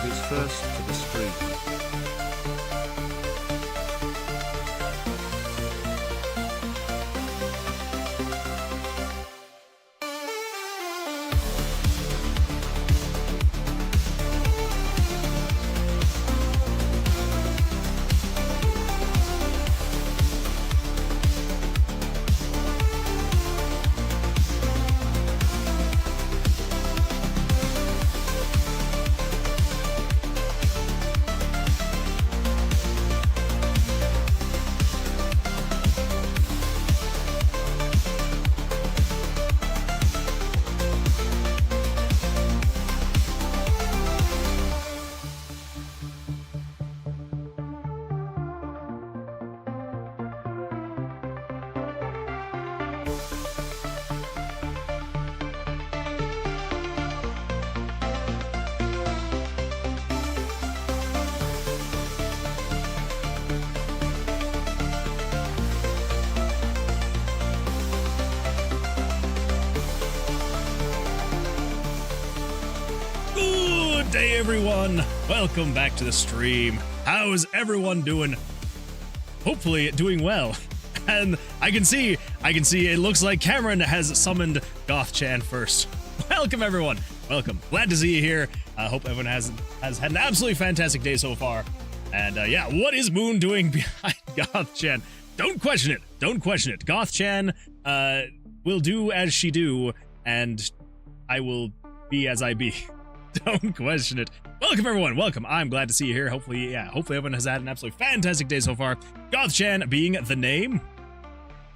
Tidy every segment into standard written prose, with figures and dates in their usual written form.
is first to the stream. Good day, everyone. Welcome back to the stream. How is everyone doing? Hopefully doing well. And I can see it looks like Cameron has summoned Goth-chan first. Welcome, everyone. Welcome. Glad to see you here. I hope everyone has had an absolutely fantastic day so far. And yeah, what is Moon doing behind Goth-chan? Don't question it. Don't question it. Goth-chan will do as she do, and I will be as I be. Don't question it. Welcome, everyone. Welcome. I'm glad to see you here. Hopefully everyone has had an absolutely fantastic day so far. Goth-chan being the name.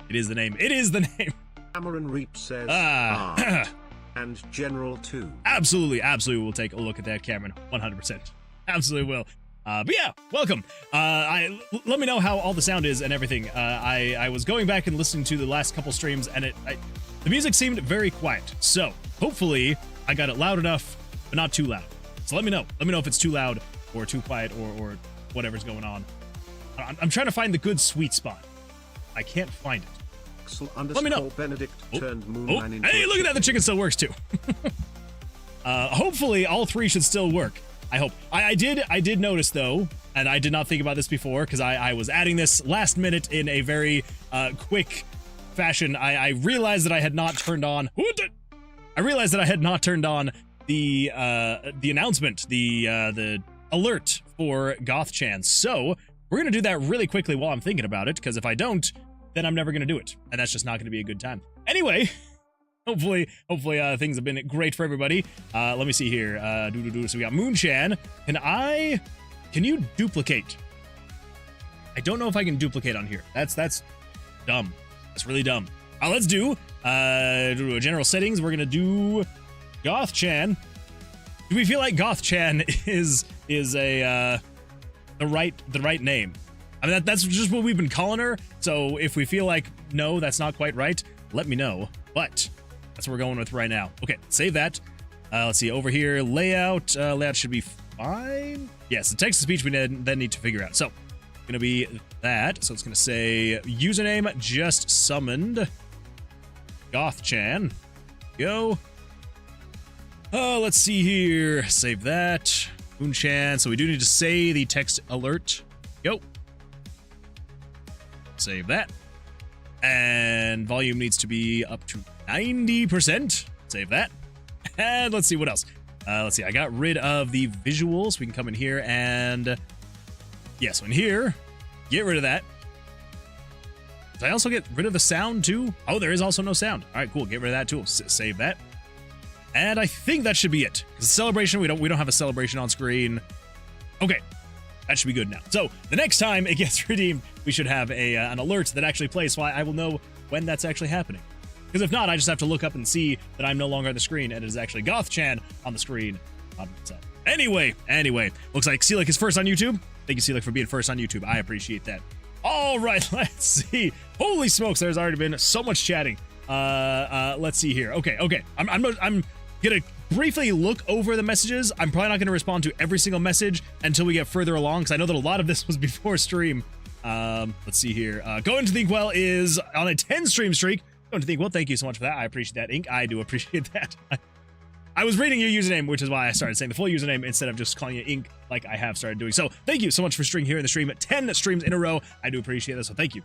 It is the name. It is the name. Cameron Reap says, and General too. Absolutely. We'll take a look at that, Cameron. 100%. Absolutely will. But yeah, welcome. Let me know how all the sound is and everything. I was going back and listening to the last couple streams, and the music seemed very quiet. So hopefully I got it loud enough, but not too loud. So let me know. Let me know if it's too loud or too quiet or whatever's going on. I'm trying to find the good sweet spot. I can't find it. Let me know. Benedict turned Moon Man into hey, look at that. The chicken still works too. Hopefully all three should still work. I hope. I did notice though, and I did not think about this before because I was adding this last minute in a very quick fashion. I realized that I had not turned on. I realized that I had not turned on the announcement, the alert for Goth-chan. So we're gonna do that really quickly while I'm thinking about it, because if I don't, then I'm never gonna do it, and that's just not gonna be a good time. Anyway, hopefully things have been great for everybody. Let me see here. So we got Moon-chan. Can you duplicate? I don't know if I can duplicate on here. That's dumb. That's really dumb. Let's do general settings. We're gonna do Goth-chan. Do we feel like Goth-chan is the right name? I mean, that's just what we've been calling her. So if we feel like no, that's not quite right, let me know. But that's what we're going with right now. Okay, save that. Let's see over here. Layout. Layout should be fine. Yes, the text to speech we then need to figure out. So gonna be that. So it's gonna say username just summoned Goth-chan. Go. Let's see here. Save that. Moon-chan. So we do need to say the text alert. Go. Save that. And volume needs to be up to 90%. Save that. And let's see what else. Let's see. I got rid of the visuals. We can come in here and yes, in here, get rid of that. Did I also get rid of the sound too? Oh, there is also no sound. All right, cool. Get rid of that too. Save that. And I think that should be it. The celebration, we don't have a celebration on screen. Okay, that should be good now. So the next time it gets redeemed, we should have an alert that actually plays, so I will know when that's actually happening. Because if not, I just have to look up and see that I'm no longer on the screen and it is actually Goth-chan on the screen. Anyway, looks like Seelick is first on YouTube. Thank you, Seelick, for being first on YouTube. I appreciate that. All right, let's see. Holy smokes, there's already been so much chatting. Let's see here. Okay. I'm gonna briefly look over the messages. I'm probably not gonna respond to every single message until we get further along, because I know that a lot of this was before stream. Let's see here. Going to the Inkwell is on a 10 stream streak. Going to the Inkwell, thank you so much for that. I appreciate that, Ink. I do appreciate that. I was reading your username, which is why I started saying the full username instead of just calling you Ink like I have started doing. So thank you so much for streaming here in the stream. 10 streams in a row. I do appreciate this. So thank you.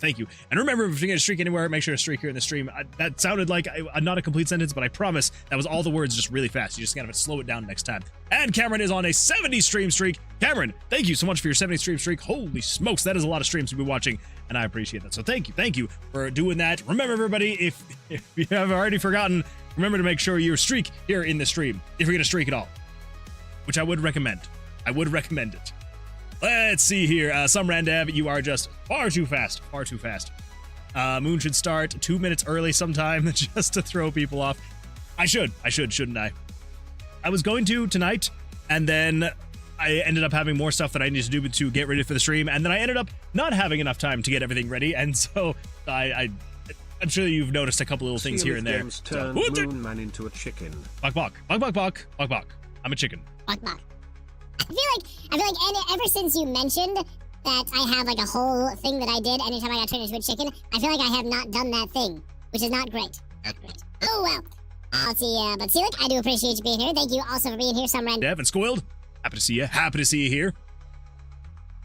And remember, if you're going to streak anywhere, make sure to streak here in the stream. That sounded like not a complete sentence, but I promise that was all the words just really fast. You just gotta slow it down next time. And Cameron is on a 70 stream streak. Cameron, thank you so much for your 70 stream streak. Holy smokes, that is a lot of streams to be watching, and I appreciate that. So thank you for doing that. Remember, everybody, if you have already forgotten, remember to make sure you streak here in the stream if you're gonna streak at all, which I would recommend. I would recommend it. Let's see here. Some Randav, you are just far too fast. Moon should start 2 minutes early sometime just to throw people off. I should, shouldn't I? I was going to tonight, and then I ended up having more stuff that I needed to do to get ready for the stream, and then I ended up not having enough time to get everything ready, and so I'm sure you've noticed a couple little things here and there. Turn Moon Man into a chicken. Bok. I'm a chicken. Bok. I feel like ever since you mentioned that I have like a whole thing that I did anytime I got turned into a chicken, I feel like I have not done that thing, which is not great. Oh well. I'll see, but see, look, I do appreciate you being here. Thank you also for being here, some random. Devin Squilled, happy to see you here.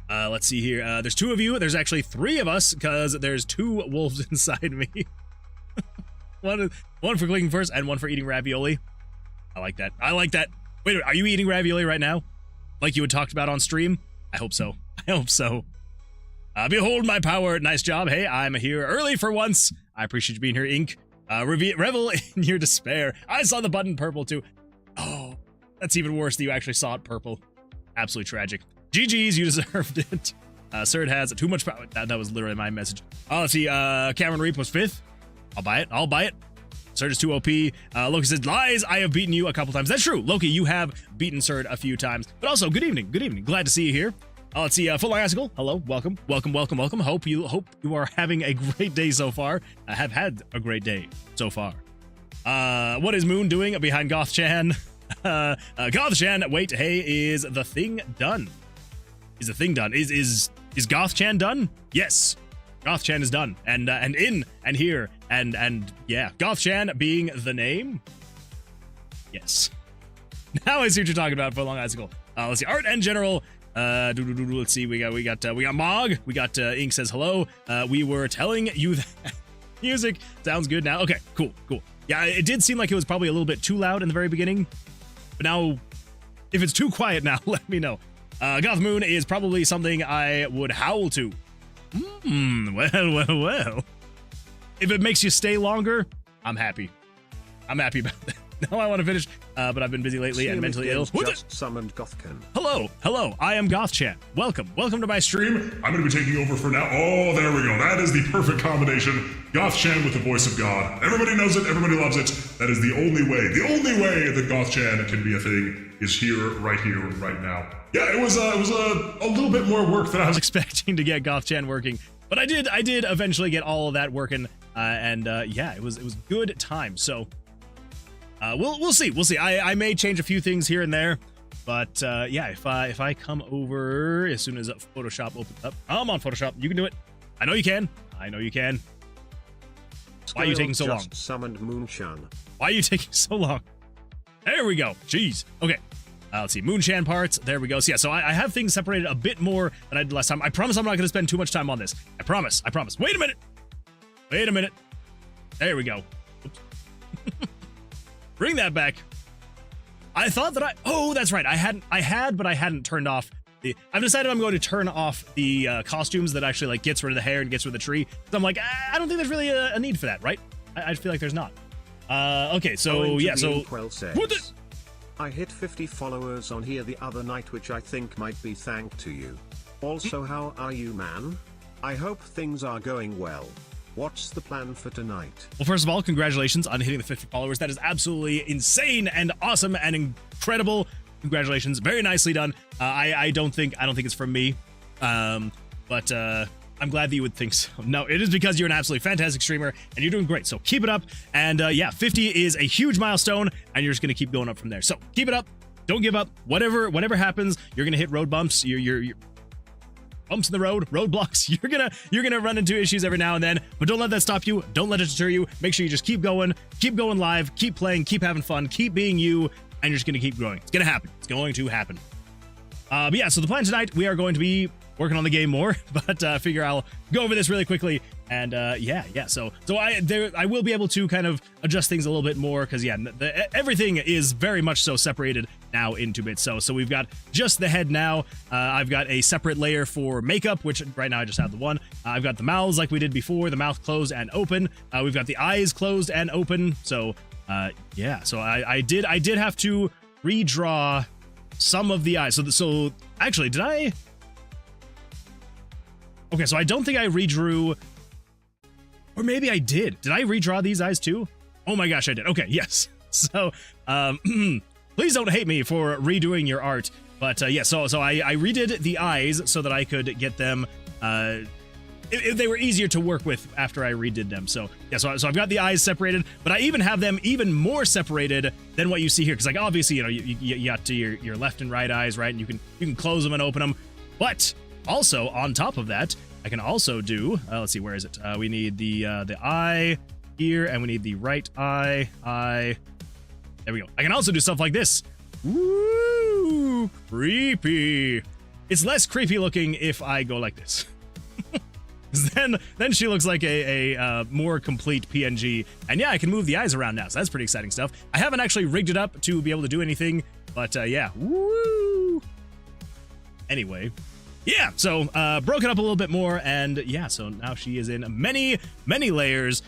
Let's see here. There's 2 of you. There's actually 3 of us because there's 2 wolves inside me. one for clicking first and 1 for eating ravioli. I like that. Wait, are you eating ravioli right now? Like you had talked about on stream? I hope so. Behold my power. Nice job. Hey, I'm here early for once. I appreciate you being here, Ink. Revel in your despair. I saw the button purple too. Oh, that's even worse that you actually saw it purple. Absolutely tragic. GG's, you deserved it. Sir, it has too much power. That was literally my message. Oh, let's see. Cameron Reap was 5th. I'll buy it. Surge is too OP. Loki says, lies, I have beaten you a couple times. That's true. Loki, you have beaten Surge a few times. But also, good evening. Glad to see you here. Let's see, Full Icicle. Hello, welcome. Hope you are having a great day so far. I have had a great day so far. What is Moon doing behind Goth-chan? Goth-chan, wait, hey, is the thing done? Is Goth-chan done? Yes. Goth-chan is done, and in, and here, and yeah, Goth-chan being the name? Yes. Now I see what you're talking about, Full Icicle. Let's see, Art and General, let's see, we got Mog, we got, Ink says hello, we were telling you that music sounds good now. Okay, cool. Yeah, it did seem like it was probably a little bit too loud in the very beginning, but now, if it's too quiet now, let me know. Goth Moon is probably something I would howl to. Well. If it makes you stay longer, I'm happy about that. Now I want to finish, but I've been busy lately and mentally ill. Just summoned Gothcan. Hello, I am Goth-chan. Welcome to my stream. I'm going to be taking over for now. Oh, there we go. That is the perfect combination. Goth-chan with the voice of God. Everybody knows it. Everybody loves it. That is the only way. The only way that Goth-chan can be a thing is here, right now. Yeah, it was a little bit more work than I was expecting to get Goth-chan working, but I did eventually get all of that working, and yeah, it was good time. So we'll see. I may change a few things here and there, but yeah, if I come over as soon as Photoshop opens up, I'm on Photoshop. You can do it. I know you can. Why are you taking so long? Summoned Moonchan. Why are you taking so long? There we go. Jeez. Okay. Let's see, Moonchan parts. There we go. So yeah, so I have things separated a bit more than I did last time. I promise I'm not going to spend too much time on this. I promise. Wait a minute. There we go. Oops. Bring that back. I thought that oh, that's right. I had, but I hadn't turned off the. I've decided I'm going to turn off the costumes that actually like gets rid of the hair and gets rid of the tree. So I'm like, I don't think there's really a need for that, right? I feel like there's not. Okay, so yeah, so. I hit 50 followers on here the other night, which I think might be thanks to you. Also, how are you, man? I hope things are going well. What's the plan for tonight? Well, first of all, congratulations on hitting the 50 followers. That is absolutely insane and awesome and incredible. Congratulations. Very nicely done. I don't think it's from me. But I'm glad that you would think so. No, it is because you're an absolutely fantastic streamer and you're doing great. So keep it up. And yeah, 50 is a huge milestone and you're just going to keep going up from there. So keep it up. Don't give up. Whatever happens, you're going to hit road bumps. You're bumps in the road, roadblocks. You're gonna run into issues every now and then, but don't let that stop you. Don't let it deter you. Make sure you just keep going live, keep playing, keep having fun, keep being you, and you're just going to keep growing. It's going to happen. It's going to happen. But yeah, so the plan tonight, we are going to be working on the game more, but I figure I'll go over this really quickly. And so I will be able to kind of adjust things a little bit more, because yeah, everything is very much so separated now into bits. So we've got just the head now. I've got a separate layer for makeup, which right now I just have the one. I've got the mouths like we did before, the mouth closed and open. We've got the eyes closed and open. So yeah, so I did have to redraw some of the eyes. So actually, did I? Okay, so I don't think I redrew. Or maybe I did. Did I redraw these eyes too? Oh my gosh, I did. Okay, yes. So, please don't hate me for redoing your art. But yeah, so I redid the eyes so that I could get them, they were easier to work with after I redid them. So yeah, so I've got the eyes separated, but I even have them even more separated than what you see here. Because like obviously, you know, you got to your left and right eyes, right? And you can close them and open them. But also on top of that, I can also do, let's see, where is it? We need the eye here, and we need the right eye. There we go. I can also do stuff like this. Woo! Creepy. It's less creepy looking if I go like this. then she looks like a more complete PNG. And yeah, I can move the eyes around now, so that's pretty exciting stuff. I haven't actually rigged it up to be able to do anything, but yeah. Woo! Anyway. Yeah, so broke it up a little bit more, and yeah, so now she is in many, many layers.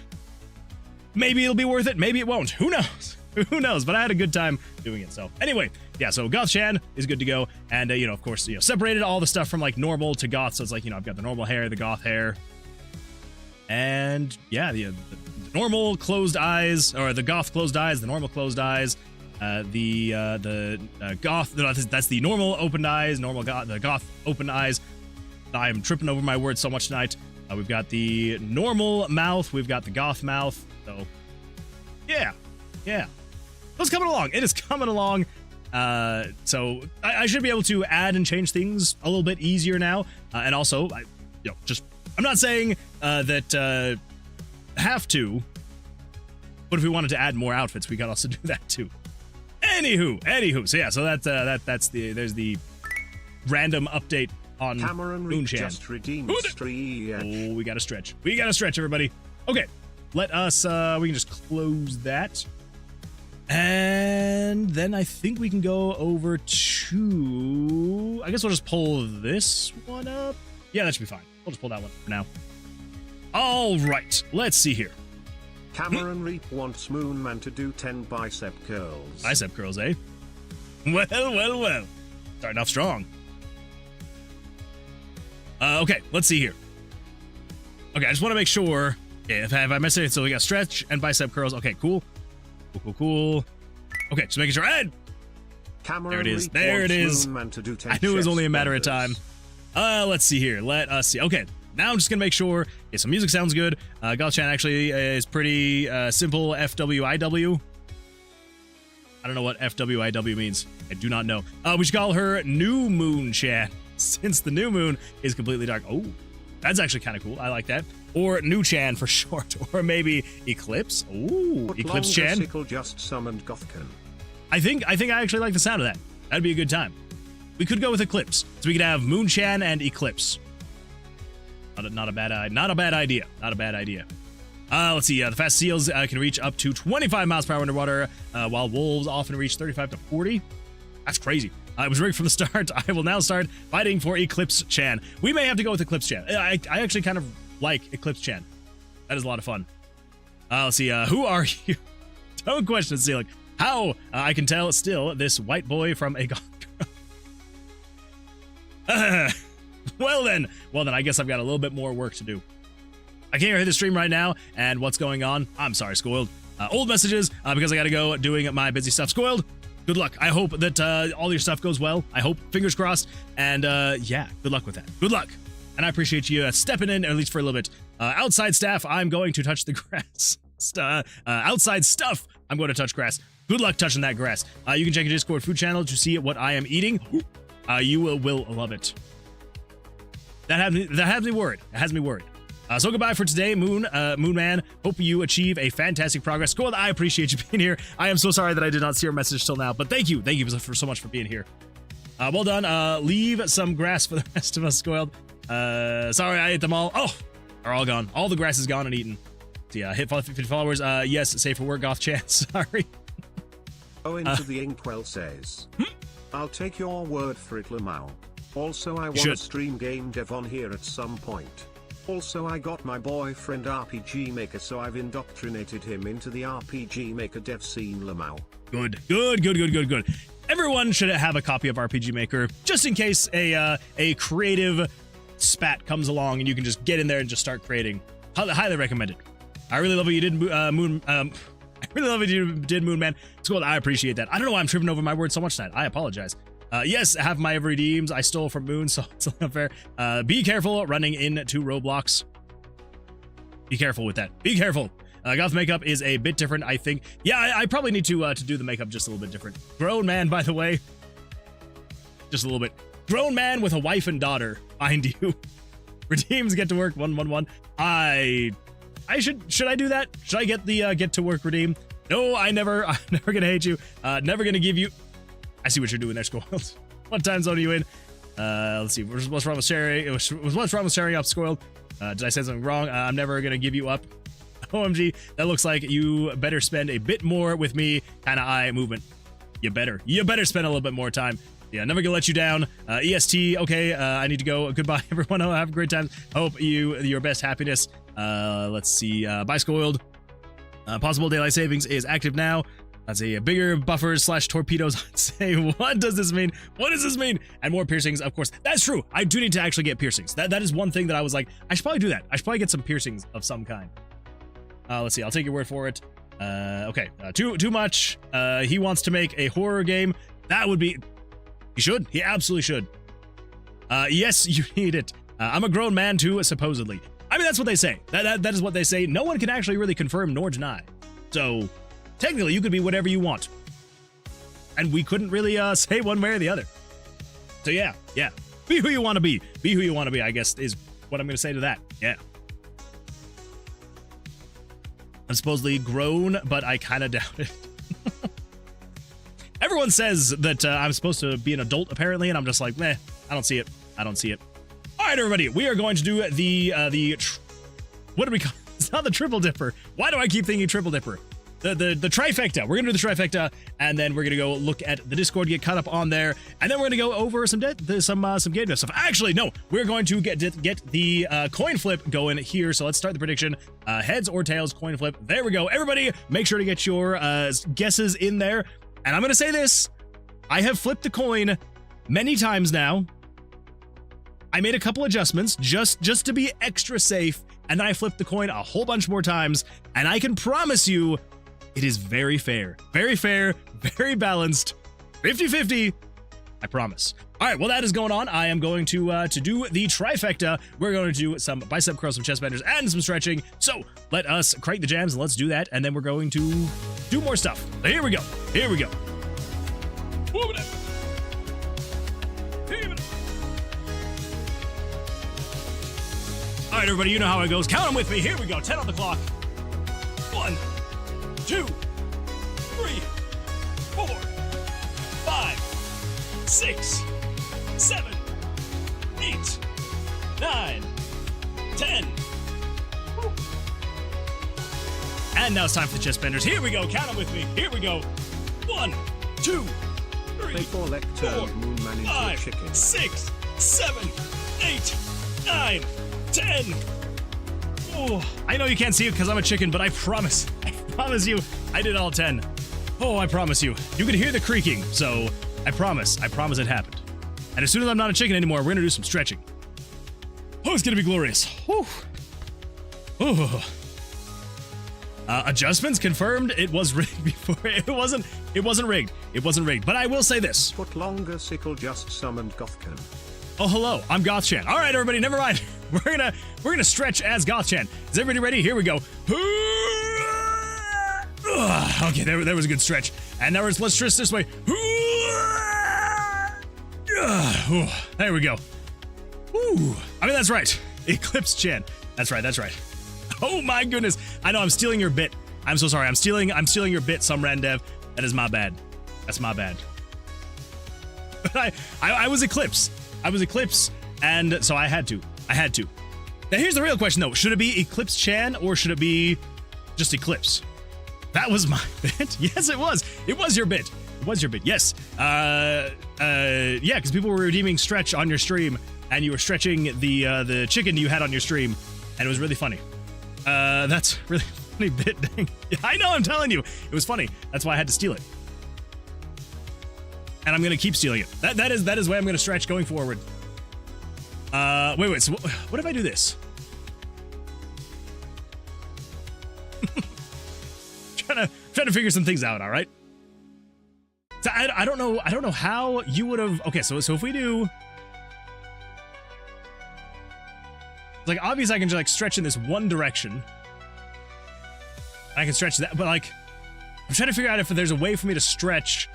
Maybe it'll be worth it, maybe it won't. Who knows? Who knows? But I had a good time doing it. So anyway, yeah, so Goth-chan is good to go, and you know, of course, you know, separated all the stuff from like normal to goth. So it's like, you know, I've got the normal hair, the goth hair, and yeah, the normal closed eyes, or the goth closed eyes, the normal closed eyes. The goth, that's the normal open eyes, the goth open eyes. I'm tripping over my words so much tonight. We've got the normal mouth, we've got the goth mouth. So yeah, it's coming along. It is coming along. So I should be able to add and change things a little bit easier now. And also, I'm not saying that have to, but if we wanted to add more outfits, we could also do that too. Anywho, so yeah, so there's the random update on Moonwood. Just redeemed Oh, we gotta stretch, everybody. Okay, let us, we can just close that, and then I think we can go over to, I guess we'll just pull this one up. Yeah, that should be fine. We'll just pull that one for now. All right, let's see here. Cameron Reap wants Moonman to do 10 bicep curls. Bicep curls, eh? Well. Starting off strong. Okay, let's see here. Okay, I just want to make sure. Yeah, if I missed it, so we got stretch and bicep curls. Okay, cool. Okay, just making sure. Ed! There it is. I knew it was only a matter of time. Let's see here. Let us see. Okay. Now I'm just gonna make sure. Okay, so music sounds good. Goth-chan actually is pretty simple. FWIW. I don't know what FWIW means. I do not know. We should call her New Moon Chan, since the new moon is completely dark. Oh, that's actually kind of cool. I like that. Or New Chan for short, or maybe Eclipse. Ooh, Eclipse Chan. Just summoned Gothcan. I think I actually like the sound of that. That'd be a good time. We could go with Eclipse, so we could have Moon Chan and Eclipse. Not a bad idea. Let's see. The fast seals can reach up to 25 miles per hour underwater, while wolves often reach 35 to 40. That's crazy. It was rigged from the start. I will now start fighting for Eclipse Chan. We may have to go with Eclipse Chan. I actually kind of like Eclipse Chan. That is a lot of fun. Let's see. Who are you? Don't question the ceiling. How? I can tell still this white boy from a goth girl. Well then, I guess I've got a little bit more work to do. I can't hear the stream right now, and what's going on? I'm sorry, Scoiled. Old messages, because I gotta go doing my busy stuff. Scoiled, good luck. I hope that all your stuff goes well. I hope, fingers crossed, and yeah, good luck with that. Good luck. And I appreciate you stepping in, at least for a little bit. Outside staff, I'm going to touch the grass. Outside stuff, I'm going to touch grass. Good luck touching that grass. You can check your Discord food channel to see what I am eating. You will love it. That has me worried. It has me worried. So goodbye for today, Moon Man. Hope you achieve a fantastic progress. Squirrel, I appreciate you being here. I am so sorry that I did not see your message till now, but thank you for so much for being here. Well done. Leave some grass for the rest of us, Squirrel. Sorry, I ate them all. Oh, are all gone. All the grass is gone and eaten. So yeah, hit 50 followers. Yes, safe for work, Goth Chan. Sorry. Into the Inkwell says, I'll take your word for it, Lamau. Also, I want to stream game dev on here at some point. Also, I got my boyfriend RPG Maker, so I've indoctrinated him into the RPG Maker dev scene, Lamau. Good. Everyone should have a copy of RPG Maker, just in case a creative spat comes along and you can just get in there and just start creating. Highly recommended. I really love what you did, Moon. I really love what you did, Moon Man. It's cool. I appreciate that. I don't know why I'm tripping over my words so much tonight. I apologize. Yes, have my redeems. I stole from Moon, so it's unfair. Be careful running into Roblox. Be careful with that. Be careful. Goth makeup is a bit different, I think. Yeah, I probably need to do the makeup just a little bit different. Grown man, by the way. Just a little bit. Grown man with a wife and daughter behind you. Redeems get to work 111. Should I do that? Should I get the get to work redeem? No, I'm never gonna hate you. Never gonna give you. I see what you're doing there, Squirrel. What time zone are you in? Let's see. What's wrong with sharing? What's wrong with sharing up, Squirrel? Did I say something wrong? I'm never gonna give you up. OMG, that looks like you better spend a bit more with me. Kind of eye movement. You better spend a little bit more time. Yeah, never gonna let you down. EST, okay, I need to go. Goodbye, everyone. Have a great time. Hope your best happiness. Let's see. Bye, Scoiled. Possible daylight savings is active now. That's a bigger buffers / torpedoes. I'd say, what does this mean? What does this mean? And more piercings, of course. That's true. I do need to actually get piercings. That is one thing that I was like, I should probably do that. I should probably get some piercings of some kind. Let's see. I'll take your word for it. Okay. Too much. He wants to make a horror game. That would be. He should. He absolutely should. Yes, you need it. I'm a grown man too, supposedly. I mean, that's what they say. That is what they say. No one can actually really confirm nor deny. So, technically, you could be whatever you want. And we couldn't really say one way or the other. So yeah. Be who you want to be. Be who you want to be, I guess, is what I'm going to say to that. Yeah. I'm supposedly grown, but I kind of doubt it. Everyone says that I'm supposed to be an adult, apparently, and I'm just like, meh, I don't see it. All right, everybody, we are going to do what do we call it? It's not the triple dipper. Why do I keep thinking triple dipper? The trifecta. We're gonna do the trifecta, and then we're gonna go look at the Discord, get caught up on there, and then we're gonna go over some game dev stuff. Actually, no, we're going to get the coin flip going here. So let's start the prediction. Heads or tails, coin flip. There we go. Everybody, make sure to get your guesses in there. And I'm gonna say this: I have flipped the coin many times now. I made a couple adjustments just to be extra safe, and then I flipped the coin a whole bunch more times, and I can promise you it is very fair, very balanced, 50-50, I promise. All right, well, that is going on. I am going to do the trifecta. We're going to do some bicep curls, some chest benders, and some stretching. So let us crank the jams, and let's do that, and then we're going to do more stuff. So here we go. All right, everybody, you know how it goes. Count them with me. Here we go. 10 on the clock. 1, 2, 3, 4, 5, 6, 7, 8, 9, 10. And now it's time for the chest benders. Here we go. Count them with me. Here we go. 1, 2, 3, 4, 5, 6, 7, 8, 9, 10. Oh, I know you can't see it because I'm a chicken, but I promise you, I did all 10. Oh, I promise you. You could hear the creaking, so I promise it happened. And as soon as I'm not a chicken anymore, we're gonna do some stretching. Oh, it's gonna be glorious. Oh. Adjustments confirmed. It was rigged before. It wasn't rigged. But I will say this. Foot longer sickle just summoned Gothcan. Oh, hello. I'm Gothchan. All right, everybody, never mind. We're gonna stretch as Gothchan. Is everybody ready? Here we go. Okay, there was a good stretch. And now let's stretch this way. There we go. I mean, that's right. Eclipse Chan. That's right. That's right. Oh my goodness. I know I'm stealing your bit. I'm so sorry. I'm stealing your bit, some randev. That is my bad. That's my bad. But I was Eclipse. I was Eclipse, and so I had to. Now here's the real question though. Should it be Eclipse Chan or should it be just Eclipse? That was my bit. Yes, it was. It was your bit. It was your bit. Yes. Yeah, because people were redeeming stretch on your stream, and you were stretching the chicken you had on your stream, and it was really funny. That's really funny bit. Dang. Yeah, I know. I'm telling you, it was funny. That's why I had to steal it, and I'm gonna keep stealing it. That is why I'm gonna stretch going forward. Wait. So what if I do this? trying to figure some things out. All right. So I don't know how you would have. Okay, so if we do, like, obviously I can just like stretch in this one direction. I can stretch that, but like I'm trying to figure out if there's a way for me to stretch.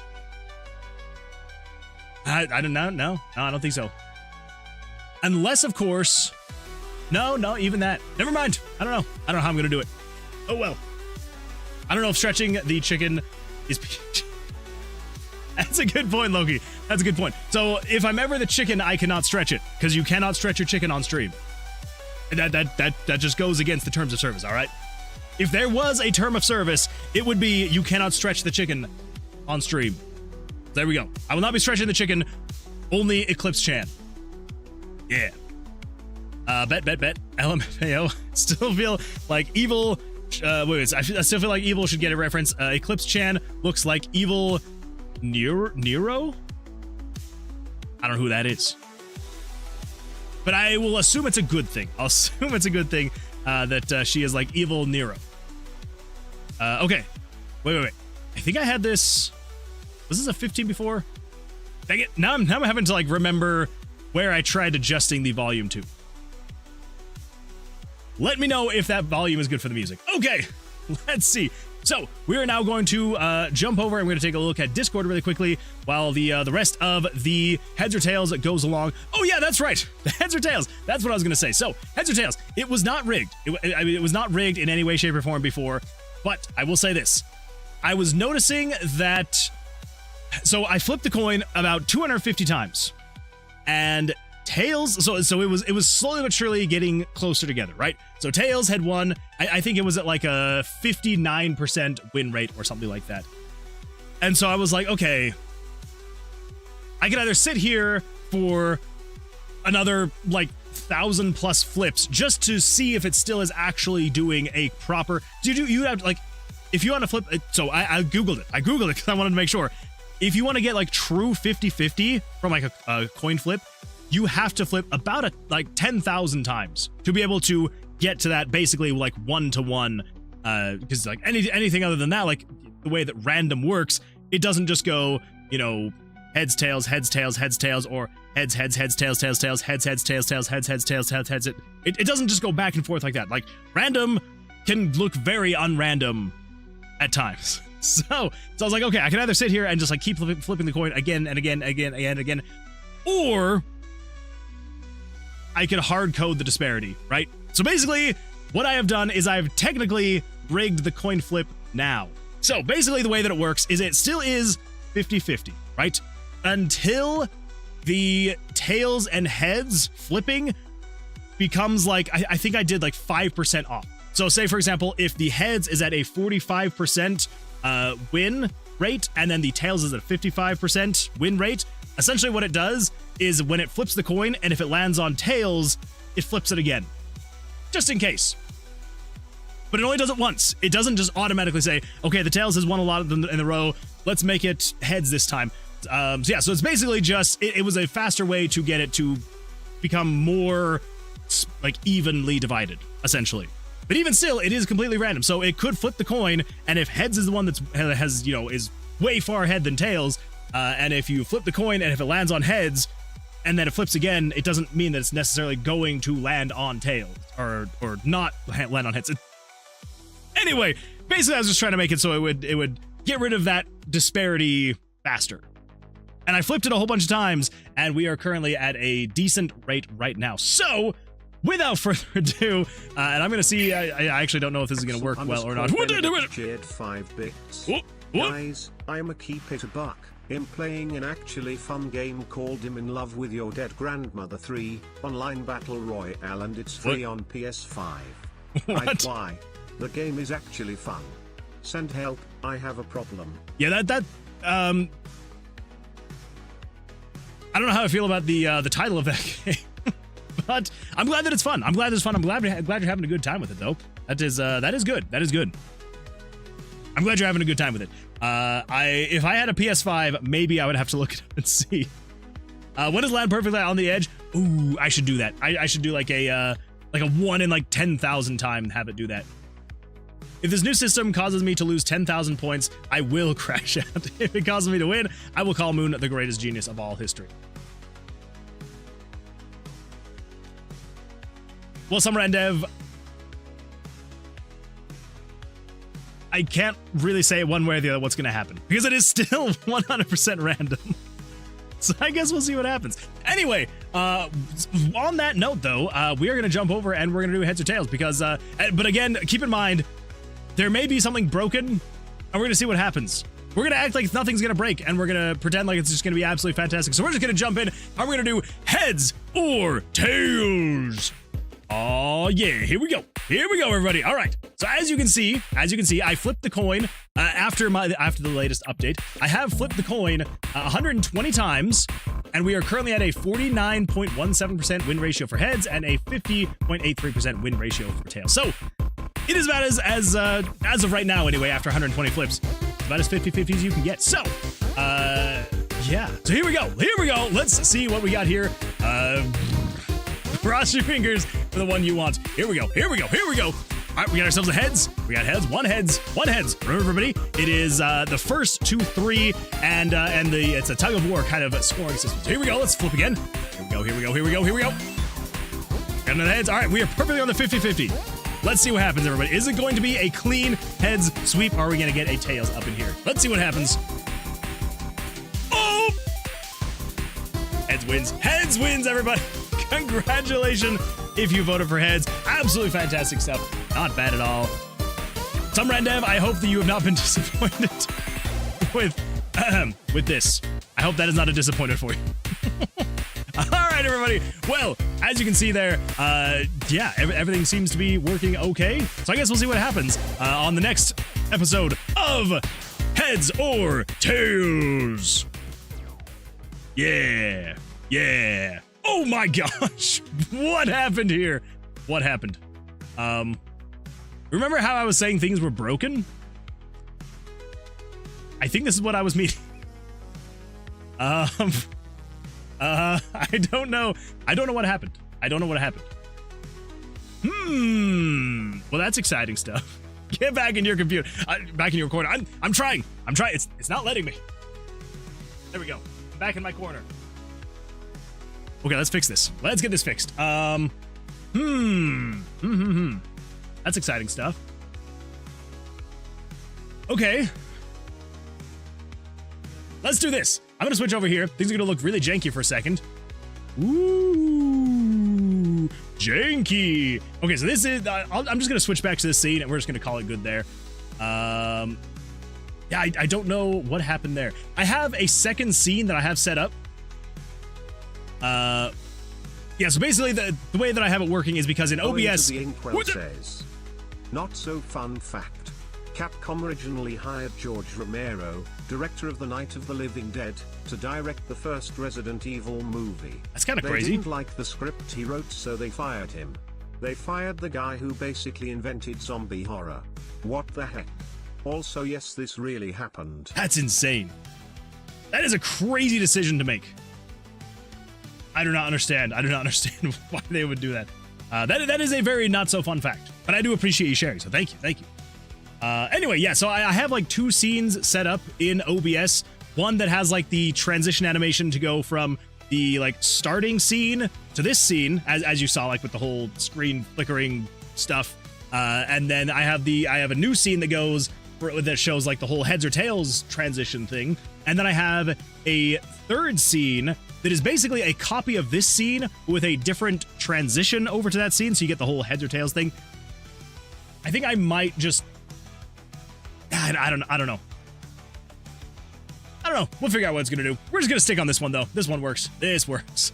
I don't know. No, I don't think so. Unless, of course, no, even that. Never mind. I don't know how I'm gonna do it. Oh well. I don't know if stretching the chicken is. That's a good point, Loki. That's a good point. So if I'm ever the chicken, I cannot stretch it, because you cannot stretch your chicken on stream. That just goes against the terms of service. All right. If there was a term of service, it would be you cannot stretch the chicken on stream. There we go. I will not be stretching the chicken. Only Eclipse Chan. Yeah. Bet. LMFAO. Still feel like evil. Wait. I still feel like evil should get a reference. Eclipse Chan looks like evil Nero? I don't know who that is. But I will assume it's a good thing. I'll assume it's a good thing that she is like evil Nero. Okay. Wait. I think I had this. Was this a 15 before? Dang it. Now I'm having to like remember where I tried adjusting the volume to. Let me know if that volume is good for the music. Okay. Let's see. So we are now going to jump over and we're going to take a look at Discord really quickly while the rest of the heads or tails goes along. Oh yeah, that's right. The heads or tails. That's what I was going to say. So heads or tails. It was not rigged. It was not rigged in any way, shape, or form before. But I will say this. I was noticing that. So I flipped the coin about 250 times, and tails. So it was slowly but surely getting closer together, right? So tails had won. I think it was at like a 59% win rate or something like that. And so I was like, okay, I can either sit here for another like 1,000+ flips just to see if it still is actually doing a proper. You have like, if you want to flip. So I googled it. Because I wanted to make sure. If you want to get like true 50-50 from like a coin flip, you have to flip about like 10,000 times to be able to get to that basically like 1-to-1. Because like anything other than that, like the way that random works, it doesn't just go, you know, heads, tails, or heads, tails, heads. It doesn't just go back and forth like that. Like random can look very unrandom at times. So I was like, okay, I can either sit here and just like keep flipping the coin again and again, or I could hard code the disparity, right? So basically, what I have done is I've technically rigged the coin flip now. So basically, the way that it works is it still is 50-50, right? Until the tails and heads flipping becomes like, I think I did like 5% off. So say, for example, if the heads is at a 45% win rate, and then the tails is at a 55% win rate, essentially what it does is when it flips the coin, and if it lands on tails, it flips it again. Just in case. But it only does it once. It doesn't just automatically say, okay, the tails has won a lot of them in a row, let's make it heads this time. So it's basically just, it was a faster way to get it to become more like evenly divided, essentially. But even still, it is completely random. So it could flip the coin, and if heads is the one has, you know, is way far ahead than tails, and if you flip the coin and if it lands on heads and then it flips again, it doesn't mean that it's necessarily going to land on tails or not land on heads. Anyway, basically I was just trying to make it so it would get rid of that disparity faster. And I flipped it a whole bunch of times, and we are currently at a decent rate right now. So without further ado, and I'm gonna see. I actually don't know if this is gonna work well or not. What did I do? Shared 5 bits. What? Guys, I'm a keep it a buck. I'm playing an actually fun game called I'm in Love with Your Dead Grandmother 3 online battle royale, and it's free on PS5. What? Why? The game is actually fun. Send help. I have a problem. Yeah, I don't know how I feel about the title of that game, but I'm glad that it's fun. I'm glad it's fun. I'm glad you're having a good time with it, though. That is good. That is good. I'm glad you're having a good time with it. If I had a PS5, maybe I would have to look it up and see. When does land perfectly on the edge? Ooh, I should do that. I should do like a 1 in like 10,000 time and have it do that. If this new system causes me to lose 10,000 points, I will crash out. If it causes me to win, I will call Moon the greatest genius of all history. Well, Summer and Dev, I can't really say one way or the other what's going to happen, because it is still 100% random. So I guess we'll see what happens. Anyway, on that note, though, we are going to jump over and we're going to do heads or tails, because, but again, keep in mind, there may be something broken, and we're going to see what happens. We're going to act like nothing's going to break, and we're going to pretend like it's just going to be absolutely fantastic. So we're just going to jump in, and we're going to do heads or tails. Oh yeah, here we go, everybody. All right. So as you can see, I flipped the coin after the latest update. I have flipped the coin 120 times, and we are currently at a 49.17% win ratio for heads and a 50.83% win ratio for tails. So it is about as of right now, anyway. After 120 flips, it's about as 50-50 as you can get. So yeah. So here we go. Let's see what we got here. Cross your fingers for the one you want. Here we go. All right, we got ourselves a heads. We got heads. One heads. Remember, everybody, it is the first 2, 3, and it's a tug of war kind of scoring system. So here we go. Let's flip again. Here we go. Got another heads. All right, we are perfectly on the 50-50. Let's see what happens, everybody. Is it going to be a clean heads sweep, or are we going to get a tails up in here? Let's see what happens. Oh! Heads wins, everybody. Congratulations if you voted for heads. Absolutely fantastic stuff. Not bad at all. Summer and Dev, I hope that you have not been disappointed with this. I hope that is not a disappointment for you. All right, everybody. Well, as you can see there, yeah, everything seems to be working okay. So I guess we'll see what happens on the next episode of Heads or Tails. Yeah. Oh my gosh. What happened here? What happened? Remember how I was saying things were broken? I think this is what I was meaning. I don't know. I don't know what happened. Well, that's exciting stuff. Get back in your computer. Back in your corner. I'm trying. It's not letting me. There we go. I'm back in my corner. Okay, let's fix this. Let's get this fixed. That's exciting stuff. Okay. Let's do this. I'm gonna switch over here. Things are gonna look really janky for a second. Ooh, janky. Okay, so this is, I'm just gonna switch back to this scene and we're just gonna call it good there. Yeah, I don't know what happened there. I have a second scene that I have set up. Yeah, so basically the way that I have it working is because in OBS... The Inkwell says, not so fun fact. Capcom originally hired George Romero, director of The Night of the Living Dead, to direct the first Resident Evil movie. That's kind of They crazy. didn't like the script he wrote, so they fired him. They fired the guy who basically invented zombie horror. What the heck? Also, yes, this really happened. That's insane. That is a crazy decision to make. I do not understand why they would do that. That is a very not so fun fact, but I do appreciate you sharing, so thank you. Anyway, yeah, so I have like 2 scenes set up in OBS. One that has like the transition animation to go from the like starting scene to this scene, as you saw, like with the whole screen flickering stuff. And then I have a new scene that goes that shows like the whole heads or tails transition thing. And then I have a third scene that is basically a copy of this scene with a different transition over to that scene. So you get the whole heads or tails thing. I think I might just, I don't know. I don't know. We'll figure out what it's going to do. We're just going to stick on this one though. This one works. This works.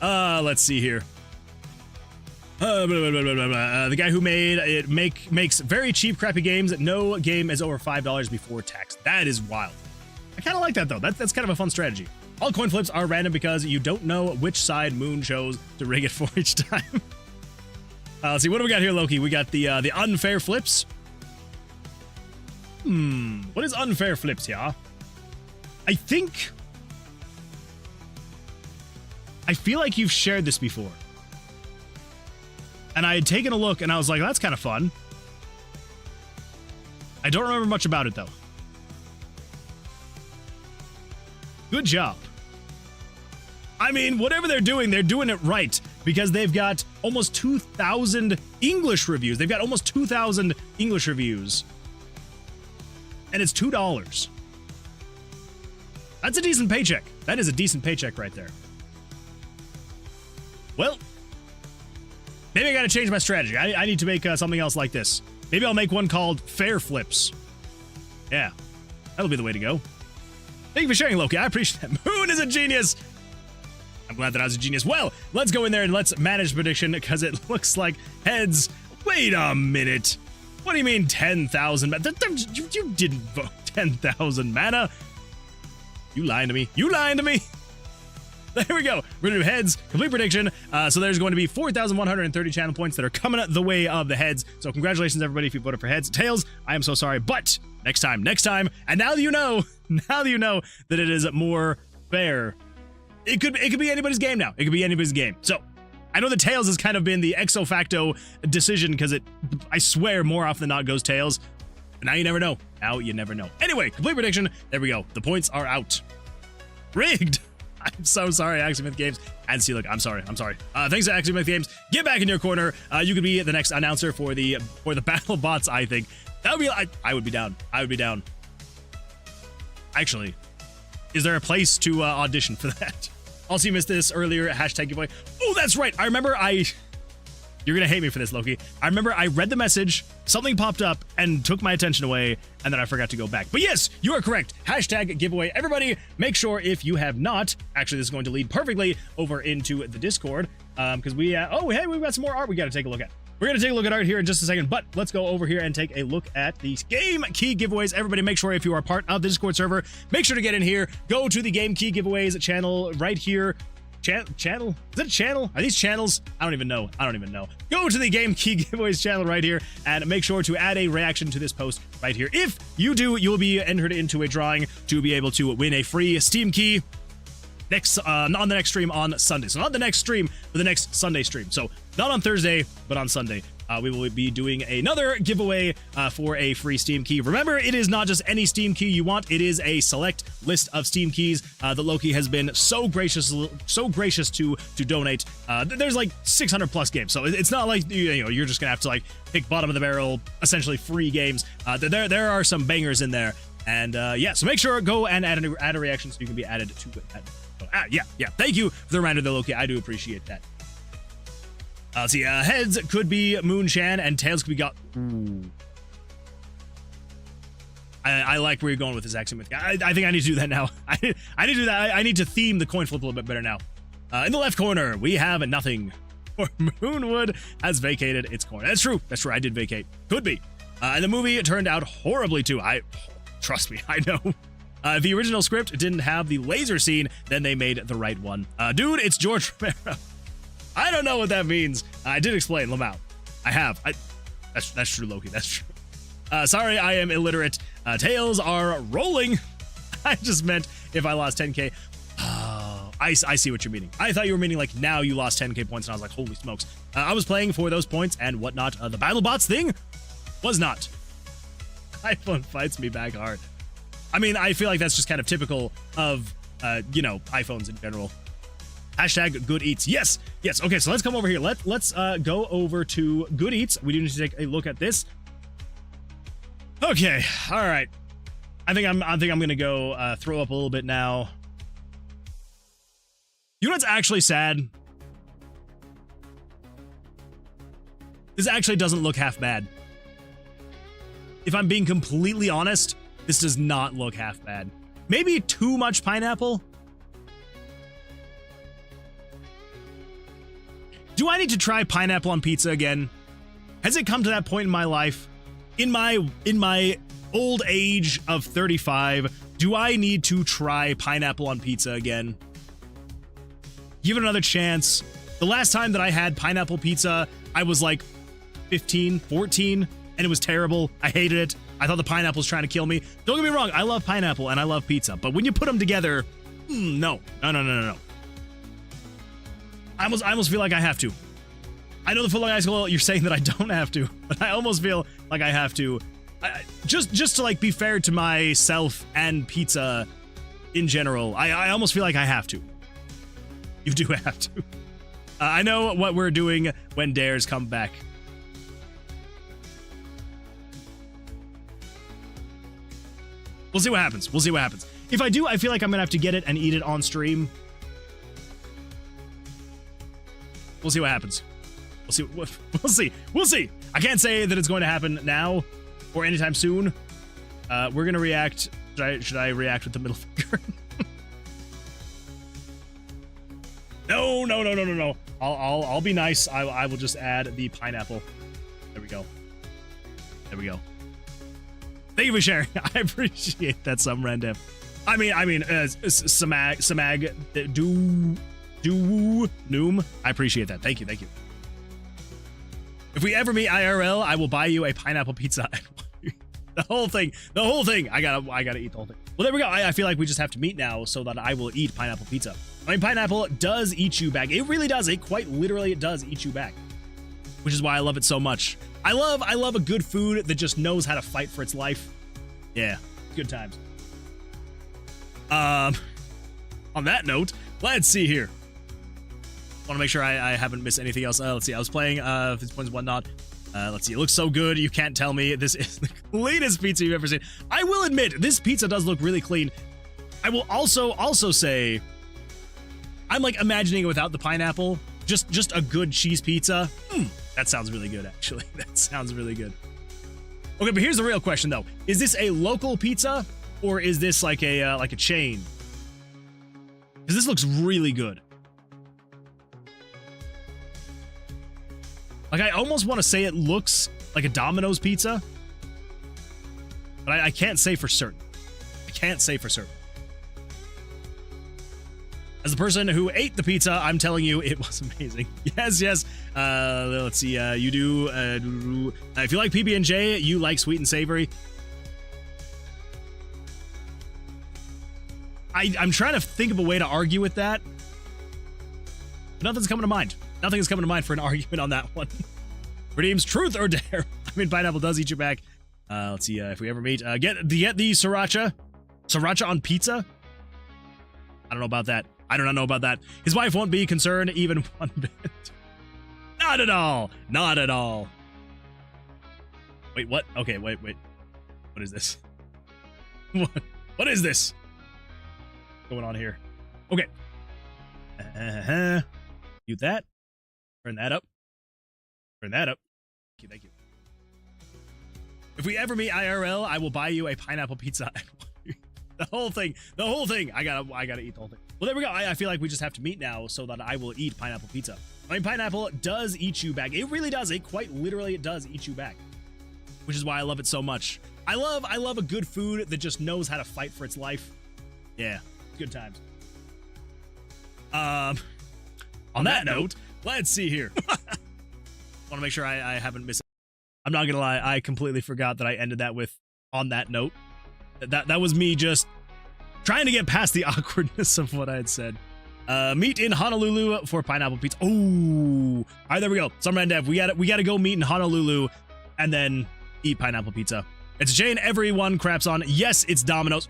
Let's see here. The guy who made it makes very cheap, crappy games. No game is over $5 before tax. That is wild. I kind of like that though. That's kind of a fun strategy. All coin flips are random because you don't know which side Moon chose to rig it for each time. Let's see, what do we got here, Loki? We got the unfair flips. What is unfair flips here? I feel like you've shared this before. And I had taken a look and I was like, that's kind of fun. I don't remember much about it though. Good job. I mean, whatever they're doing it right because they've got almost 2,000 English reviews. They've got almost 2,000 English reviews. And it's $2. That's a decent paycheck. That is a decent paycheck right there. Well, maybe I gotta change my strategy. I need to make something else like this. Maybe I'll make one called Fair Flips. Yeah, that'll be the way to go. Thank you for sharing, Loki. I appreciate that. Moon is a genius. I'm glad that I was a genius. Well, let's go in there and let's manage prediction because it looks like heads. Wait a minute. What do you mean 10,000 mana? You didn't vote 10,000 mana. You lying to me. You lying to me. There we go. We're going to do heads. Complete prediction. So there's going to be 4,130 channel points that are coming the way of the heads. So congratulations, everybody, if you voted for heads. Tails, I am so sorry. But next time. And now that you know that it is more fair, it could be anybody's game now. It could be anybody's game. So I know the tails has kind of been the ex facto decision because I swear more often than not goes tails. But now you never know. Anyway, complete prediction. There we go. The points are out. Rigged. I'm so sorry, Aximith Games. And see, look, I'm sorry. Thanks to Aximith Games. Get back in your corner. You could be the next announcer for the battle bots, I think. That would be, I would be down. Actually, is there a place to audition for that? Also, you missed this earlier, hashtag giveaway. Oh, that's right. I remember you're going to hate me for this, Loki. I remember I read the message, something popped up and took my attention away, and then I forgot to go back. But yes, you are correct. Hashtag giveaway. Everybody, make sure if you have not, actually, this is going to lead perfectly over into the Discord, because we, hey, we've got some more art we got to take a look at. We're going to take a look at art here in just a second, but let's go over here and take a look at these game key giveaways. Everybody, make sure if you are part of the Discord server, make sure to get in here. Go to the game key giveaways channel right here. Channel? Is it a channel? Are these channels? I don't even know. Go to the Game Key Giveaways channel right here and make sure to add a reaction to this post right here. If you do, you'll be entered into a drawing to be able to win a free Steam key on the next stream on Sunday. So not the next stream, but the next Sunday stream. So not on Thursday, but on Sunday. We will be doing another giveaway for a free Steam key. Remember, it is not just any Steam key you want. It is a select list of Steam keys that Loki has been so gracious to donate. There's like 600 plus games, so it's not like you're just gonna have to like pick bottom of the barrel, essentially free games. There are some bangers in there, and yeah. So make sure go and add a reaction so you can be added to it. Yeah. Thank you for the reminder, though, Loki. I do appreciate that. Let's see, heads could be Moon-chan, and tails could be God. I like where you're going with this axiom. I think I need to do that now. I need to do that. I need to theme the coin flip a little bit better now. In the left corner, we have nothing. Or Moonwood has vacated its corner. That's true. I did vacate. Could be. And the movie turned out horribly too. Trust me, I know. If the original script didn't have the laser scene, then they made the right one. Dude, it's George Romero. I don't know what that means. I did explain, Lamau. I have. That's true, Loki. That's true. Sorry, I am illiterate. Tails are rolling. I just meant if I lost 10k. I see what you're meaning. I thought you were meaning like now you lost 10k points, and I was like, holy smokes. I was playing for those points and whatnot. The BattleBots thing was not. iPhone fights me back hard. I mean, I feel like that's just kind of typical of, iPhones in general. Hashtag Good Eats. Yes. Okay, so let's come over here. Let's go over to Good Eats. We do need to take a look at this. Okay, all right. I think I'm gonna go throw up a little bit now. You know what's actually sad? This actually doesn't look half bad. If I'm being completely honest, this does not look half bad. Maybe too much pineapple. Do I need to try pineapple on pizza again? Has it come to that point in my life? In my old age of 35, do I need to try pineapple on pizza again? Give it another chance. The last time that I had pineapple pizza, I was like 15, 14, and it was terrible. I hated it. I thought the pineapple was trying to kill me. Don't get me wrong, I love pineapple and I love pizza, but when you put them together, no. I almost feel like I have to. I know the Footlong High School, you're saying that I don't have to, but I almost feel like I have to. Just to like be fair to myself and pizza in general, I almost feel like I have to. You do have to. I know what we're doing when dares come back. We'll see what happens. We'll see what happens. If I do, I feel like I'm gonna have to get it and eat it on stream. We'll see what happens. We'll see. I can't say that it's going to happen now or anytime soon. We're gonna react. Should I react with the middle finger? No. I'll be nice. I will just add the pineapple. There we go. Thank you for sharing. I appreciate that, some random. I mean, Samag, Noom. I appreciate that. Thank you. If we ever meet IRL, I will buy you a pineapple pizza. The whole thing. I gotta eat the whole thing. Well, there we go. I feel like we just have to meet now so that I will eat pineapple pizza. I mean, pineapple does eat you back. It really does. It quite literally does eat you back, which is why I love it so much. I love a good food that just knows how to fight for its life. Yeah, good times. On that note, let's see here. Want to make sure I haven't missed anything else. Let's see. I was playing This Points Whatnot. Let's see. It looks so good. You can't tell me this is the cleanest pizza you've ever seen. I will admit, this pizza does look really clean. I will also say, I'm like imagining it without the pineapple. Just a good cheese pizza. That sounds really good, actually. That sounds really good. Okay, but here's the real question, though. Is this a local pizza, or is this like a chain? Because this looks really good. Like, I almost want to say it looks like a Domino's pizza, but I can't say for certain. As the person who ate the pizza, I'm telling you, it was amazing. Yes. Let's see. You do. If you like PB&J, you like sweet and savory. I'm trying to think of a way to argue with that, but nothing's coming to mind. Nothing is coming to mind for an argument on that one. Redeems truth or dare. I mean, pineapple does eat you back. Let's see. If we ever meet, get the sriracha on pizza. I don't know about that. I do not know about that. His wife won't be concerned even one bit. Not at all. Wait, what? Okay, wait. What is this? What is this? What's going on here? Okay. Mute that. Turn that up. Thank you. If we ever meet IRL, I will buy you a pineapple pizza. The whole thing. I gotta eat the whole thing. Well, there we go. I feel like we just have to meet now so that I will eat pineapple pizza. I mean, pineapple does eat you back. It really does. It quite literally does eat you back, which is why I love it so much. I love a good food that just knows how to fight for its life. Yeah, good times. On that note, let's see here. Want to make sure I haven't missed. I'm not gonna lie. I completely forgot that I ended that with on that note. That was me just trying to get past the awkwardness of what I had said. Meet in Honolulu for pineapple pizza. Oh, all right, there we go. Summer and Dev, we gotta go meet in Honolulu and then eat pineapple pizza. It's a chain everyone craps on. Yes, it's Domino's.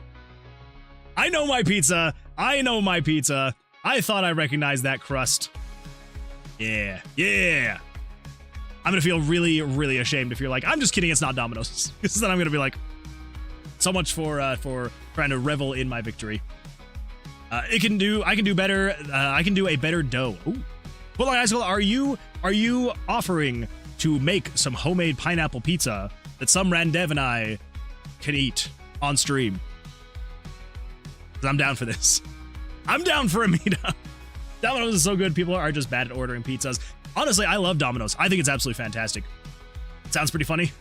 I know my pizza. I thought I recognized that crust. Yeah. I'm gonna feel really, really ashamed if you're like, I'm just kidding, it's not Domino's. Because then I'm gonna be like, so much for trying to revel in my victory. I can do better. I can do a better dough. Ooh. Well, Icicle, are you offering to make some homemade pineapple pizza that some Randev and I can eat on stream? Because I'm down for this. I'm down for a meetup. Domino's is so good. People are just bad at ordering pizzas. Honestly, I love Domino's. I think it's absolutely fantastic. It sounds pretty funny.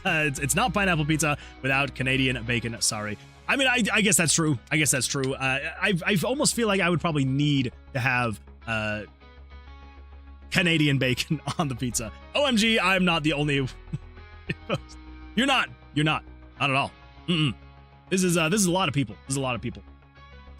It's not pineapple pizza without Canadian bacon. Sorry. I mean, I guess that's true. I guess that's true. I almost feel like I would probably need to have Canadian bacon on the pizza. OMG, I'm not the only. You're not. Not at all. This is a lot of people. This is a lot of people.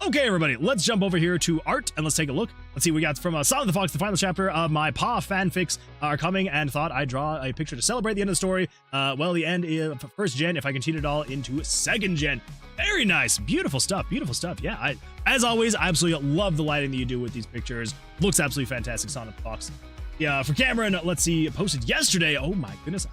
Okay, everybody, let's jump over here to art and let's take a look. Let's see what we got from Sonic the Fox. The final chapter of my PA fanfics are coming, and thought I'd draw a picture to celebrate the end of the story. Well, the end is first gen, if I continue it all into second gen. Very nice. Beautiful stuff. Beautiful stuff. Yeah, as always, I absolutely love the lighting that you do with these pictures. Looks absolutely fantastic, Sonic the Fox. Yeah, for Cameron, let's see, posted yesterday. Oh my goodness.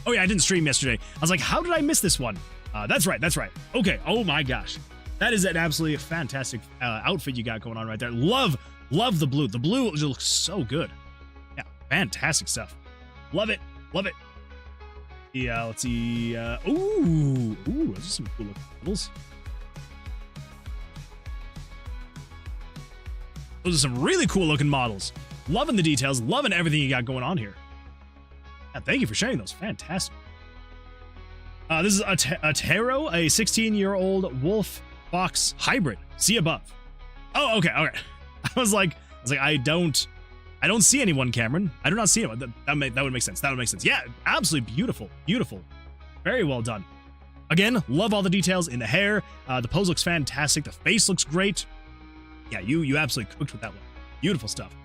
Oh yeah, I didn't stream yesterday. I was like, how did I miss this one? That's right. Okay. Oh my gosh. That is an absolutely fantastic outfit you got going on right there. Love the blue. The blue looks so good. Yeah, fantastic stuff. Love it. Yeah, let's see. Ooh, those are some cool looking models. Those are some really cool looking models. Loving the details. Loving everything you got going on here. Yeah, thank you for sharing those. Fantastic. This is a Taro, a 16-year-old wolf fox hybrid. See above. Oh, okay. I was like, I don't see anyone, Cameron. I do not see anyone. That would make sense. That would make sense. Yeah, absolutely beautiful. Very well done. Again, love all the details in the hair. The pose looks fantastic. The face looks great. Yeah, you absolutely cooked with that one. Beautiful stuff.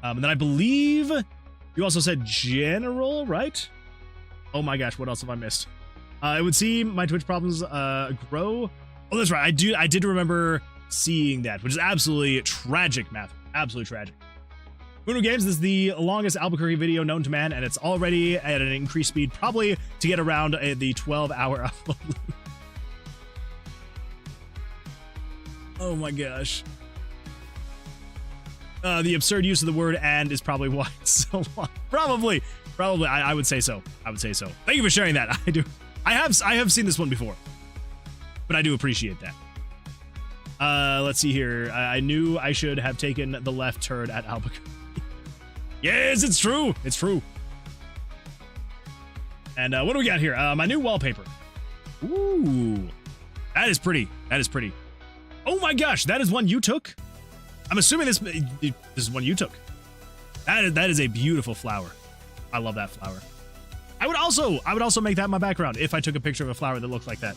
And then I believe you also said general, right? Oh my gosh, what else have I missed? It would seem my Twitch problems grow. Oh, that's right. I did remember seeing that, which is absolutely tragic, Matthew. Absolutely tragic. Moonwood Games, this is the longest Albuquerque video known to man, and it's already at an increased speed, probably to get around the 12-hour upload. Oh my gosh. The absurd use of the word "and" is probably why it's so long. Probably. I would say so. Thank you for sharing that. I do. I have seen this one before, but I do appreciate that. Let's see here. I knew I should have taken the left turn at Albuquerque. Yes, it's true. And what do we got here? My new wallpaper. Ooh, that is pretty. Oh my gosh, that is one you took? I'm assuming this is one you took. That is a beautiful flower. I love that flower. I would also make that my background if I took a picture of a flower that looked like that.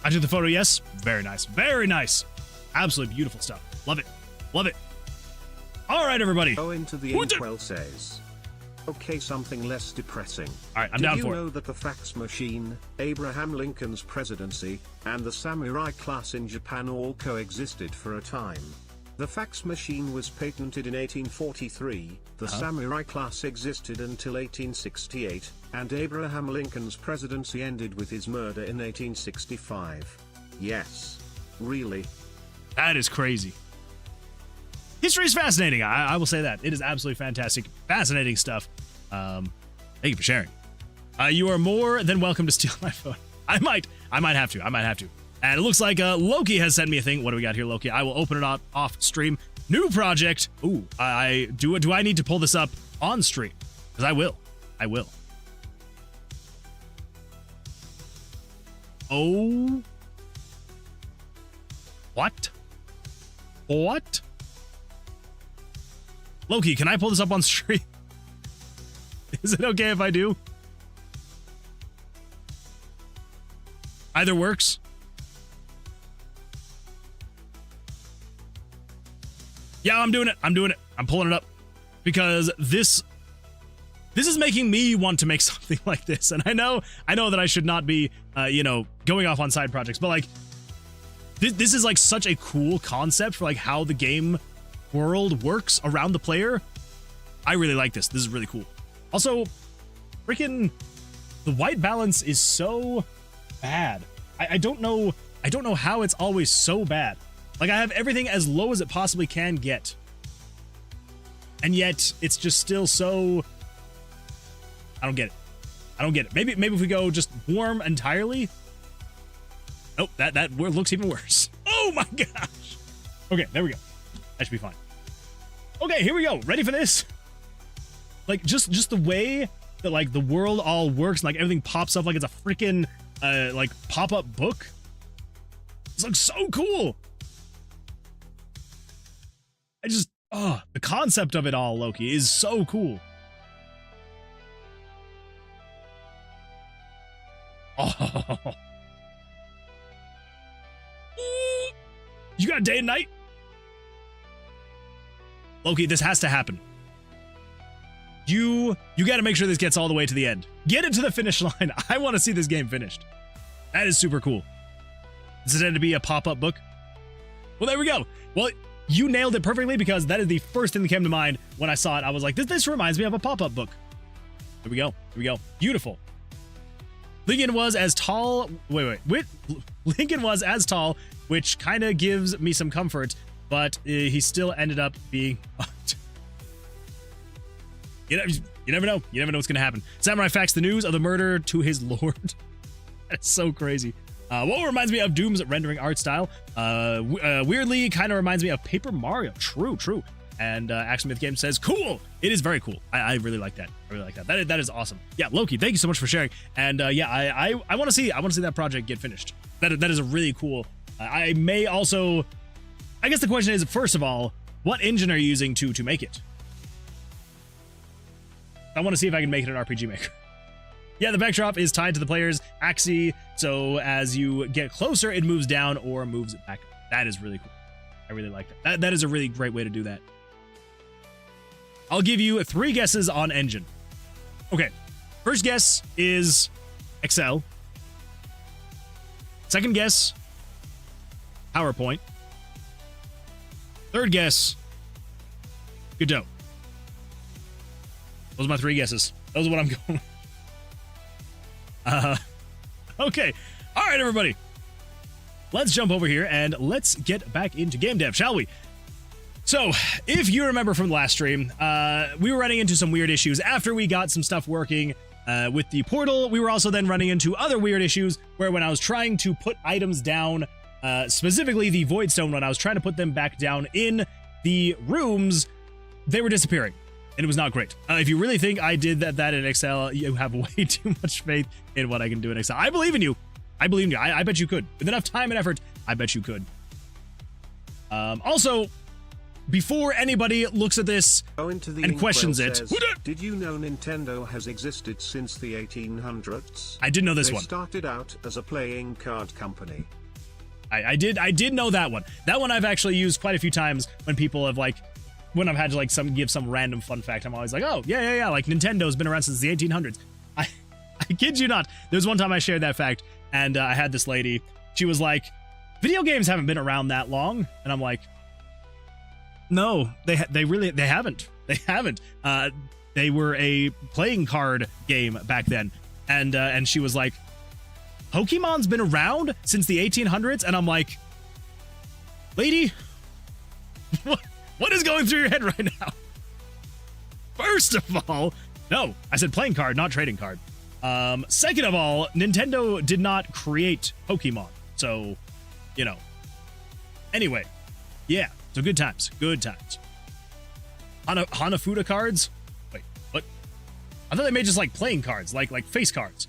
I took the photo, yes. Very nice. Absolutely beautiful stuff. Love it. All right, everybody. Go into the inkwell says. Okay, something less depressing. All right, I'm down for it. Did you know that the fax machine, Abraham Lincoln's presidency, and the samurai class in Japan all coexisted for a time? The fax machine was patented in 1843, the samurai class existed until 1868, and Abraham Lincoln's presidency ended with his murder in 1865. Yes. Really? That is crazy. History is fascinating. I will say that. It is absolutely fantastic. Fascinating stuff. Thank you for sharing. You are more than welcome to steal my phone. I might have to. And it looks like Loki has sent me a thing. What do we got here, Loki? I will open it up off stream. New project. Ooh, do I need to pull this up on stream? Because I will. Oh. What? Loki, can I pull this up on stream? Is it okay if I do? Either works. Yeah, I'm doing it. I'm pulling it up because this is making me want to make something like this. And I know that I should not be, going off on side projects, but like this is like such a cool concept for like how the game world works around the player. I really like this. This is really cool. Also, freaking the white balance is so bad. I don't know how it's always so bad. Like, I have everything as low as it possibly can get. And yet it's just still so, I don't get it. Maybe if we go just warm entirely. Oh, that looks even worse. Oh my gosh. Okay, there we go. That should be fine. Okay, here we go. Ready for this? Like, just the way that, like, the world all works, and, like, everything pops up like it's a freaking like pop-up book. This looks so cool. The concept of it all, Loki, is so cool. Oh. You got day and night? Loki, this has to happen. You got to make sure this gets all the way to the end. Get it to the finish line. I want to see this game finished. That is super cool. This is intended to be a pop-up book. Well, there we go. Well, you nailed it perfectly, because that is the first thing that came to mind when I saw it. I was like, this reminds me of a pop-up book. Here we go. Here we go. Beautiful. Lincoln was as tall. Wait. Lincoln was as tall, which kind of gives me some comfort, but he still ended up being. You never know. You never know what's going to happen. Samurai faxed the news of the murder to his lord. That's so crazy. What reminds me of Doom's rendering art style? Weirdly, kind of reminds me of Paper Mario. True. And Action Myth Game says, cool. It is very cool. I really like that. I really like that. That is awesome. Yeah, Loki, thank you so much for sharing. And yeah, I want to see that project get finished. That is a really cool. I may also. I guess the question is, first of all, what engine are you using to make it? I want to see if I can make it an RPG Maker. Yeah, the backdrop is tied to the player's axis, so as you get closer, it moves down or moves it back. That is really cool. I really like that. That is a really great way to do that. I'll give you 3 guesses on engine. Okay, first guess is Excel. Second guess, PowerPoint. Third guess, Godot. Those are my 3 guesses. Those are what I'm going. Okay. All right, everybody. Let's jump over here and let's get back into game dev, shall we? So, if you remember from the last stream, we were running into some weird issues after we got some stuff working with the portal. We were also then running into other weird issues where when I was trying to put items down, specifically the Void Stone, when I was trying to put them back down in the rooms, they were disappearing. And it was not great. If you really think I did that in Excel, you have way too much faith in what I can do in Excel. I believe in you. I believe in you. I bet you could. With enough time and effort, I bet you could. Also, before anybody looks at this and questions it, did you know Nintendo has existed since the 1800s? I did know this one. They started out as a playing card company. I did know that one. That one I've actually used quite a few times when people have when I've had to give some random fun fact. I'm always like, oh yeah, like Nintendo's been around since the 1800s. I kid you not. There was one time I shared that fact, and I had this lady. She was like, video games haven't been around that long, and I'm like, no, they haven't. They haven't. They were a playing card game back then, and she was like, Pokemon's been around since the 1800s, and I'm like, lady, what is going through your head right now? First of all, no, I said playing card, not trading card. Second of all, Nintendo did not create Pokemon, so, Anyway, yeah, so good times. Hanafuda cards? Wait, what? I thought they made just playing cards, like face cards.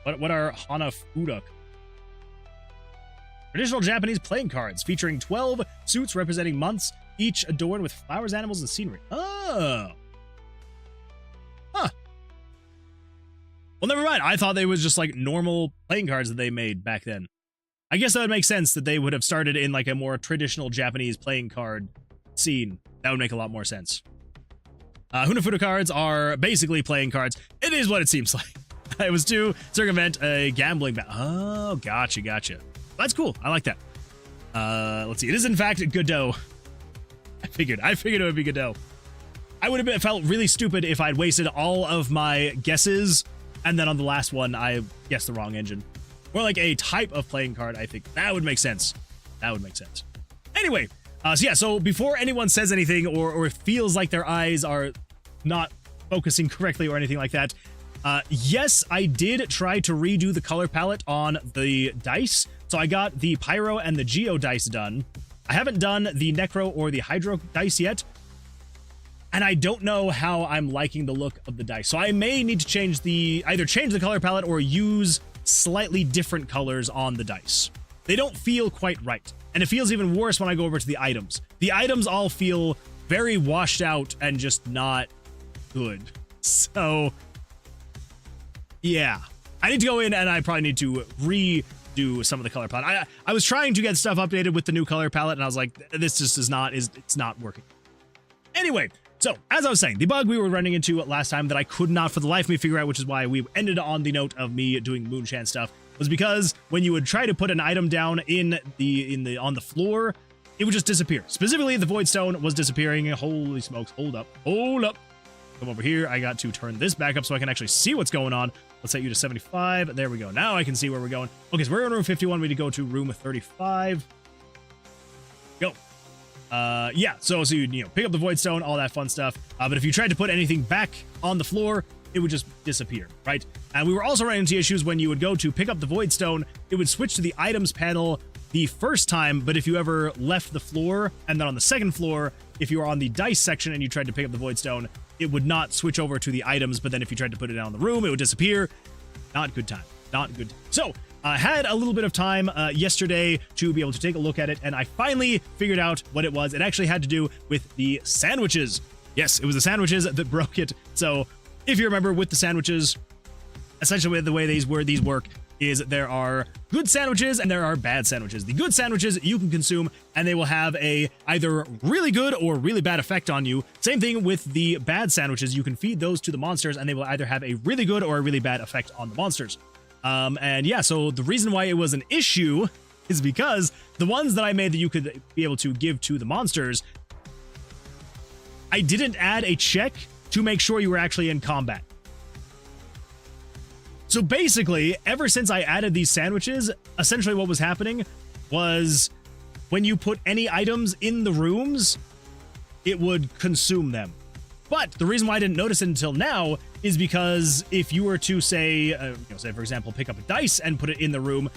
What are Hanafuda? Traditional Japanese playing cards featuring 12 suits representing months, each adorned with flowers, animals, and scenery. Oh. Huh. Well, never mind. I thought they was just normal playing cards that they made back then. I guess that would make sense that they would have started in a more traditional Japanese playing card scene. That would make a lot more sense. Hanafuda cards are basically playing cards. It is what it seems like. It was to circumvent a gambling ban. Oh, gotcha. That's cool. I like that. Let's see. It is in fact Godot. I figured it would be Godot. I would have felt really stupid if I'd wasted all of my guesses, and then on the last one, I guessed the wrong engine. Or like a type of playing card, I think. That would make sense. That would make sense. Anyway, so before anyone says anything or feels like their eyes are not focusing correctly or anything like that, yes, I did try to redo the color palette on the dice. So I got the Pyro and the Geo dice done. I haven't done the Necro or the Hydro dice yet. And I don't know how I'm liking the look of the dice. So I may need to either change the color palette or use slightly different colors on the dice. They don't feel quite right. And it feels even worse when I go over to the items. The items all feel very washed out and just not good. So, yeah. I need to go in and I probably need to redo some of the color palette. I was trying to get stuff updated with the new color palette, and I was like, this just it's not working. Anyway, so as I was saying, the bug we were running into last time that I could not for the life of me figure out, which is why we ended on the note of me doing Moonshine stuff, was because when you would try to put an item down on the floor, it would just disappear. Specifically, the Void Stone was disappearing. Holy smokes! Hold up! Come over here. I got to turn this back up so I can actually see what's going on. Let's set you to 75. There we go. Now I can see where we're going. Okay, so we're in room 51. We need to go to room 35. Go. Yeah. So you pick up the Void Stone, all that fun stuff. But if you tried to put anything back on the floor, it would just disappear, right? And we were also running into issues when you would go to pick up the Void Stone, it would switch to the items panel the first time, but if you ever left the floor, and then on the second floor, if you were on the dice section and you tried to pick up the Void Stone, it would not switch over to the items, but then if you tried to put it down in the room, it would disappear. Not good time. Not good. So, I had a little bit of time yesterday to be able to take a look at it, and I finally figured out what it was. It actually had to do with the sandwiches. Yes, it was the sandwiches that broke it. So, if you remember, with the sandwiches, essentially the way these work is there are good sandwiches and there are bad sandwiches. The good sandwiches you can consume and they will have a either really good or really bad effect on you. Same thing with the bad sandwiches. You can feed those to the monsters and they will either have a really good or a really bad effect on the monsters. And yeah, so the reason why it was an issue is because the ones that I made that you could be able to give to the monsters, I didn't add a check to make sure you were actually in combat. So basically, ever since I added these sandwiches, essentially what was happening was when you put any items in the rooms, it would consume them. But the reason why I didn't notice it until now is because if you were to say for example, pick up a dice and put it in the room,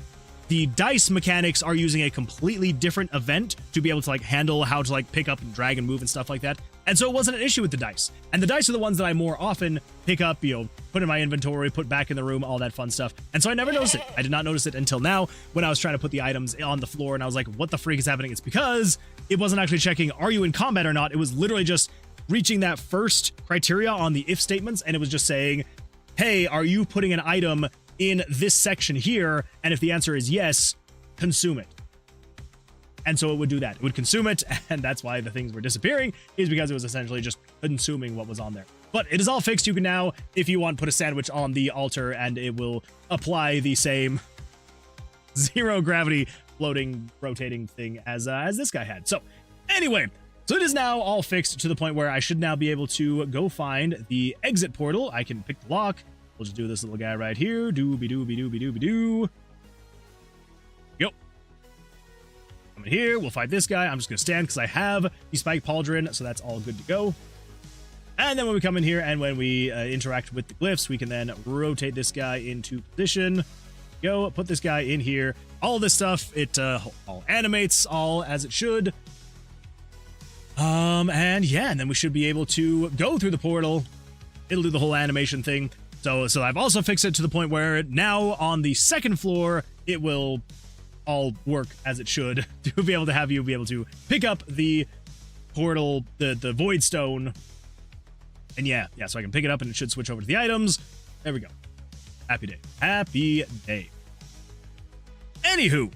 the dice mechanics are using a completely different event to be able to handle how to pick up and drag and move and stuff like that. And so it wasn't an issue with the dice. And the dice are the ones that I more often pick up, put in my inventory, put back in the room, all that fun stuff. And so I never noticed it. I did not notice it until now when I was trying to put the items on the floor and I was like, what the freak is happening? It's because it wasn't actually checking, are you in combat or not? It was literally just reaching that first criteria on the if statements. And it was just saying, hey, are you putting an item in this section here? And if the answer is yes, consume it. And so it would do that. It would consume it, and that's why the things were disappearing, is because it was essentially just consuming what was on there. But it is all fixed. You can now, if you want, put a sandwich on the altar, and it will apply the same zero gravity floating, rotating thing as this guy had. So anyway, so it is now all fixed to the point where I should now be able to go find the exit portal. I can pick the lock. We'll just do this little guy right here. Doobie-doobie-doobie-doobie-doo. Come in here, we'll fight this guy. I'm just going to stand because I have the Spike Pauldron, so that's all good to go. And then when we come in here and when we interact with the glyphs, we can then rotate this guy into position. Go, put this guy in here. All this stuff, it all animates, all as it should. And yeah, and then we should be able to go through the portal. It'll do the whole animation thing. So I've also fixed it to the point where now on the second floor, it will all work as it should to be able to have you be able to pick up the portal, the Void Stone. And yeah, so I can pick it up and it should switch over to the items. There we go. Happy day. Happy day. Anywho,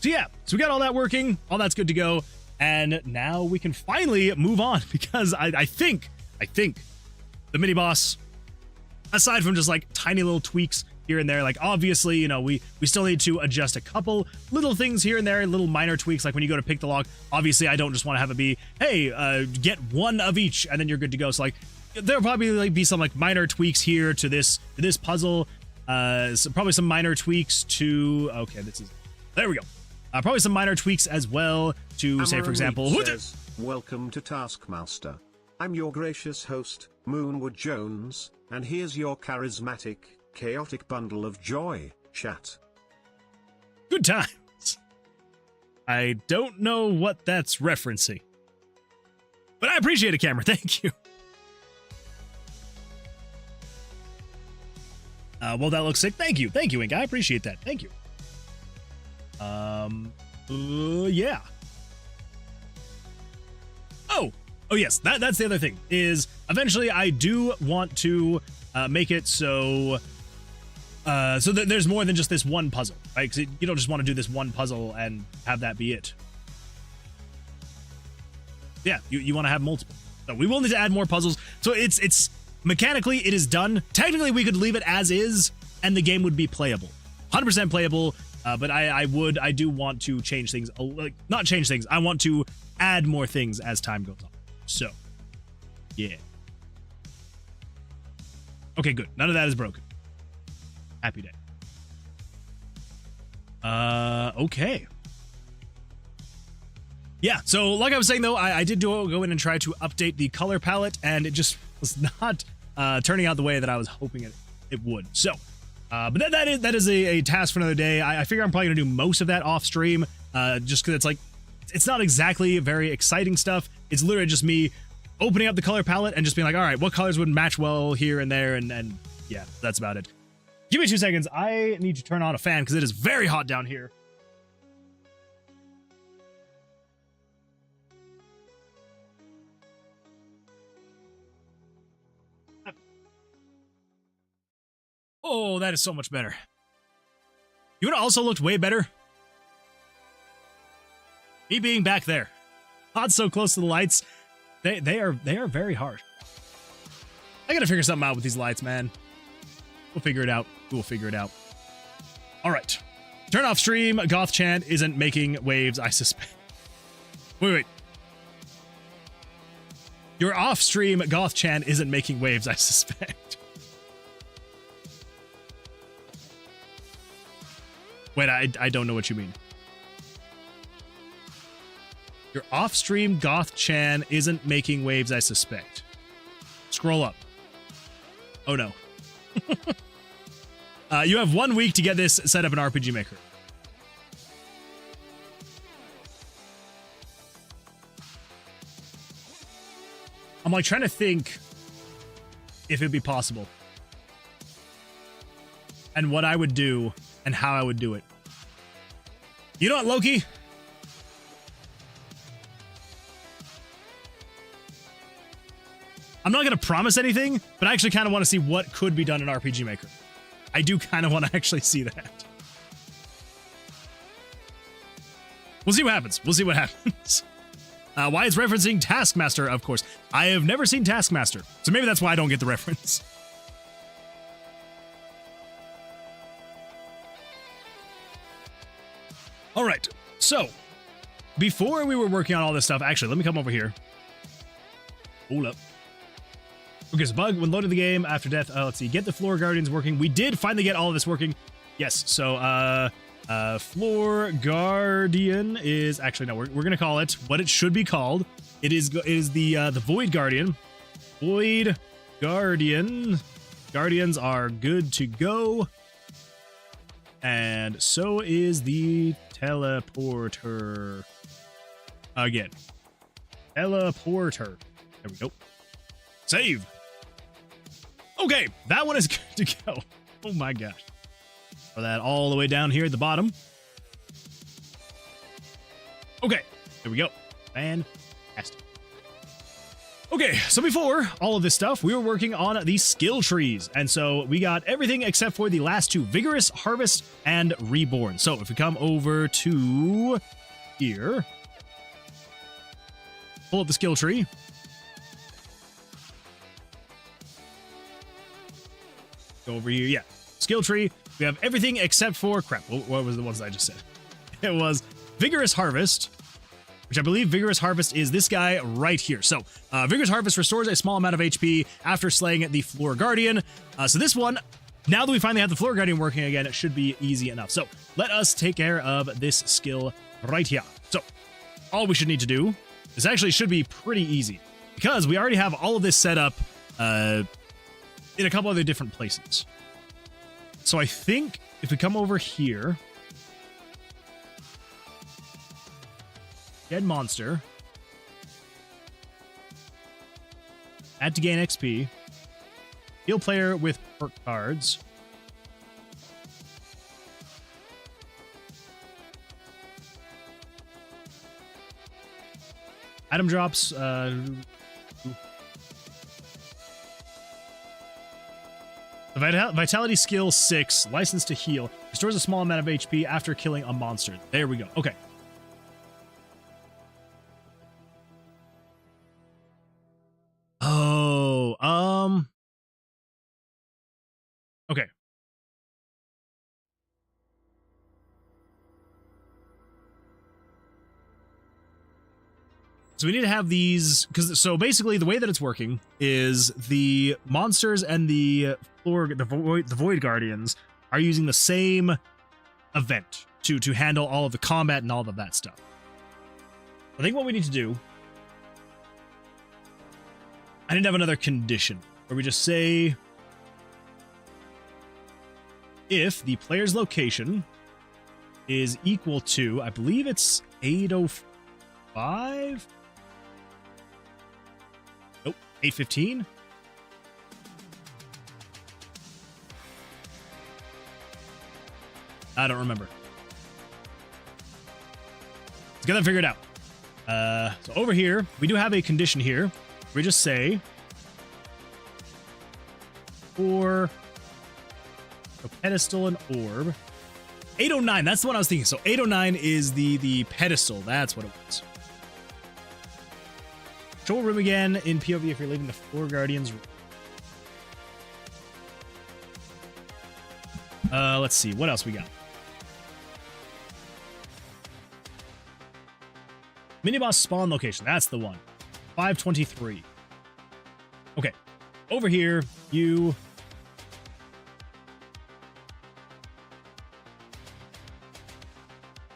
so yeah, so we got all that working. All that's good to go. And now we can finally move on because I think the mini boss, aside from just tiny little tweaks here and there. Like, obviously, you know, we still need to adjust a couple little things here and there, little minor tweaks. Like when you go to pick the lock, obviously I don't just want to have it be, hey, get one of each and then you're good to go. So like there'll probably like be some like minor tweaks here to this puzzle. So probably some minor tweaks to, okay, there we go. Probably some minor tweaks as well to say, for example, says, welcome to Taskmaster. I'm your gracious host, Moonwood Jones, and here's your charismatic, chaotic bundle of joy, chat. Good times. I don't know what that's referencing, but I appreciate it, Cameron. Thank you. Well, that looks sick. Thank you, Ink. I appreciate that. Thank you. Yeah. Oh yes, that's the other thing, is eventually I do want to make it so that there's more than just this one puzzle, right? Because you don't just want to do this one puzzle and have that be it. Yeah, you want to have multiple. So we will need to add more puzzles. So it's mechanically it is done. Technically we could leave it as is and the game would be playable, 100% playable. But I do want to change things, not change things. I want to add more things as time goes on. So, yeah. Okay, good. None of that is broken. Happy day. Okay. Yeah, so like I was saying though, I did go in and try to update the color palette, and it just was not turning out the way that I was hoping it would. So, but that is a task for another day. I figure I'm probably gonna do most of that off stream, just because it's like, it's not exactly very exciting stuff. It's literally just me opening up the color palette and just being like, all right, what colors would match well here and there, and yeah, that's about it. Give me 2 seconds. I need to turn on a fan because it is very hot down here. Oh, that is so much better. You know what also looked way better? Me being back there. Not so close to the lights. They are very hard. I gotta figure something out with these lights, man. We'll figure it out. We'll figure it out. All right. Turn off stream. Goth-chan isn't making waves, I suspect. Wait. Your off-stream Goth-chan isn't making waves, I suspect. Wait, I don't know what you mean. Your off-stream Goth-chan isn't making waves, I suspect. Scroll up. Oh no. You have 1 week to get this set up in RPG Maker. I'm like trying to think if it'd be possible. And what I would do and how I would do it. You know what, Loki? I'm not going to promise anything, but I actually kind of want to see what could be done in RPG Maker. I do kind of want to actually see that. We'll see what happens. We'll see what happens. Why it's referencing Taskmaster, of course. I have never seen Taskmaster, so maybe that's why I don't get the reference. All right, so before we were working on all this stuff, actually, let me come over here. Hold up. Okay, so bug when loaded the game after death. Let's see, get the floor guardians working. We did finally get all of this working. Yes, so floor guardian is actually no. We're gonna call it what it should be called. It is the void guardian. Void guardian. Guardians are good to go, and so is the teleporter. Again, teleporter. There we go. Save. Okay, that one is good to go. Oh my gosh. For that all the way down here at the bottom. Okay, there we go. Fantastic. Okay, so before all of this stuff, we were working on the skill trees. And so we got everything except for the last two, Vigorous, Harvest, and Reborn. So if we come over to here, pull up the skill tree. Go over here, yeah. skill tree. We have everything except for crap. What was the ones I just said? It was Vigorous Harvest, which I believe Vigorous Harvest is this guy right here. So Vigorous Harvest restores a small amount of HP after slaying the Floor Guardian. So this one, now that we finally have the Floor Guardian working again, it should be easy enough. So let us take care of this skill right here. So all we should need to do, this actually should be pretty easy because we already have all of this set up in a couple other different places. So I think if we come over here, dead monster, add to gain XP, heal player with perk cards, item drops, the Vitality skill 6, license to heal, restores a small amount of HP after killing a monster. There we go. Okay. Oh, okay. So we need to have these, because so basically the way that it's working is the monsters and the Void Guardians are using the same event to handle all of the combat and all of that stuff. I think what we need to do, I need to have another condition where we just say if the player's location is equal to, I believe it's 805. Nope, 815. I don't remember. Let's get that figured out. So over here, we do have a condition here. We just say for a pedestal and orb. 809, that's the one I was thinking. So 809 is the pedestal. That's what it was. Control room again in POV if you're leaving the Floor Guardians room. Let's see. What else we got? Mini-boss spawn location. That's the one. 523. Okay. Over here, you...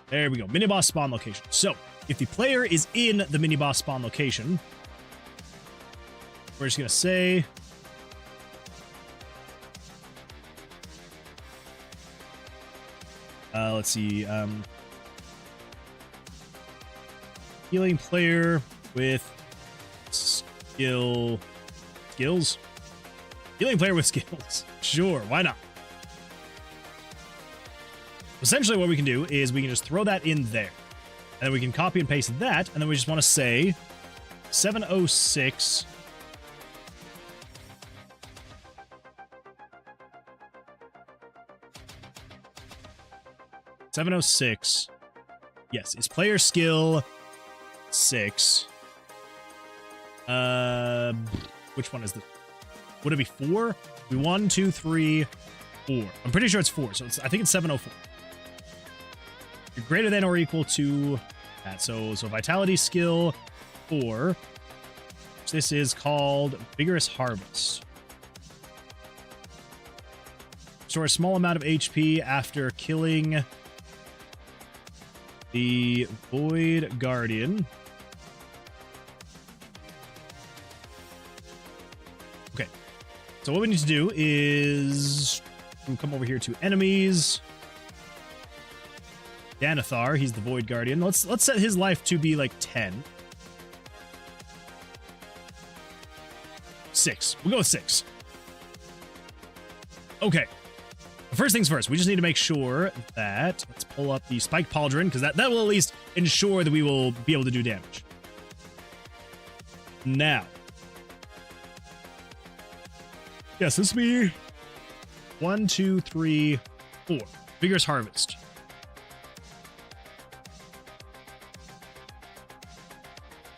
There we go. Mini-boss spawn location. So, if the player is in the mini-boss spawn location, we're just going to say... let's see. Healing player with skills? Healing player with skills. Sure, why not? Essentially what we can do is we can just throw that in there. And then we can copy and paste that, and then we just want to say 706 706. Yes, is player skill 6. Which one is this? Would it be 4? 1, 2, 3, 4. I'm pretty sure it's 4, so I think it's 704. You're greater than or equal to that. So vitality skill 4. So this is called Vigorous Harvest. Restore a small amount of HP after killing the Void Guardian. Okay. So what we need to do is we'll come over here to enemies. Danathar, he's the Void Guardian. Let's set his life to be like 10. 6. We'll go with 6. Okay. First things first, we just need to make sure that, let's pull up the Spike Pauldron, because that will at least ensure that we will be able to do damage. Now. Yes, this will be 1, 2, 3, 4. Vigorous Harvest.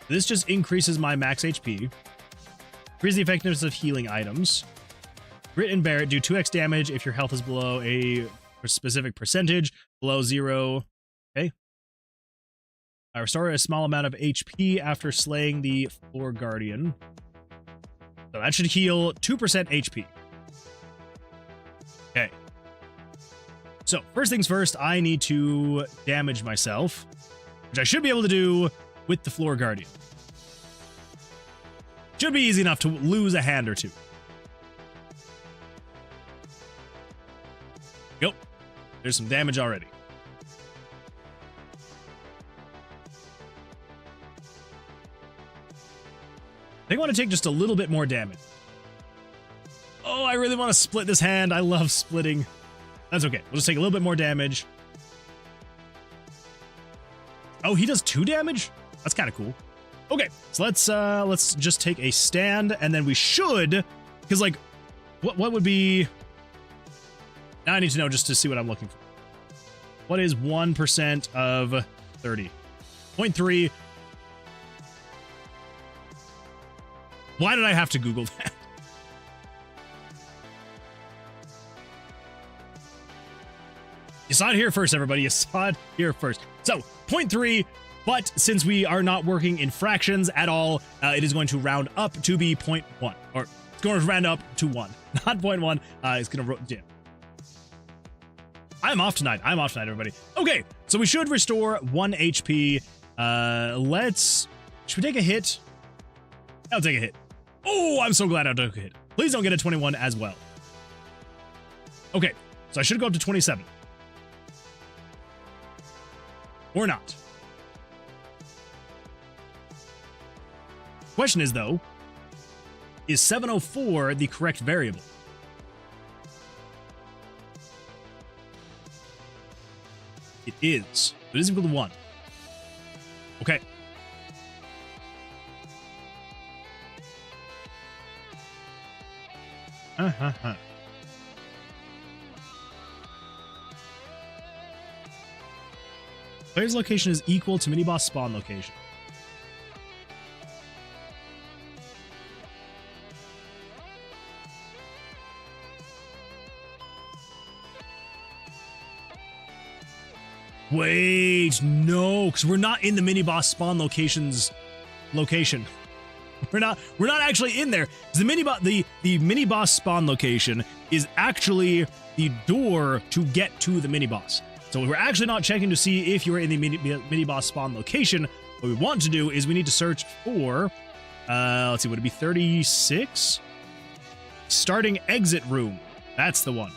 This just increases my max HP. Increases the effectiveness of healing items. Grit and Bear it. Do 2x damage if your health is below a specific percentage. Below 0. Okay. Restore a small amount of HP after slaying the Floor Guardian. So that should heal 2% HP. Okay. So, first things first, I need to damage myself, which I should be able to do with the Floor Guardian. Should be easy enough to lose a hand or two. Yep. There's some damage already. I think I want to take just a little bit more damage. Oh, I really want to split this hand. I love splitting. That's okay. We'll just take a little bit more damage. Oh, he does 2 damage? That's kind of cool. Okay, so let's just take a stand, and then we should, because like, what would be? Now I need to know just to see what I'm looking for. What is 1% of 30? 0.3. Why did I have to Google that? You saw it here first, everybody. You saw it here first. So, 0.3, but since we are not working in fractions at all, it is going to round up to be 0.1. Or, it's going to round up to 1. Not 0.1. It's going to... Yeah. I'm off tonight. I'm off tonight, everybody. Okay, so we should restore 1 HP. Should we take a hit? I'll take a hit. Oh, I'm so glad I took a hit. Please don't get a 21 as well. Okay, so I should go up to 27. Or not. Question is, though, is 704 the correct variable? It is. It is equal to 1. Okay. Player's location is equal to mini-boss spawn location. Wait, no, because we're not in the mini-boss spawn location. We're not actually in there. The mini-boss spawn location is actually the door to get to the mini-boss. So we're actually not checking to see if you're in the mini-boss spawn location. What we want to do is we need to search for, let's see, would it be 36? Starting exit room. That's the one.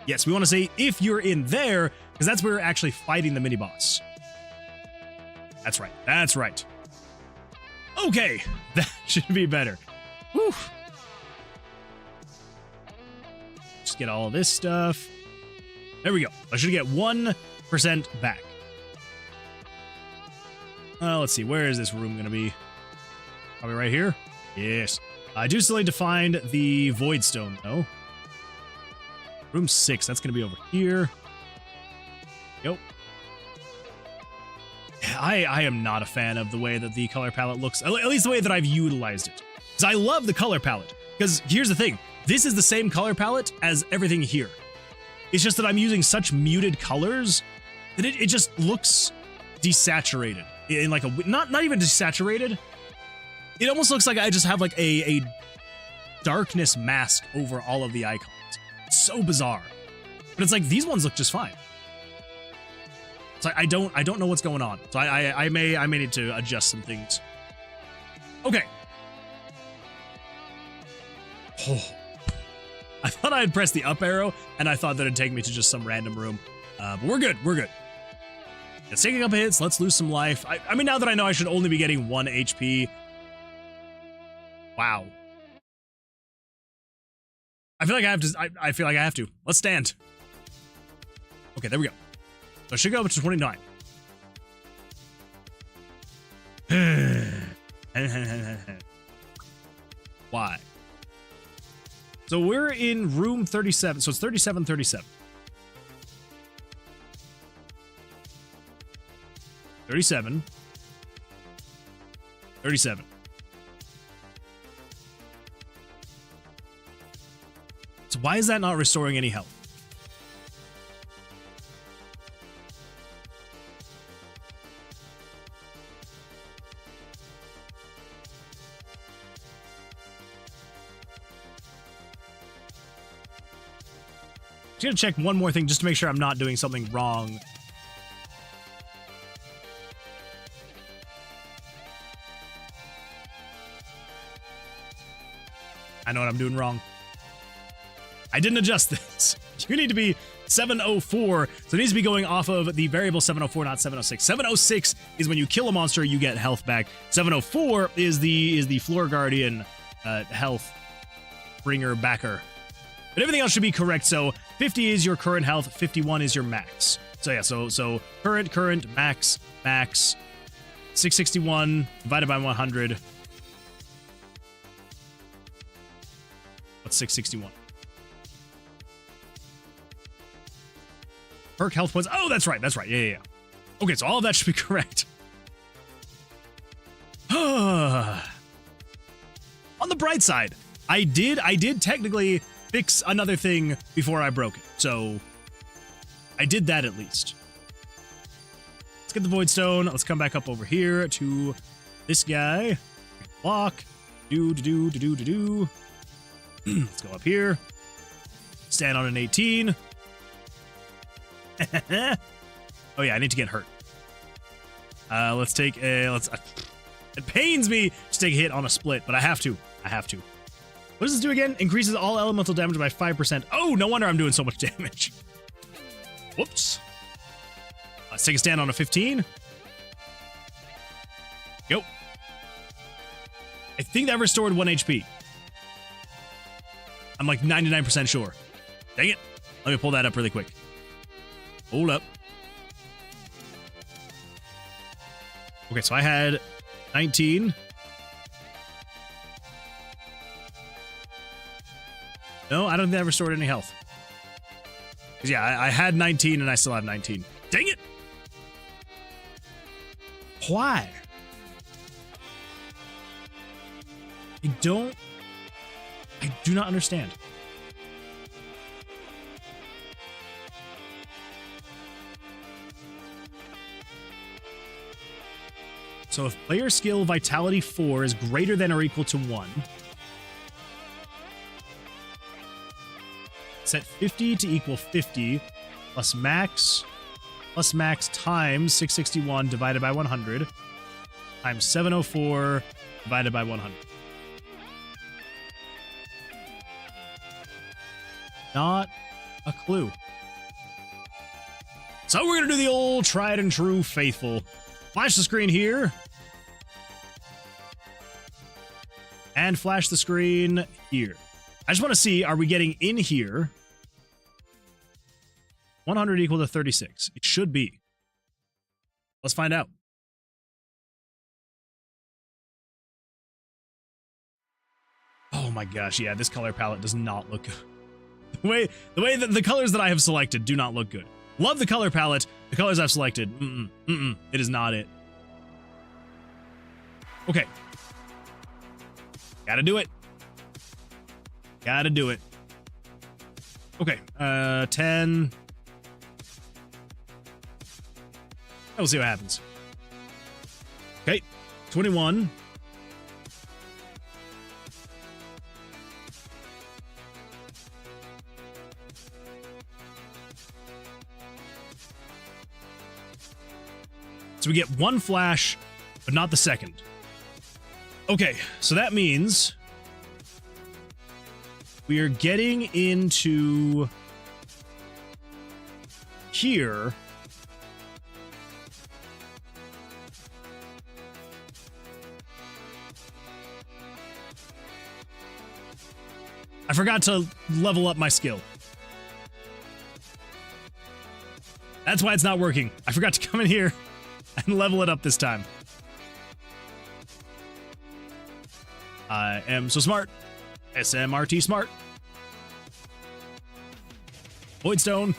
Yes, we want to say if you're in there, because that's where we're actually fighting the mini-boss. That's right. That's right. Okay, that should be better. Whew. Just get all of this stuff. There we go. I should get 1% back. Let's see. Where is this room going to be? Probably right here? Yes. I do still need to find the Void Stone, though. Room 6. That's going to be over here. Yep. I am not a fan of the way that the color palette looks. At least the way that I've utilized it. Because I love the color palette. Because here's the thing. This is the same color palette as everything here. It's just that I'm using such muted colors that it just looks desaturated. In like a... Not even desaturated. It almost looks like I just have like a darkness mask over all of the icons. It's so bizarre. But it's like, these ones look just fine. So I don't know what's going on. So I may need to adjust some things. Okay. Oh. I thought I had pressed the up arrow, and I thought that it'd take me to just some random room. But we're good. We're good. It's taking up hits. Let's lose some life. I mean, now that I know I should only be getting 1 HP. Wow. I feel like I have to. I feel like I have to. Let's stand. Okay, there we go. So I should go up to 29. Why? So we're in room 37. So it's 37, 37. 37. 37. Why is that not restoring any health? Just gonna check one more thing just to make sure I'm not doing something wrong. I know what I'm doing wrong. I didn't adjust this. You need to be 704, so it needs to be going off of the variable 704, not 706. 706 is when you kill a monster, you get health back. 704 is the floor guardian health bringer backer. But everything else should be correct. So 50 is your current health, 51 is your max. So yeah, so current, max, 661 divided by 100. What's 661? Perk health points. Oh, that's right. Yeah. Okay, so all of that should be correct. On the bright side, I did technically fix another thing before I broke it. So I did that at least. Let's get the Void Stone. Let's come back up over here to this guy. Block. Do. Let's go up here. Stand on an 18. Oh yeah, I need to get hurt. Let's take a it pains me to take a hit on a split, but I have to. What does this do again? Increases all elemental damage by 5%. Oh, no wonder I'm doing so much damage. Whoops. Let's take a stand on a 15. Go. I think that restored 1 HP. I'm like 99% sure. Dang it. Let me pull that up really quick. Hold up. Okay, so I had 19. No, I don't think that restored any health. Because yeah, I had 19 and I still have 19. Dang it! Why? I do not understand. So if player skill vitality 4 is greater than or equal to 1, set 50 to equal 50 plus max times 661 divided by 100 times 704 divided by 100. Not a clue. So we're going to do the old tried and true faithful. Flash the screen here. And flash the screen here. I just want to see, are we getting in here? 100 equal to 36. It should be. Let's find out. Oh my gosh, yeah, this color palette does not look good. The way that the colors that I have selected do not look good. Love the color palette. The colors I've selected, it is not it. Okay. Gotta do it. Okay, 10. We'll see what happens. Okay, 21. So we get one flash, but not the second. Okay, so that means we are getting into here. I forgot to level up my skill. That's why it's not working. I forgot to come in here and level it up this time. I am so smart. SMRT smart. Void Stone.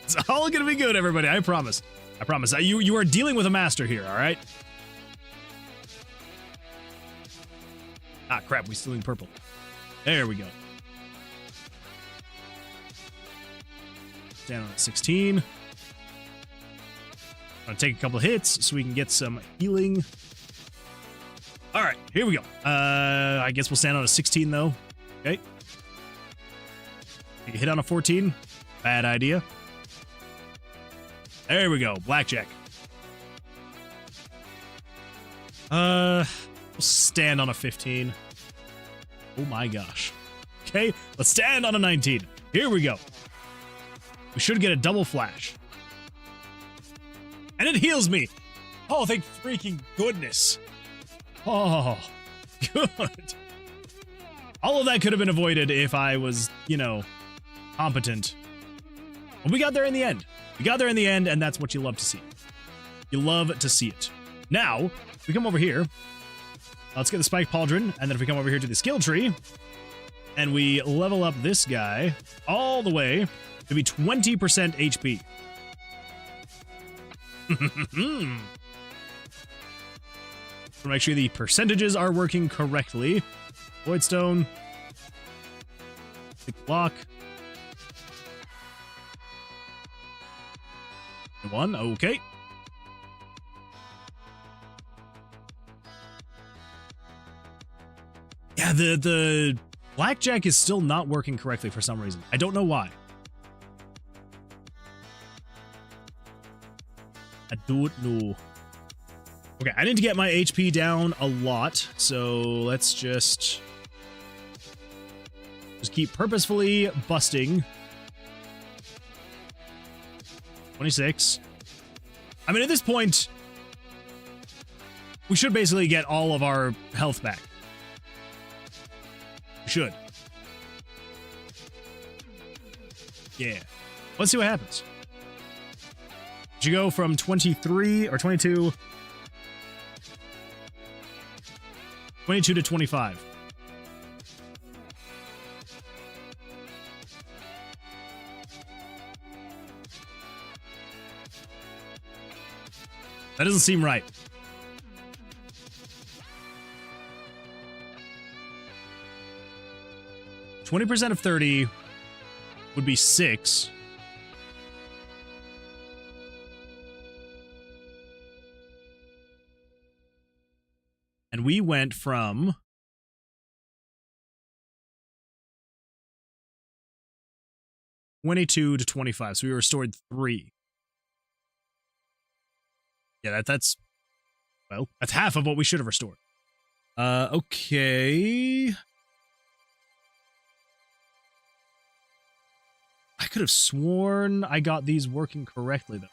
It's all gonna be good, everybody. I promise. I promise. You are dealing with a master here, all right? Ah, crap. We still need purple. There we go. stand on 16. Gonna take a couple of hits so we can get some healing. All right, here we go. I guess we'll stand on a 16 though. Okay. Take a hit on a 14. Bad idea. There we go. Blackjack. We'll stand on a 15. Oh my gosh. Okay, let's stand on a 19. Here we go. We should get a double flash. And it heals me. Oh, thank freaking goodness. Oh, good. All of that could have been avoided if I was, you know, competent. But we got there in the end. We got there in the end, and that's what you love to see. You love to see it. Now, if we come over here, let's get the Spike Pauldron, and then if we come over here to the skill tree, and we level up this guy all the way to be 20% HP. So make sure the percentages are working correctly. Voidstone. Big block. One, okay. Yeah, the blackjack is still not working correctly for some reason. I don't know why. I don't know. Okay, I need to get my HP down a lot, so let's just keep purposefully busting. 26. I mean, at this point, we should basically get all of our health back. We should. Yeah. Let's see what happens. Did you go from 23 or 22? 22 to 25. That doesn't seem right. %of 30 would be 6. And we went from 22 to 25, so we restored 3. Yeah, that's half of what we should have restored. Okay. I could have sworn I got these working correctly, though.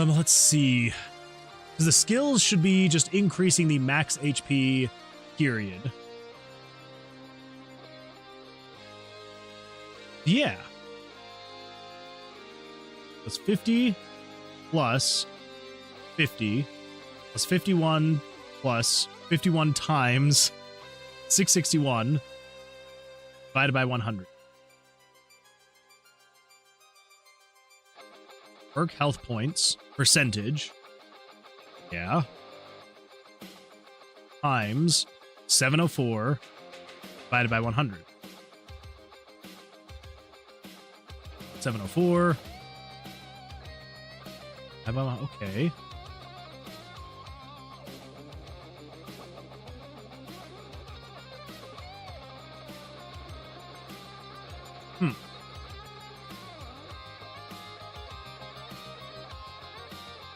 Let's see. Because the skills should be just increasing the max HP, period. Yeah. That's 50 plus 50 plus 51 plus 51 times 661 divided by 100. Perk health points, percentage. Yeah. Times 704 divided by 100. 704. Okay.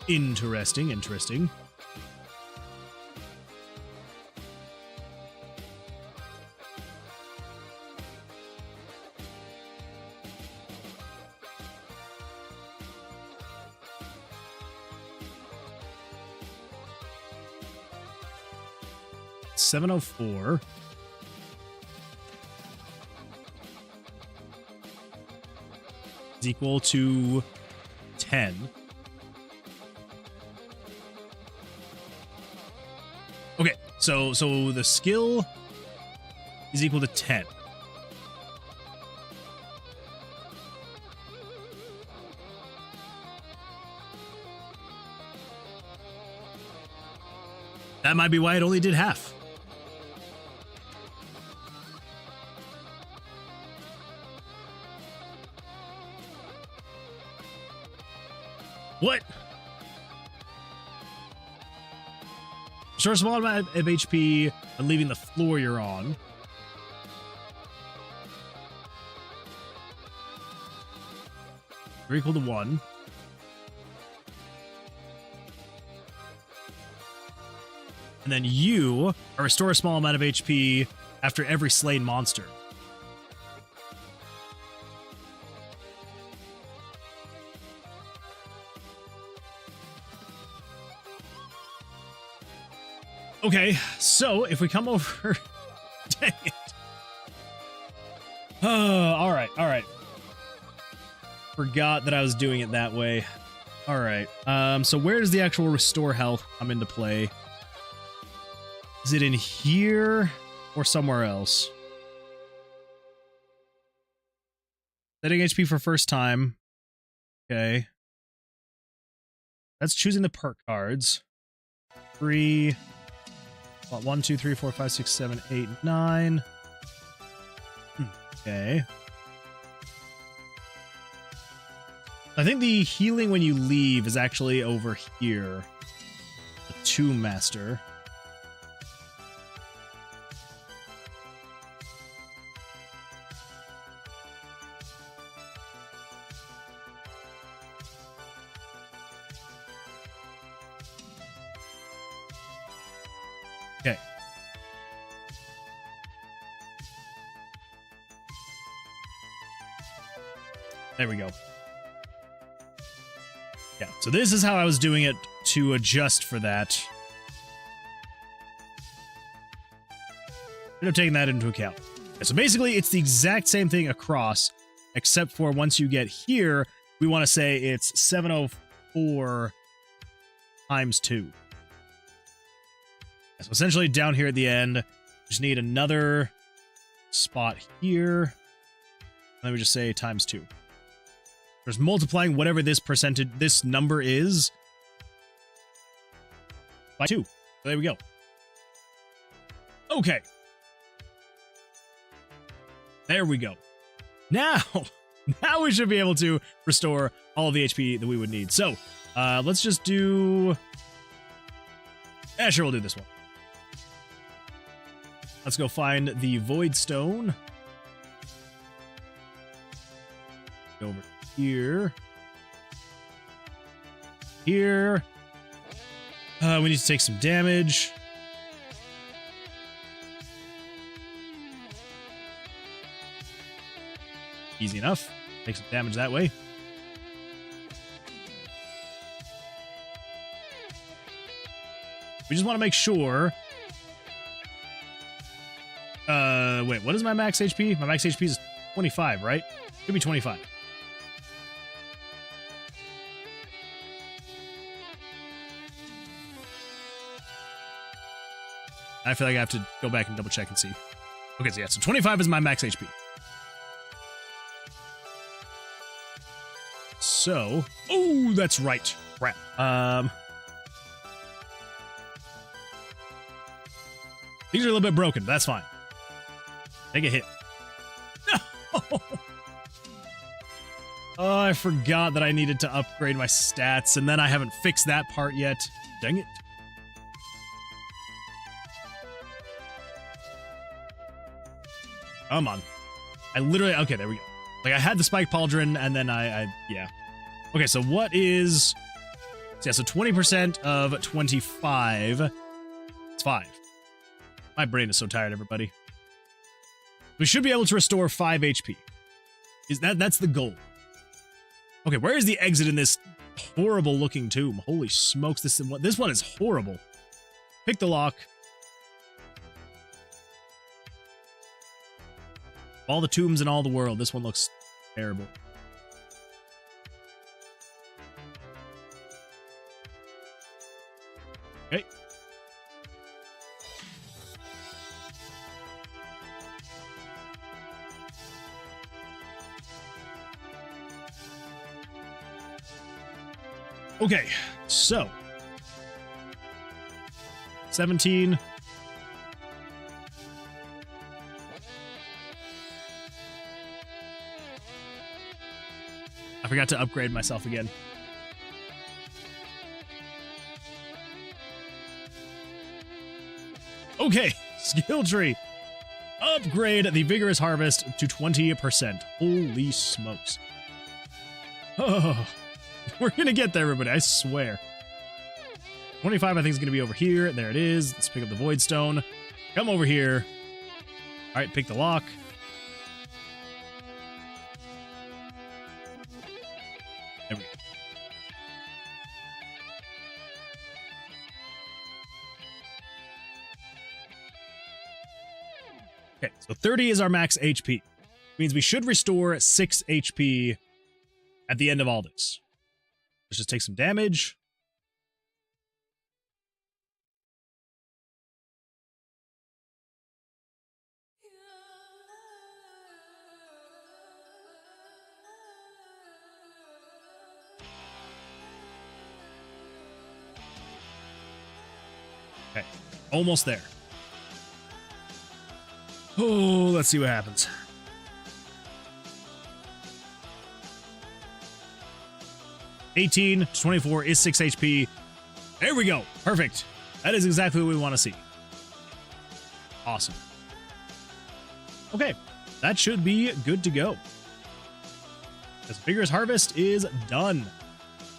Interesting, interesting. $704 is equal to 10. Okay, so the skill is equal to 10. That might be why it only did half. What? Restore a small amount of HP and leaving the floor you're on. You're equal to 1. And then you restore a small amount of HP after every slain monster. Okay, so if we come over... Dang it. All right. Forgot that I was doing it that way. All right, so where does the actual restore health come into play? Is it in here or somewhere else? Setting HP for first time. Okay. That's choosing the perk cards. 3... 1, 2, 3, 4, 5, 6, 7, 8, 9. Okay. I think the healing when you leave is actually over here. The Tomb Master. Okay. There we go. Yeah, so this is how I was doing it to adjust for that. End up taking that into account. Okay, so basically, it's the exact same thing across, except for once you get here, we want to say it's 704 times 2. So essentially down here at the end, just need another spot here. And then we just say times 2. Just multiplying whatever this percentage, this number is by 2. So there we go. Okay. There we go. Now we should be able to restore all of the HP that we would need. So let's just do... Sure, we'll do this one. Let's go find the Void Stone. Go over here. Here. We need to take some damage. Easy enough. Take some damage that way. We just want to make sure... wait, what is my max HP? My max HP is 25, right? Should be 25. I feel like I have to go back and double check and see. Okay, so yeah, so 25 is my max HP. So, oh, that's right. Crap. These are a little bit broken, but that's fine. Take a hit. No! Oh, I forgot that I needed to upgrade my stats, and then I haven't fixed that part yet. Dang it. Come on. I literally... Okay, there we go. Like, I had the Spike Pauldron, and then yeah. Okay, so what is... So yeah, so 20% of 25. It's 5. My brain is so tired, everybody. We should be able to restore 5 HP. That's the goal. Okay, where is the exit in this horrible-looking tomb? Holy smokes, this one is horrible. Pick the lock. All the tombs in all the world, this one looks terrible. Okay. Okay, so 17. I forgot to upgrade myself again. Okay, skill tree. Upgrade the Vigorous Harvest to 20%. Holy smokes. Oh, we're gonna get there, everybody, I swear. 25, I think, is gonna be over here. There it is. Let's pick up the Void Stone. Come over here. All right, pick the lock. There we go. Okay, so 30 is our max HP. Means we should restore 6 HP at the end of all this. Let's just take some damage. Okay, almost there. Oh, let's see what happens. (18 to 24) is 6 HP. There we go. Perfect. That is exactly what we want to see. Awesome. Okay, that should be good to go. This Vigorous Harvest is done.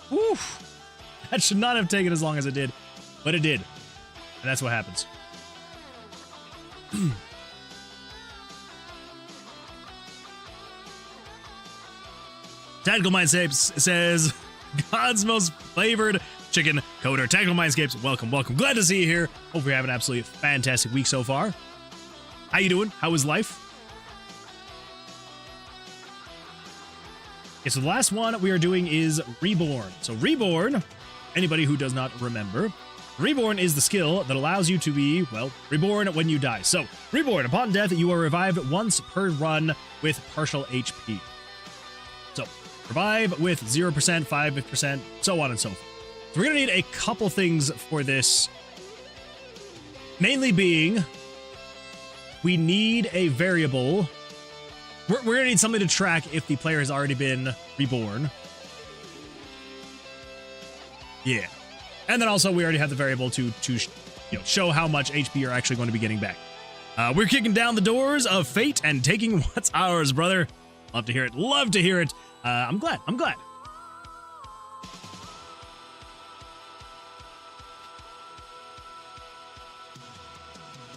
Woo! That should not have taken as long as it did, but it did. And that's what happens. Tactical Mindscapes says, God's most flavored chicken coder. Tactical Mindscapes, welcome, welcome. Glad to see you here. Hope you're having an absolutely fantastic week so far. How you doing? How is life? Okay, so the last one we are doing is Reborn. So Reborn, anybody who does not remember, Reborn is the skill that allows you to be, well, reborn when you die. So, Reborn, upon death, you are revived once per run with partial HP. So, revive with 0%, 5%, so on and so forth. So we're going to need a couple things for this. Mainly being, we need a variable. We're going to need something to track if the player has already been reborn. Yeah. And then also we already have the variable to show how much HP you're actually going to be getting back. We're kicking down the doors of fate and taking what's ours, brother. Love to hear it. Love to hear it. I'm glad. I'm glad.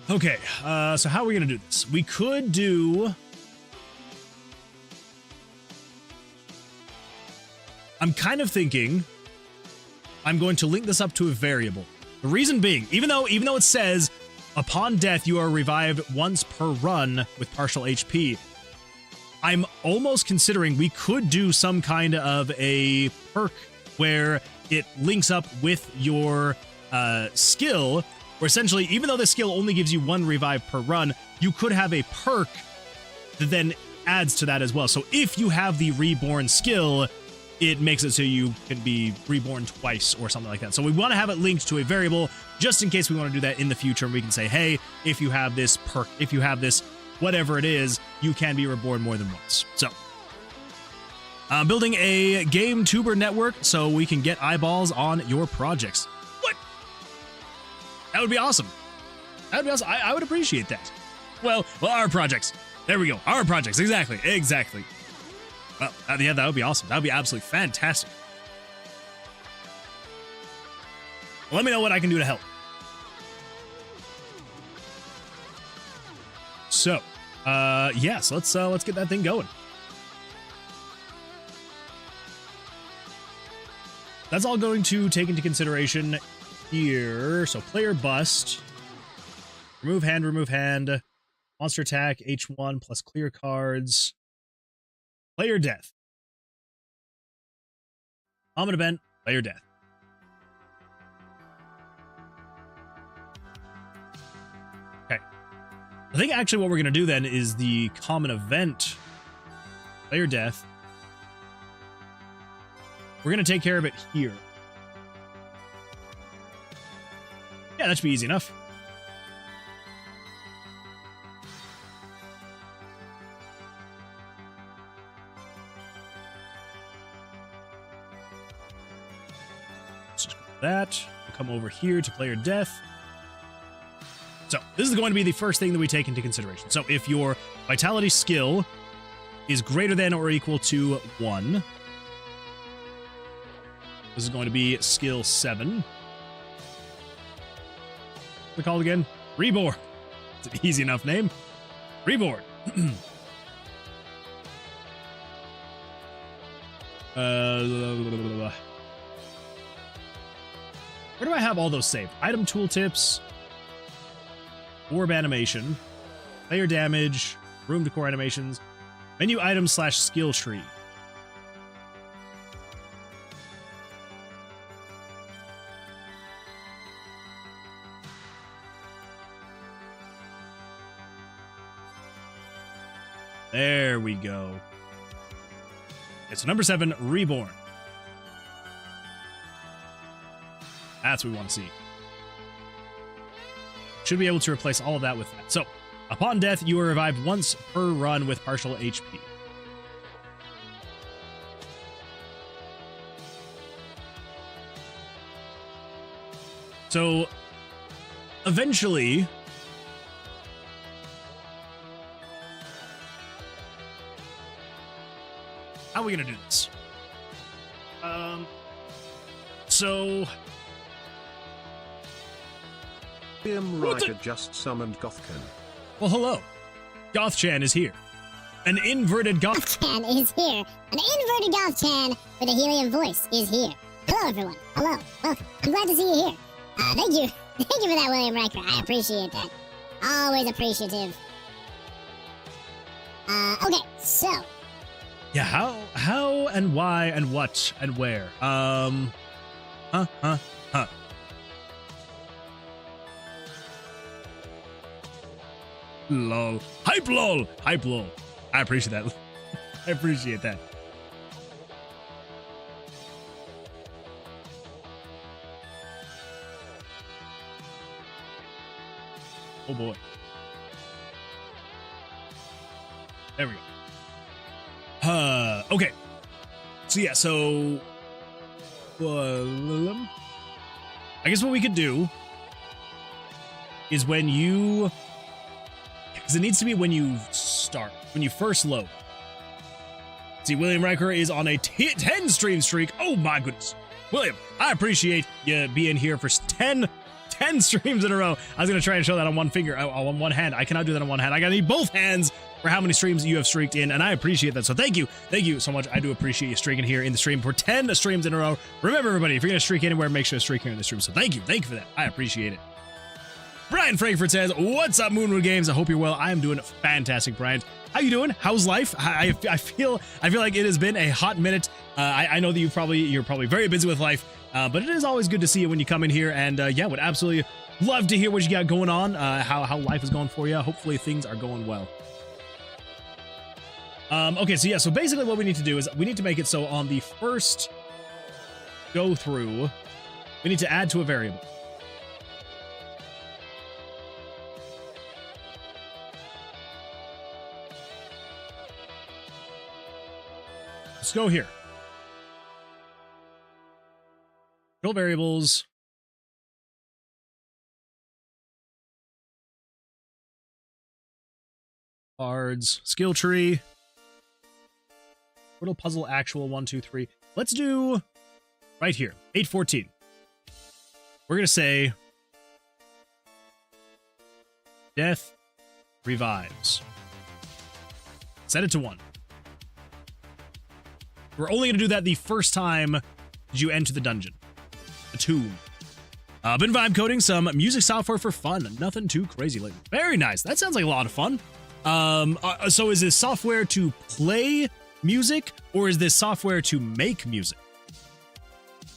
Okay, so how are we going to do this? We could do... I'm kind of thinking I'm going to link this up to a variable. The reason being, even though it says upon death you are revived once per run with partial HP, I'm almost considering we could do some kind of a perk where it links up with your skill, where essentially, even though the skill only gives you 1 revive per run, you could have a perk that then adds to that as well. So if you have the reborn skill, it makes it so you can be reborn twice or something like that. So we want to have it linked to a variable just in case we want to do that in the future. And we can say, hey, if you have this perk, if you have this, whatever it is, you can be reborn more than once. So I'm building a game tuber network so we can get eyeballs on your projects. What? That would be awesome. That would be awesome. I would appreciate that. Well, our projects. There we go. Our projects. Exactly. Well, yeah, that would be awesome. That would be absolutely fantastic. Let me know what I can do to help. So, yes, let's get that thing going. That's all going to take into consideration here. So, player bust. Remove hand. Monster attack, H1 plus clear cards. Player death. Common event, player death. Okay. I think actually what we're going to do then is the common event, player death. We're going to take care of it here. Yeah, that should be easy enough. Let's just go with that. We'll come over here to player death. So this is going to be the first thing that we take into consideration. So if your vitality skill is greater than or equal to 1, this is going to be skill 7. What's it called again? Reborn. It's an easy enough name. Reborn. Where do I have all those saved? Item tooltips, orb animation, player damage, room decor animations, menu items / skill tree. There we go. It's number 7, Reborn. That's what we want to see. Should be able to replace all of that with that. So, upon death, you are revived once per run with partial HP. So, eventually, how are we gonna do this? So Writer just summoned Gothcan. well, hello. Gothchan is here. An inverted Goth. Gothchan is here. An inverted Gothchan with a helium voice is here. Hello, everyone. Hello. Welcome. I'm glad to see you here. Thank you. Thank you for that, William Riker. I appreciate that. Always appreciative. Okay, so. Yeah, how and why and what and where? Lol. Hype lol. Hype lol. I appreciate that. I appreciate that. Oh boy. There we go. Okay. So yeah, so I guess what we could do is when you, because it needs to be when you start, when you first load. See, William Riker is on a 10 stream streak. Oh my goodness. William, I appreciate you being here for 10 streams in a row. I was going to try and show that on one finger, on one hand. I cannot do that on one hand. I got to need both hands for how many streams you have streaked in, and I appreciate that. So thank you so much. I do appreciate you streaking here in the stream for 10 streams in a row. Remember, everybody, if you're going to streak anywhere, make sure to streak here in the stream. So thank you for that. I appreciate it. Brian Frankfurt says, what's up, Moonwood Games? I hope you're well. I am doing fantastic, Brian. How you doing? How's life? I feel like it has been a hot minute. I know that you're probably very busy with life, but it is always good to see you when you come in here, and yeah, would absolutely love to hear what you got going on, how life is going for you. Hopefully things are going well. Okay, so yeah, so basically what we need to do is we need to make it so on the first go through, we need to add to a variable. Let's go here. Control variables. Cards. Skill tree. Riddle puzzle actual 1, 2, 3. Let's do right here. 814. We're going to say death revives. Set it to 1. We're only going to do that the first time that you enter the dungeon. The tomb. Been vibe coding some music software for fun. Nothing too crazy lately. Very nice. That sounds like a lot of fun. So is this software to play music, or is this software to make music?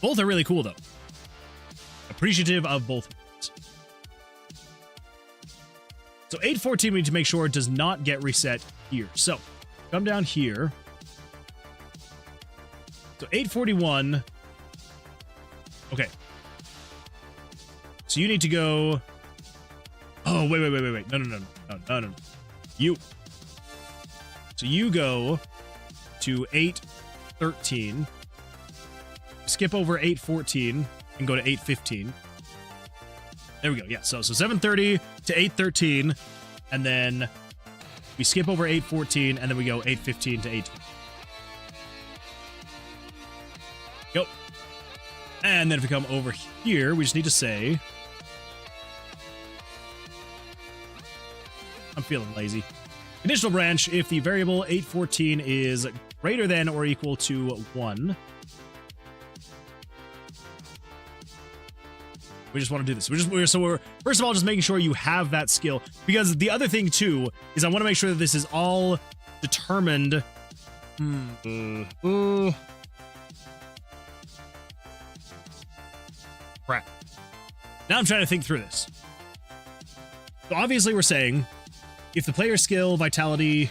Both are really cool, though. Appreciative of both. So 814, we need to make sure it does not get reset here. So come down here. So 841. Okay. So you need to go. Oh, wait. No. So you go to 8:13. Skip over 8:14 and go to 8:15. There we go. Yeah. So 7:30 to 8:13, and then we skip over 8:14, and then we go 8:15 to 8:20. Go. And then if we come over here, we just need to say, I'm feeling lazy. Conditional branch, if the variable 8:14 is greater than or equal to 1. We just want to do this. We're first of all just making sure you have that skill, because the other thing too is I want to make sure that this is all determined. Crap. Now I'm trying to think through this. So obviously we're saying if the player skill, vitality,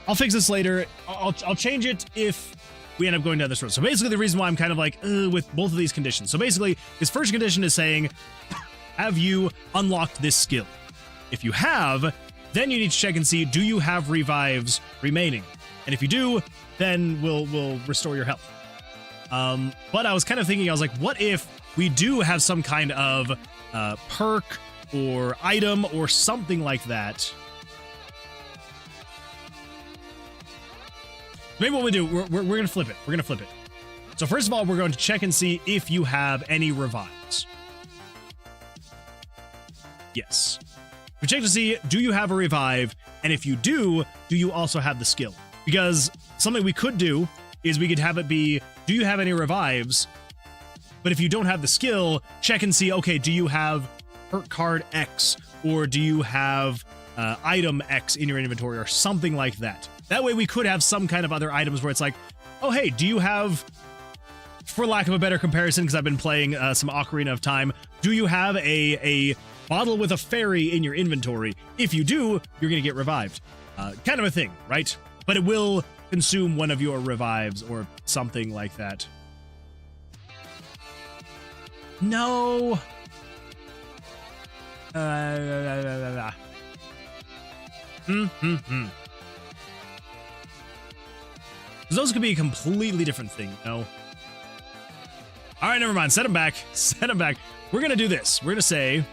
I'll fix this later. I'll change it if we end up going down this road. So basically the reason why I'm kind of like with both of these conditions. So basically his first condition is saying, have you unlocked this skill? If you have, then you need to check and see, do you have revives remaining? And if you do, then we'll restore your health. But I was kind of thinking, I was like, what if we do have some kind of perk or item or something like that? Maybe what we do, we're going to flip it. We're going to flip it. So first of all, we're going to check and see if you have any revives. Yes. We check to see, do you have a revive? And if you do you also have the skill? Because something we could do is we could have it be, do you have any revives? But if you don't have the skill, check and see, okay, do you have perk card X? Or do you have item X in your inventory or something like that? That way we could have some kind of other items where it's like, oh, hey, do you have, for lack of a better comparison, because I've been playing some Ocarina of Time, do you have a bottle with a fairy in your inventory? If you do, you're going to get revived. Kind of a thing, right? But it will consume one of your revives or something like that. No. Those could be a completely different thing, you know? All right, never mind. Set them back. Set them back. We're going to do this. We're going to say,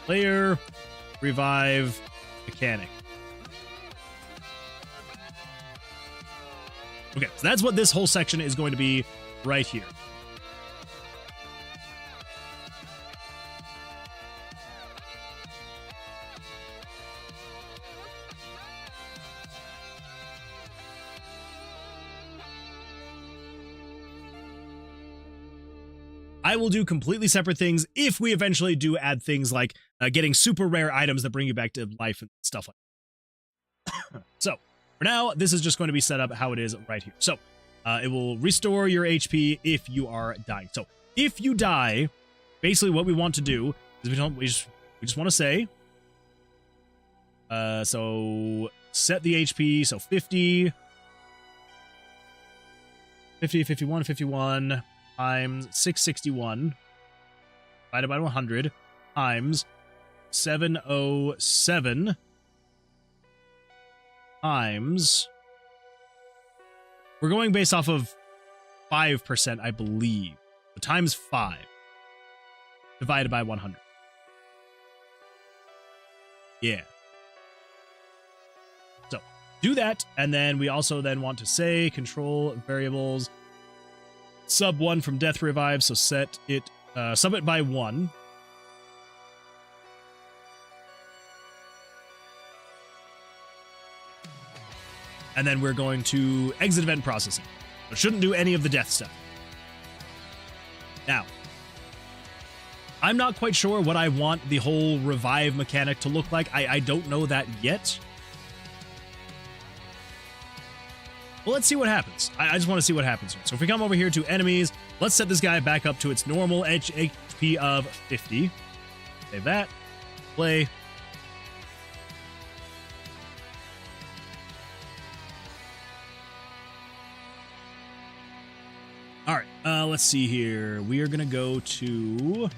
player revive mechanic. Okay, so that's what this whole section is going to be right here. I will do completely separate things if we eventually do add things like getting super rare items that bring you back to life and stuff like that. So, for now, this is just going to be set up how it is right here. So, it will restore your HP if you are dying. So, if you die, basically what we want to do is we just want to say, so set the HP, so 50, 51 times 661 divided by 100 times 707 times, we're going based off of 5%, I believe. So times 5 divided by 100. Yeah. So do that, and then we also then want to say control variables sub 1 from death revive, so set it sub it by 1. And then we're going to exit event processing. So shouldn't do any of the death stuff. Now, I'm not quite sure what I want the whole revive mechanic to look like. I don't know that yet. Well, let's see what happens. I just want to see what happens here. So if we come over here to enemies, let's set this guy back up to its normal HP of 50. Save that. Play. Let's see here. We are going to go to...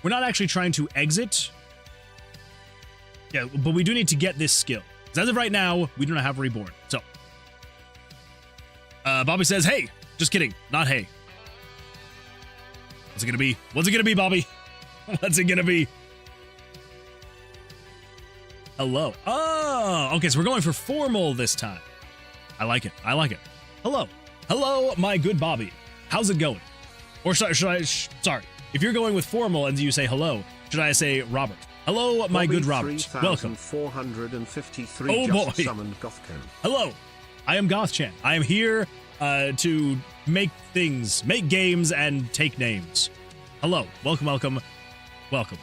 We're not actually trying to exit. Yeah, but we do need to get this skill. Because as of right now, we do not have Reborn. So, Bobby says, hey. Just kidding. Not hey. What's it gonna be? What's it gonna be, Bobby? What's it gonna be? Hello. Oh, okay, so we're going for formal this time. I like it. I like it. Hello. Hello, my good Bobby. How's it going? Or sorry, if you're going with formal and you say hello, should I say Robert? Hello, my good Robert. Welcome. 453 oh just boy. Summoned Gothcam. Hello. I am Gothchan. I am here to make things, make games, and take names. Hello. Welcome, welcome, welcome.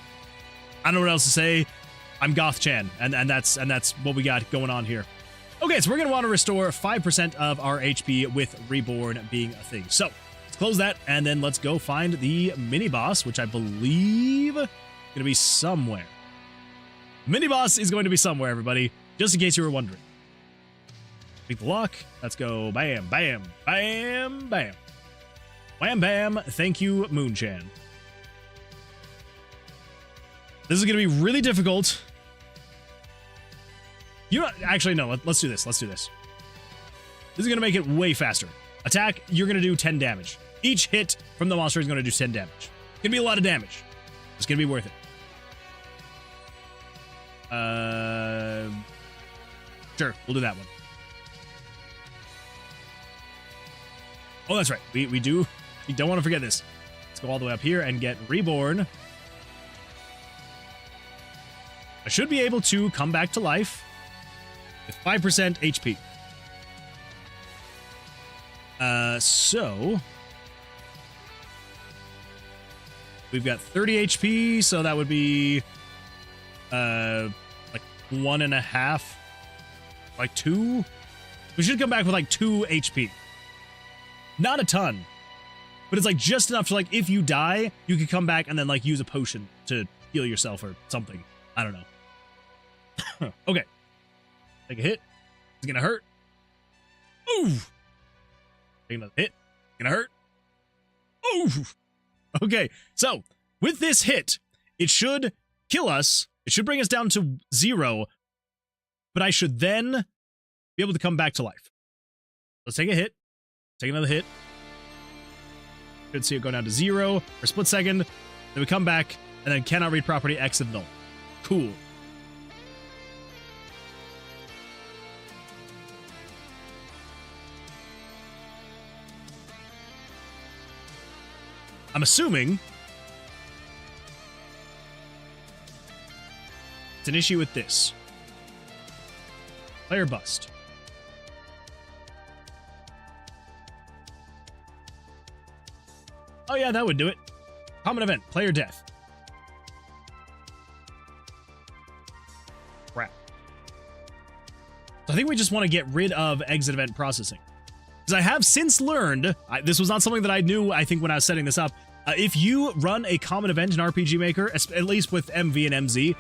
I don't know what else to say. I'm Gothchan, and that's what we got going on here. Okay, so we're going to want to restore 5% of our HP with Reborn being a thing. So, let's close that, and then let's go find the mini-boss, which I believe is going to be somewhere. Mini-boss is going to be somewhere, everybody, just in case you were wondering. Beat the lock. Let's go. Bam, bam, bam, bam. Wham, bam. Thank you, Moonchan. This is going to be really difficult. You know, actually, no. Let's do this. Let's do this. This is going to make it way faster. Attack, you're going to do 10 damage. Each hit from the monster is going to do 10 damage. It's going to be a lot of damage. It's going to be worth it. Sure, we'll do that one. Oh, that's right. We don't want to forget this. Let's go all the way up here and get Reborn. I should be able to come back to life with 5% HP. So we've got 30 HP, so that would be like 1.5, like 2. We should come back with like 2 HP. Not a ton, but it's like just enough to like if you die, you could come back and then like use a potion to heal yourself or something. I don't know. Okay. Take a hit. It's gonna hurt. Ooh. Take another hit. It's gonna hurt. Ooh. Okay. So with this hit, it should kill us. It should bring us down to 0, but I should then be able to come back to life. Let's take a hit. Take another hit. Should see it go down to 0 for a split second. Then we come back and then cannot read property X of null. Cool. I'm assuming it's an issue with this. Player bust. Oh yeah, that would do it. Common event, player death. Crap. So I think we just want to get rid of exit event processing. Because I have since learned, this was not something that I knew, I think, when I was setting this up. If you run a common event in RPG Maker, at least with MV and MZ,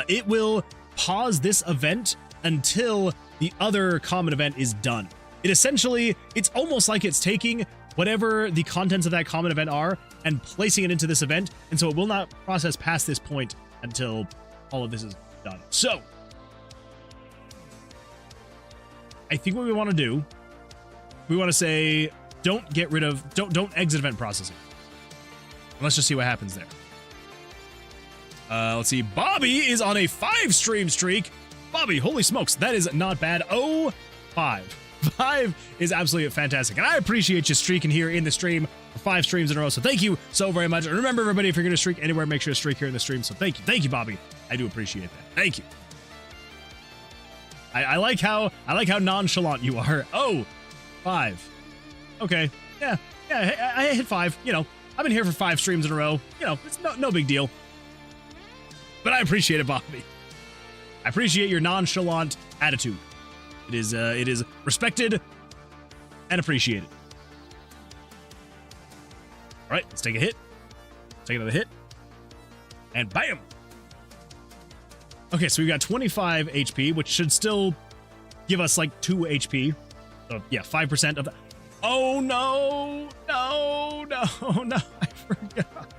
it will pause this event until the other common event is done. It essentially, it's almost like it's taking whatever the contents of that common event are and placing it into this event, and so it will not process past this point until all of this is done. So, I think what we want to do, we want to say, don't get rid of, don't exit event processing. And let's just see what happens there. Let's see, Bobby is on a 5-stream streak. Bobby, holy smokes, that is not bad. Oh, 5. 5 is absolutely fantastic, and I appreciate you streaking here in the stream for 5 streams in a row, so thank you so very much. And remember, everybody, if you're going to streak anywhere, make sure to streak here in the stream, so thank you, Bobby. I do appreciate that. Thank you. I like how nonchalant you are. Oh, 5. Okay, yeah, I hit 5. You know, I've been here for 5 streams in a row. You know, it's no big deal. But I appreciate it, Bobby. I appreciate your nonchalant attitude. It is respected and appreciated. All right, let's take a hit. Take another hit. And bam! Okay, so we've got 25 HP, which should still give us like 2 HP. So yeah, 5% of that. Oh no, no, no, no, I forgot.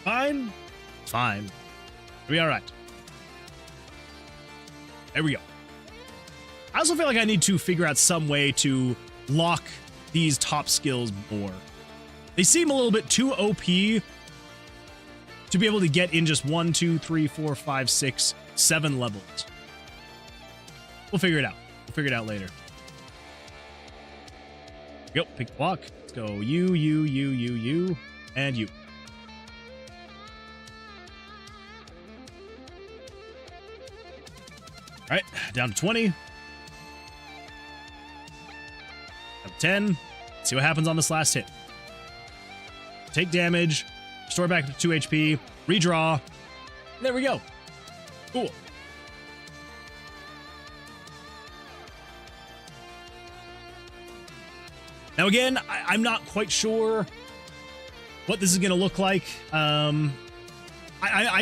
Fine, it's fine. It'll be all right. There we go. I also feel like I need to figure out some way to lock these top skills more. They seem a little bit too OP to be able to get in just 1, 2, 3, 4, 5, 6, 7 levels. We'll figure it out. We'll figure it out later. Go, pick the block. Let's go you, and you. All right, down to 20. Down to 10. Let's see what happens on this last hit. Take damage, restore back to 2 HP, redraw. There we go. Cool. Now again, I'm not quite sure what this is going to look like. I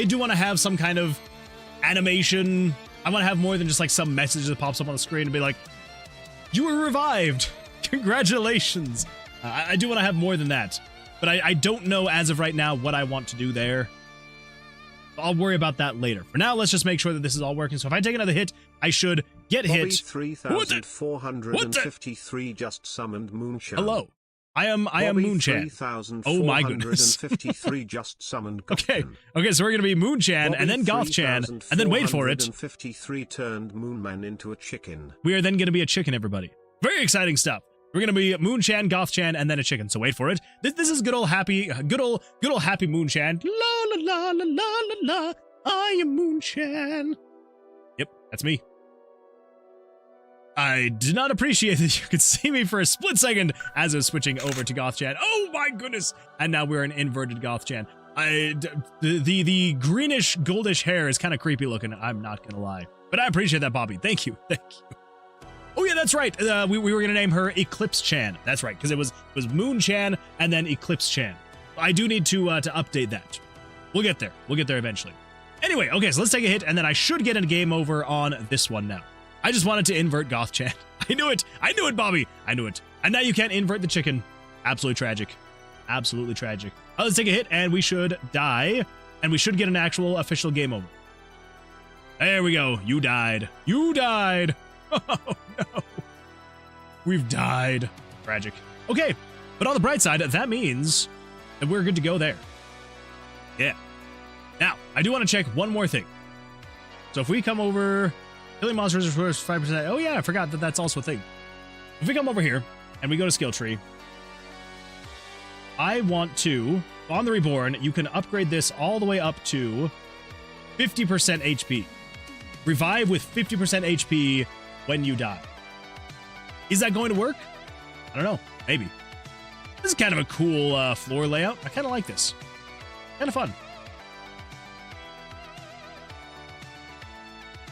do want to have some kind of animation. I want to have more than just like some message that pops up on the screen and be like, you were revived. Congratulations. I do want to have more than that. But I don't know as of right now what I want to do there. I'll worry about that later. For now, let's just make sure that this is all working. So if I take another hit, I should get Bobby hit. 3,453 just summoned Moonshine. Hello. I am Moonchan. Oh my goodness. 3,453 just summoned Okay, Gothchan. so we're going to be Moonchan, and then Gothchan, and then wait for it. 3,453 turned Moonman into a chicken. We are then going to be a chicken, everybody. Very exciting stuff. We're going to be Moonchan, Gothchan, and then a chicken. So wait for it. This is good old happy Moonchan. La la la la la la la. I am Moonchan. Yep, that's me. I did not appreciate that you could see me for a split second as I was switching over to Gothchan. Oh my goodness! And now we're an inverted Gothchan. The greenish goldish hair is kind of creepy looking. I'm not gonna lie, but I appreciate that, Bobby. Thank you. Oh yeah, that's right. We were gonna name her Eclipse Chan. That's right, because it was Moon Chan and then Eclipse Chan. I do need to update that. We'll get there. We'll get there eventually. Anyway, okay, so let's take a hit, and then I should get a game over on this one now. I just wanted to invert Gothchan. I knew it. I knew it, Bobby. I knew it. And now you can't invert the chicken. Absolutely tragic. Absolutely tragic. Let's take a hit, and we should die, and we should get an actual official game over. There we go. You died. You died. Oh, no. We've died. Tragic. Okay, but on the bright side, that means that we're good to go there. Yeah. Now, I do want to check one more thing. So if we come over, killing monsters is 5%. Oh yeah, I forgot that that's also a thing. If we come over here and we go to skill tree, I want to, on the Reborn, you can upgrade this all the way up to 50% HP. Revive with 50% HP when you die. Is that going to work? I don't know. Maybe. This is kind of a cool floor layout. I kind of like this. Kind of fun.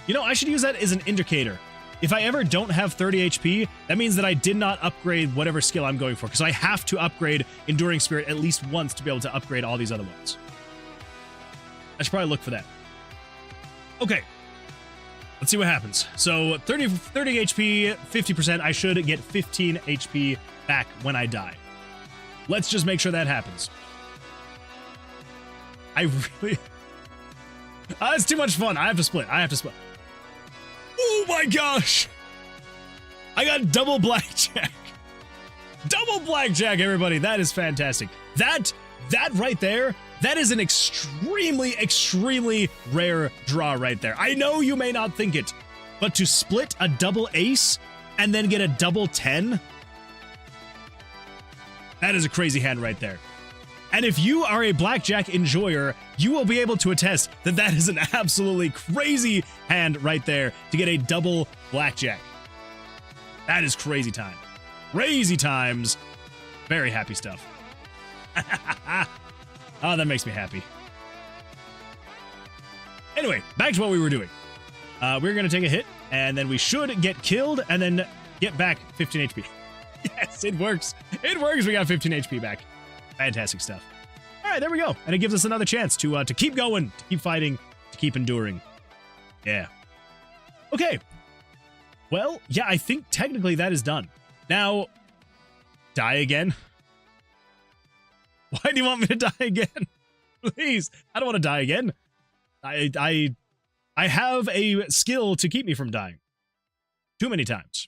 You know, I should use that as an indicator. If I ever don't have 30 HP, that means that I did not upgrade whatever skill I'm going for, because I have to upgrade Enduring Spirit at least once to be able to upgrade all these other ones. I should probably look for that. Okay. Let's see what happens. So 30 HP, 50%. I should get 15 HP back when I die. Let's just make sure that happens. I really... it's too much fun. I have to split. Oh my gosh! I got double blackjack. Double blackjack, everybody. That is fantastic. That right there, that is an extremely, extremely rare draw right there. I know you may not think it, but to split a double ace and then get a double 10, that is a crazy hand right there. And if you are a blackjack enjoyer, you will be able to attest that that is an absolutely crazy hand right there to get a double blackjack. That is crazy time. Crazy times. Very happy stuff. Oh, that makes me happy. Anyway, back to what we were doing. We're going to take a hit, and then we should get killed, and then get back 15 HP. Yes, it works. It works. We got 15 HP back. Fantastic stuff. All right, there we go. And it gives us another chance to keep going, to keep fighting, to keep enduring. Yeah. Okay. Well, yeah, I think technically that is done. Now, die again. Why do you want me to die again? Please, I don't want to die again. I have a skill to keep me from dying. Too many times.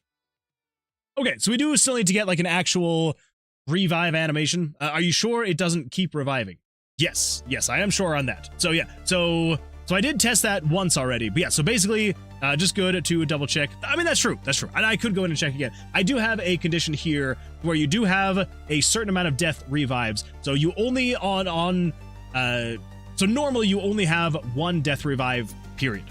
Okay, so we do still need to get like an actual revive animation. Are you sure it doesn't keep reviving? Yes, I am sure on that. So yeah, so I did test that once already. But yeah, so basically, just good to double check. I mean, that's true. And I could go in and check again. I do have a condition here where you do have a certain amount of death revives. So you only so normally you only have one death revive period.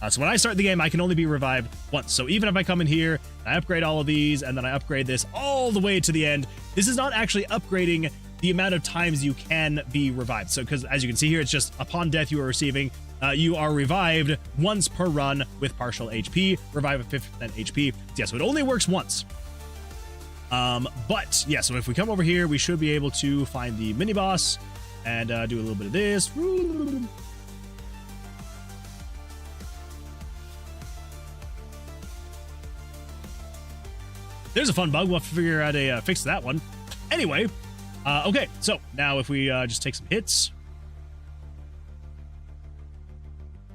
So when I start the game, I can only be revived once. So even if I come in here, I upgrade all of these, and then I upgrade this all the way to the end, this is not actually upgrading the amount of times you can be revived. So because as you can see here, it's just upon death you are receiving, you are revived once per run with partial HP, revive at 50% HP. Yeah, so it only works once. But yeah, so if we come over here, we should be able to find the mini boss and do a little bit of this. There's a fun bug. We'll have to figure out a fix to that one. Anyway, okay, so now if we just take some hits,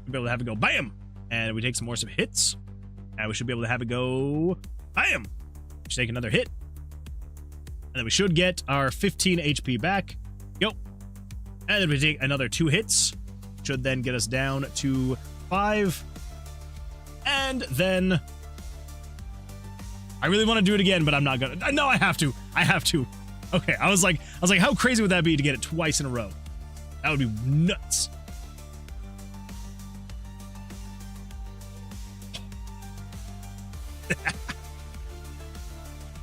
we'll be able to have it go BAM! And we take some hits, and we should be able to have it go BAM! Just take another hit, and then we should get our 15 HP back. Go. And then we take another 2 hits, should then get us down to 5. And then I really want to do it again, but I'm not gonna. No, I have to. Okay, I was like, how crazy would that be to get it twice in a row? That would be nuts.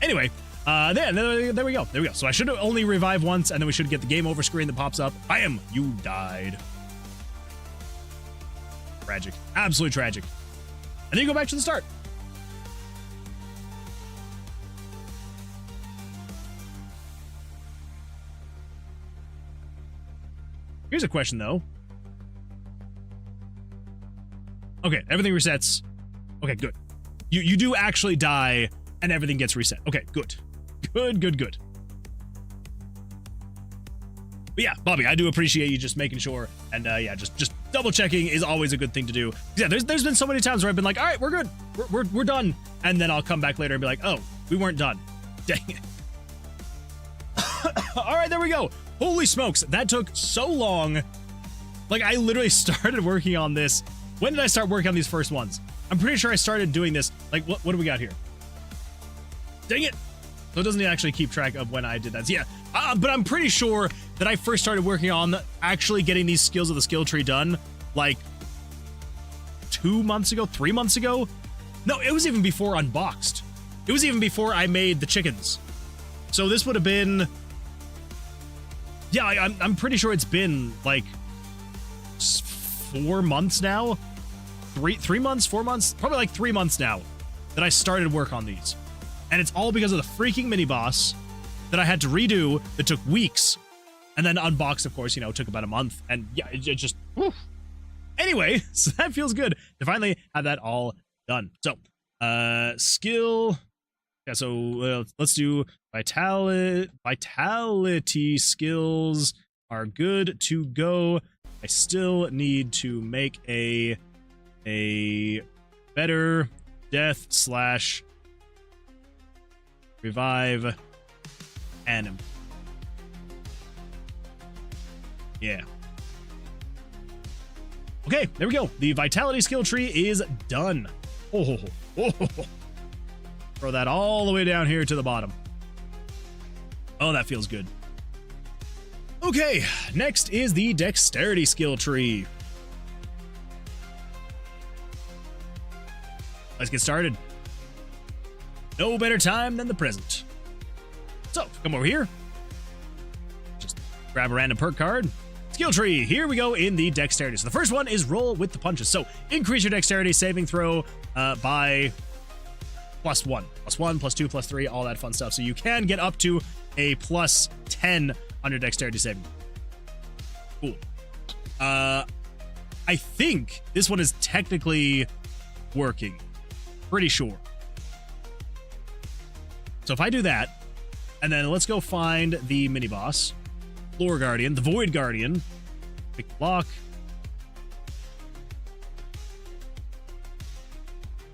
Anyway, there we go. So I should only revive once, and then we should get the game over screen that pops up. Bam! You died. Tragic. Absolutely tragic. And then you go back to the start. Here's a question, though. Okay, everything resets. Okay, good. You do actually die, and everything gets reset. Okay, good. Good. But yeah, Bobby, I do appreciate you just making sure, and yeah, just double checking is always a good thing to do. Yeah, there's been so many times where I've been like, all right, we're good, we're done, and then I'll come back later and be like, oh, we weren't done. Dang it. All right, there we go. Holy smokes, that took so long. Like, I literally started working on this. When did I start working on these first ones? I'm pretty sure I started doing this. Like, what do we got here? Dang it. So it doesn't actually keep track of when I did that. So yeah, but I'm pretty sure that I first started working on actually getting these skills of the skill tree done, like 2 months ago, 3 months ago. No, it was even before Unboxed. It was even before I made the chickens. So this would have been... Yeah, I'm pretty sure it's been like 4 months now. 3 months, 4 months, probably like 3 months now that I started work on these. And it's all because of the freaking mini boss that I had to redo that took weeks. And then Unboxed, of course, took about a month. And yeah, it just... Whew. Anyway, so that feels good to finally have that all done. So, skill... Yeah, so let's do vitality. Vitality skills are good to go. I still need to make a better death / revive anim. Yeah. Okay, there we go. The vitality skill tree is done. Oh. Throw that all the way down here to the bottom. Oh, that feels good. Okay, next is the dexterity skill tree. Let's get started. No better time than the present. So, come over here. Just grab a random perk card. Skill tree, here we go in the dexterity. So the first one is roll with the punches. So increase your dexterity saving throw by +1, +1, +2, +3, all that fun stuff. So you can get up to a +10 on your dexterity saving. Cool. I think this one is technically working. Pretty sure. So if I do that, and then let's go find the mini boss, Floor Guardian, the Void Guardian. Pick lock.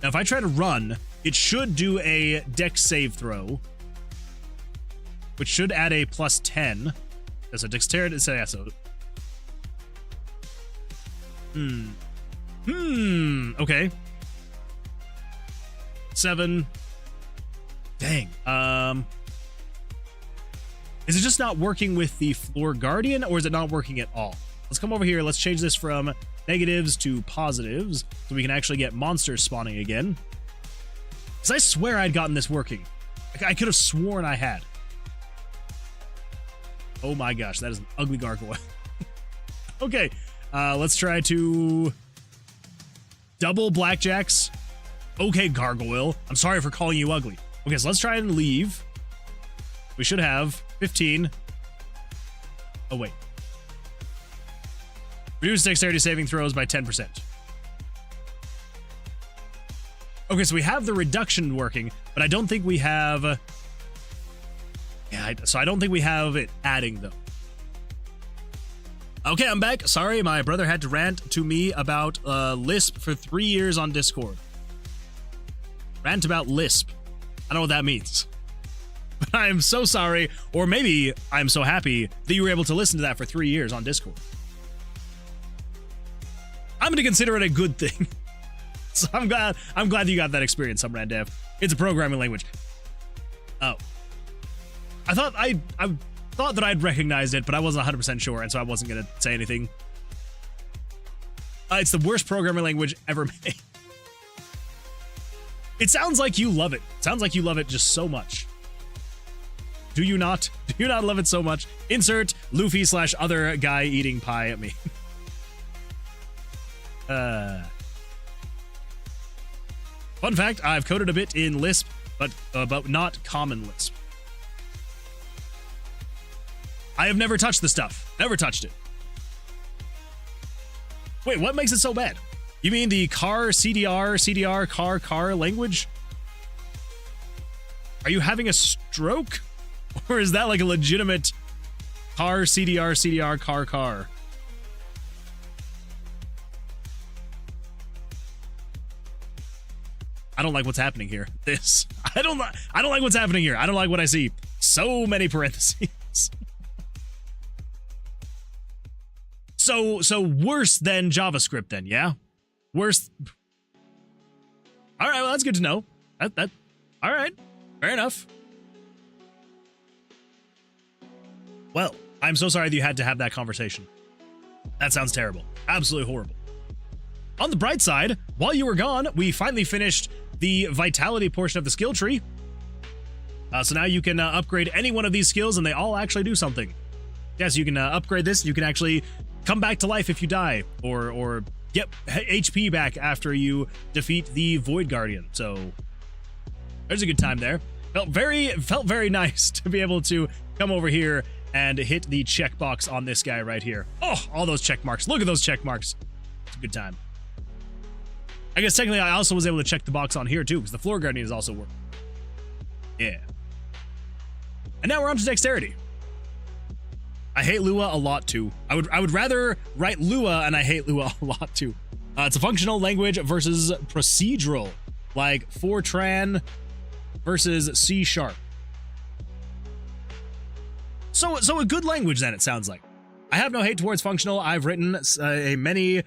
Now, if I try to run, it should do a dex save throw, which should add a +10. That's a dexterity. So yeah, so. Okay. 7. Dang. Is it just not working with the Floor Guardian, or is it not working at all? Let's come over here. Let's change this from negatives to positives so we can actually get monsters spawning again. Because I swear I'd gotten this working. I could have sworn I had. Oh my gosh, that is an ugly gargoyle. Okay, let's try to double blackjacks. Okay, gargoyle. I'm sorry for calling you ugly. Okay, so let's try and leave. We should have 15. Oh, wait. Reduce dexterity saving throws by 10%. Okay, so we have the reduction working, but I don't think we have... Yeah, so I don't think we have it adding, though. Okay, I'm back. Sorry, my brother had to rant to me about Lisp for 3 years on Discord. Rant about Lisp. I don't know what that means. But I am so sorry, or maybe I'm so happy that you were able to listen to that for 3 years on Discord. I'm going to consider it a good thing. So I'm glad that you got that experience, some Dev. It's a programming language. Oh. I thought that I'd recognized it, but I wasn't 100% sure, and so I wasn't going to say anything. It's the worst programming language ever made. It sounds like you love it. It sounds like you love it just so much. Do you not? Do you not love it so much? Insert Luffy / other guy eating pie at me. Fun fact, I've coded a bit in Lisp, but not common Lisp. I have never touched the stuff. Never touched it. Wait, what makes it so bad? You mean the car, CDR, car language? Are you having a stroke? Or is that like a legitimate car, CDR, car? I don't like what's happening here. I don't like what's happening here. I don't like what I see. So many parentheses. So worse than JavaScript then, yeah? Worse. All right, well, that's good to know. That all right. Fair enough. Well, I'm so sorry that you had to have that conversation. That sounds terrible. Absolutely horrible. On the bright side, while you were gone, we finally finished the vitality portion of the skill tree. So now you can upgrade any one of these skills, and they all actually do something. Yes, you can upgrade this. You can actually come back to life if you die, or get HP back after you defeat the Void Guardian. So there's a good time there. Felt very nice to be able to come over here and hit the checkbox on this guy right here. Oh, all those check marks. Look at those check marks. It's a good time. I guess technically I also was able to check the box on here too, because the Floor Guardian is also working. Yeah. And now we're on to dexterity. I hate Lua a lot too. I would rather write Lua, and I hate Lua a lot too. It's a functional language versus procedural, like Fortran versus C#. So a good language then, it sounds like. I have no hate towards functional. I've written many.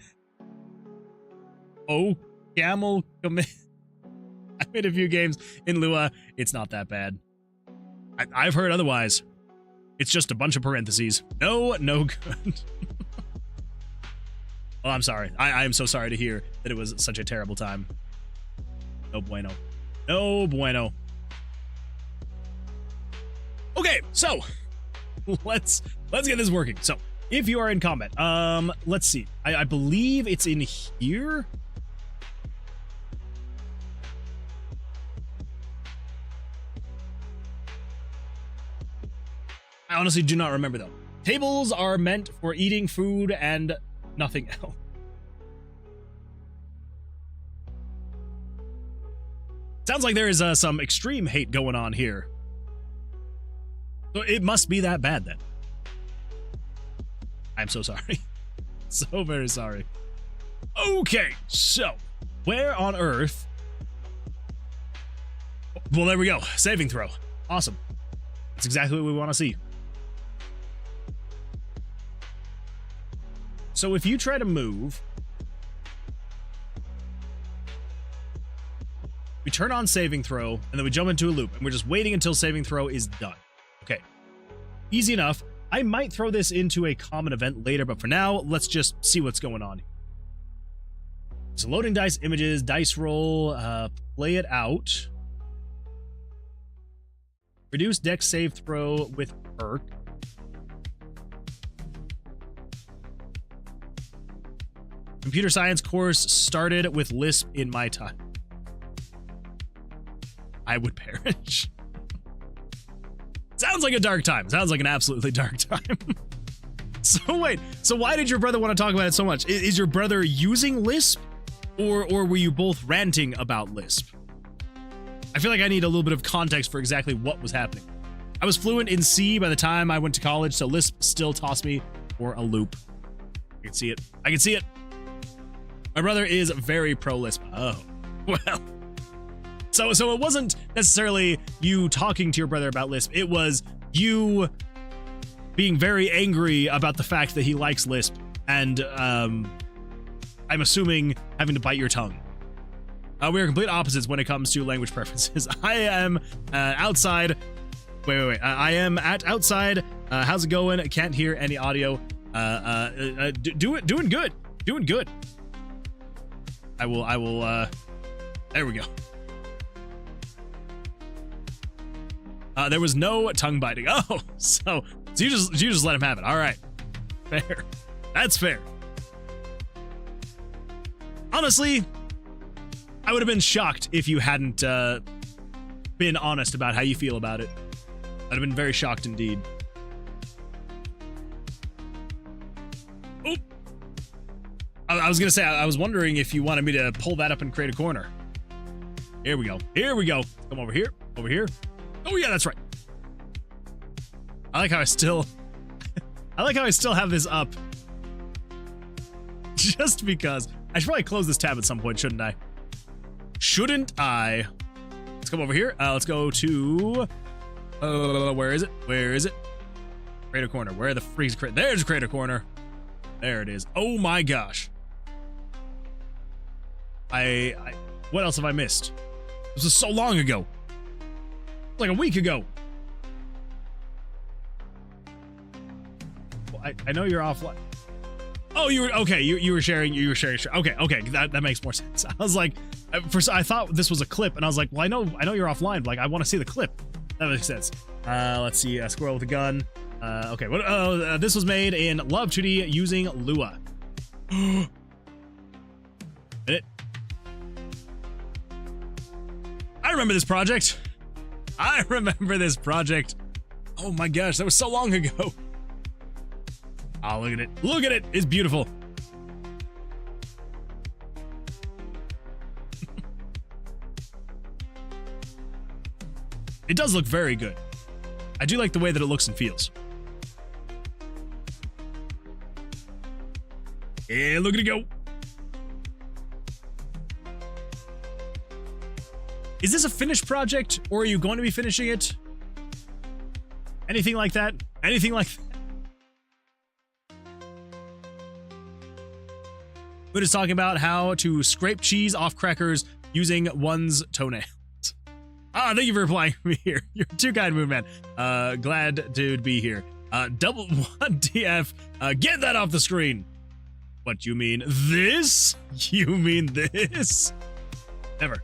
Oh, camel commit. I made a few games in Lua. It's not that bad. I've heard otherwise. It's just a bunch of parentheses. No good. Well, I'm sorry. I am so sorry to hear that it was such a terrible time. No bueno. No bueno. Okay, so let's get this working. So if you are in combat, let's see. I believe it's in here. I honestly do not remember though. Tables are meant for eating food and nothing else. Sounds like there is some extreme hate going on here So it must be that bad then. I'm so sorry. So very sorry. Okay, so where on earth? Well, there we go. Saving throw. Awesome. That's exactly what we want to see. So if you try to move, we turn on saving throw, and then we jump into a loop, and we're just waiting until saving throw is done. Okay. Easy enough. I might throw this into a common event later, but for now, let's just see what's going on. So loading dice images, dice roll, play it out. Reduce dex save throw with perk. Computer science course started with Lisp in my time. I would perish. Sounds like a dark time. Sounds like an absolutely dark time. So wait, so why did your brother want to talk about it so much? Is your brother using Lisp? Or were you both ranting about Lisp? I feel like I need a little bit of context for exactly what was happening. I was fluent in C by the time I went to college, so Lisp still tossed me for a loop. I can see it. I can see it. My brother is very pro Lisp. Oh, well. So it wasn't necessarily you talking to your brother about Lisp. It was you being very angry about the fact that he likes Lisp, and I'm assuming having to bite your tongue. We are complete opposites when it comes to language preferences. I am outside. Wait. I am at outside. How's it going? Can't hear any audio. Doing good. Doing good. I will. There we go. There was no tongue biting. Oh, so you just let him have it. All right, fair. That's fair. Honestly, I would have been shocked if you hadn't been honest about how you feel about it. I'd have been very shocked indeed. Oh, I was gonna say I was wondering if you wanted me to pull that up and create a corner. Here we go. Here we go. Come over here. Over here. Oh yeah, that's right. I like how I still have this up. Just because. I should probably close this tab at some point, shouldn't I? Shouldn't I? Let's come over here. Let's go to where is it? Where is it? Create a corner. Where the freak's create? There's create a corner. There it is. Oh my gosh. What else have I missed? This was so long ago. Like a week ago. Well, I know you're offline. Oh, you were okay. You were sharing. Okay. That makes more sense. I was like, I thought this was a clip, and I was like, well, I know you're offline. But like, I want to see the clip. That makes sense. Let's see. A squirrel with a gun. Okay. What? This was made in Love 2D using Lua. I remember this project. Oh my gosh, that was so long ago. Oh, look at it. Look at it. It's beautiful. It does look very good. I do like the way that it looks and feels. Yeah, look at it go. Is this a finished project, or are you going to be finishing it? Anything like that? Anything like that? We're just talking about how to scrape cheese off crackers using one's toenails. Thank you for replying me here. You're too kind, Moon Man. Glad to be here. Double one DF. Get that off the screen. What, you mean this? You mean this? Never.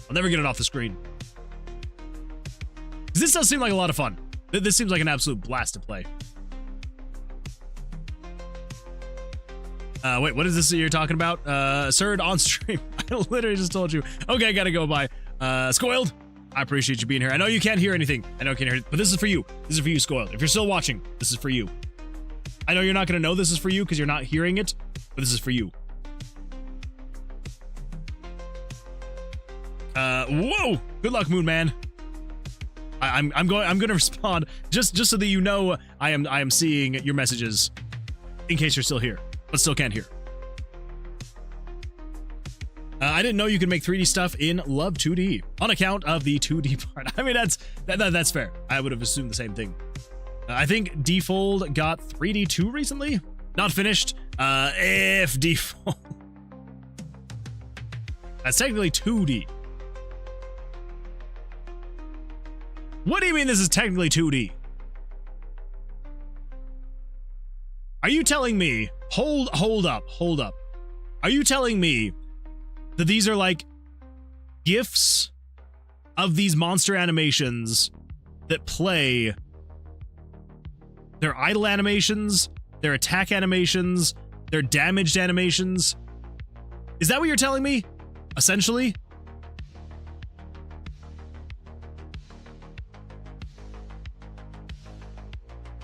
I'll never get it off the screen. This does seem like a lot of fun. This seems like an absolute blast to play. Wait, what is this that you're talking about? Sird on stream. I literally just told you. Okay, I gotta go by. Scoiled, I appreciate you being here. I know you can't hear anything. I know you can't hear it, but this is for you. This is for you, Scoiled. If you're still watching, this is for you. I know you're not gonna know this is for you because you're not hearing it, but this is for you. Whoa! Good luck, Moon Man. I'm going to respond just so that you know I am seeing your messages in case you're still here, but still can't hear. I didn't know you could make 3D stuff in Love 2D on account of the 2D part. I mean, that's fair. I would have assumed the same thing. I think Defold got 3D 2 recently. Not finished. If Defold. That's technically 2D. What do you mean this is technically 2D? Are you telling me, hold up. Are you telling me that these are like GIFs of these monster animations that play their idle animations, their attack animations, their damaged animations? Is that what you're telling me? Essentially?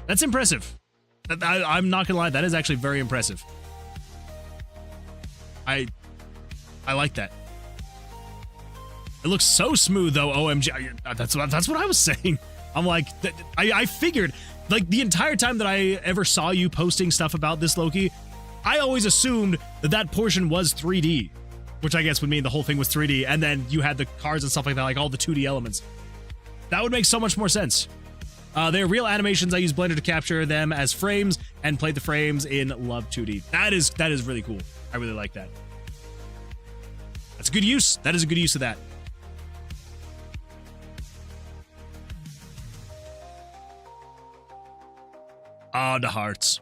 That's impressive. I'm not gonna lie, that is actually very impressive. I like that. It looks so smooth though, OMG. That's what I was saying. I'm like, I figured, like the entire time that I ever saw you posting stuff about this, Loki, I always assumed that portion was 3D, which I guess would mean the whole thing was 3D, and then you had the cards and stuff like that, like all the 2D elements. That would make so much more sense. They're real animations. I use Blender to capture them as frames and play the frames in Love 2D. That is really cool. I really like that. That's a good use. That is a good use of that. Ah, the hearts.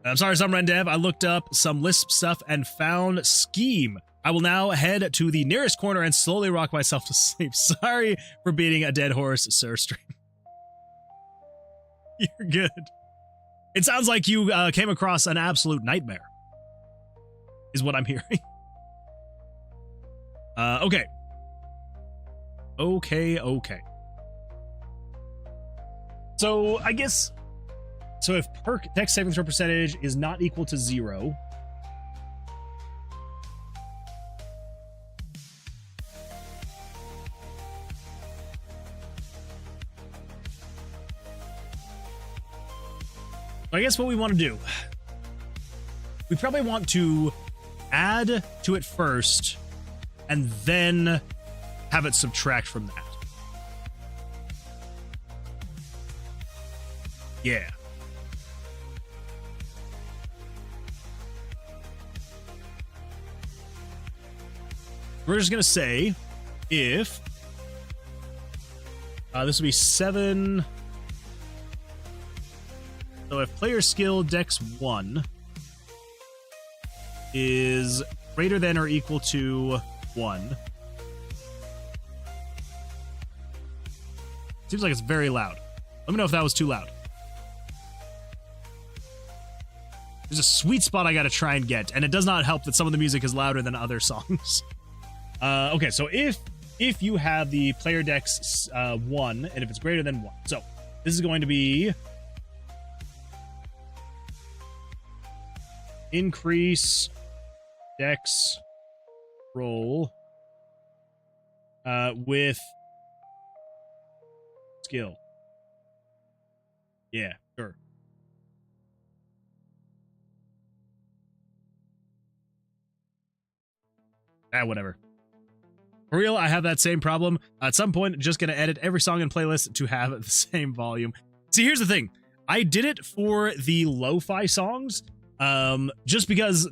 I'm sorry, some Rendev. I looked up some Lisp stuff and found Scheme. I will now head to the nearest corner and slowly rock myself to sleep. Sorry for beating a dead horse, Sir Stream. You're good. It sounds like you came across an absolute nightmare, is what I'm hearing. Okay. Okay. So, I guess... So if perk dex saving throw percentage is not equal to 0... I guess what we want to do, we probably want to add to it first and then have it subtract from that. Yeah. We're just going to say if this will be 7... So if player skill dex 1 is greater than or equal to 1. Seems like it's very loud. Let me know if that was too loud. There's a sweet spot I gotta try and get, and it does not help that some of the music is louder than other songs. Okay, so if you have the player dex 1, and if it's greater than 1. So this is going to be... Increase dex roll with skill. Yeah, sure. Whatever. For real, I have that same problem. At some point, just gonna edit every song and playlist to have the same volume. See, here's the thing. I did it for the lo-fi songs. Just because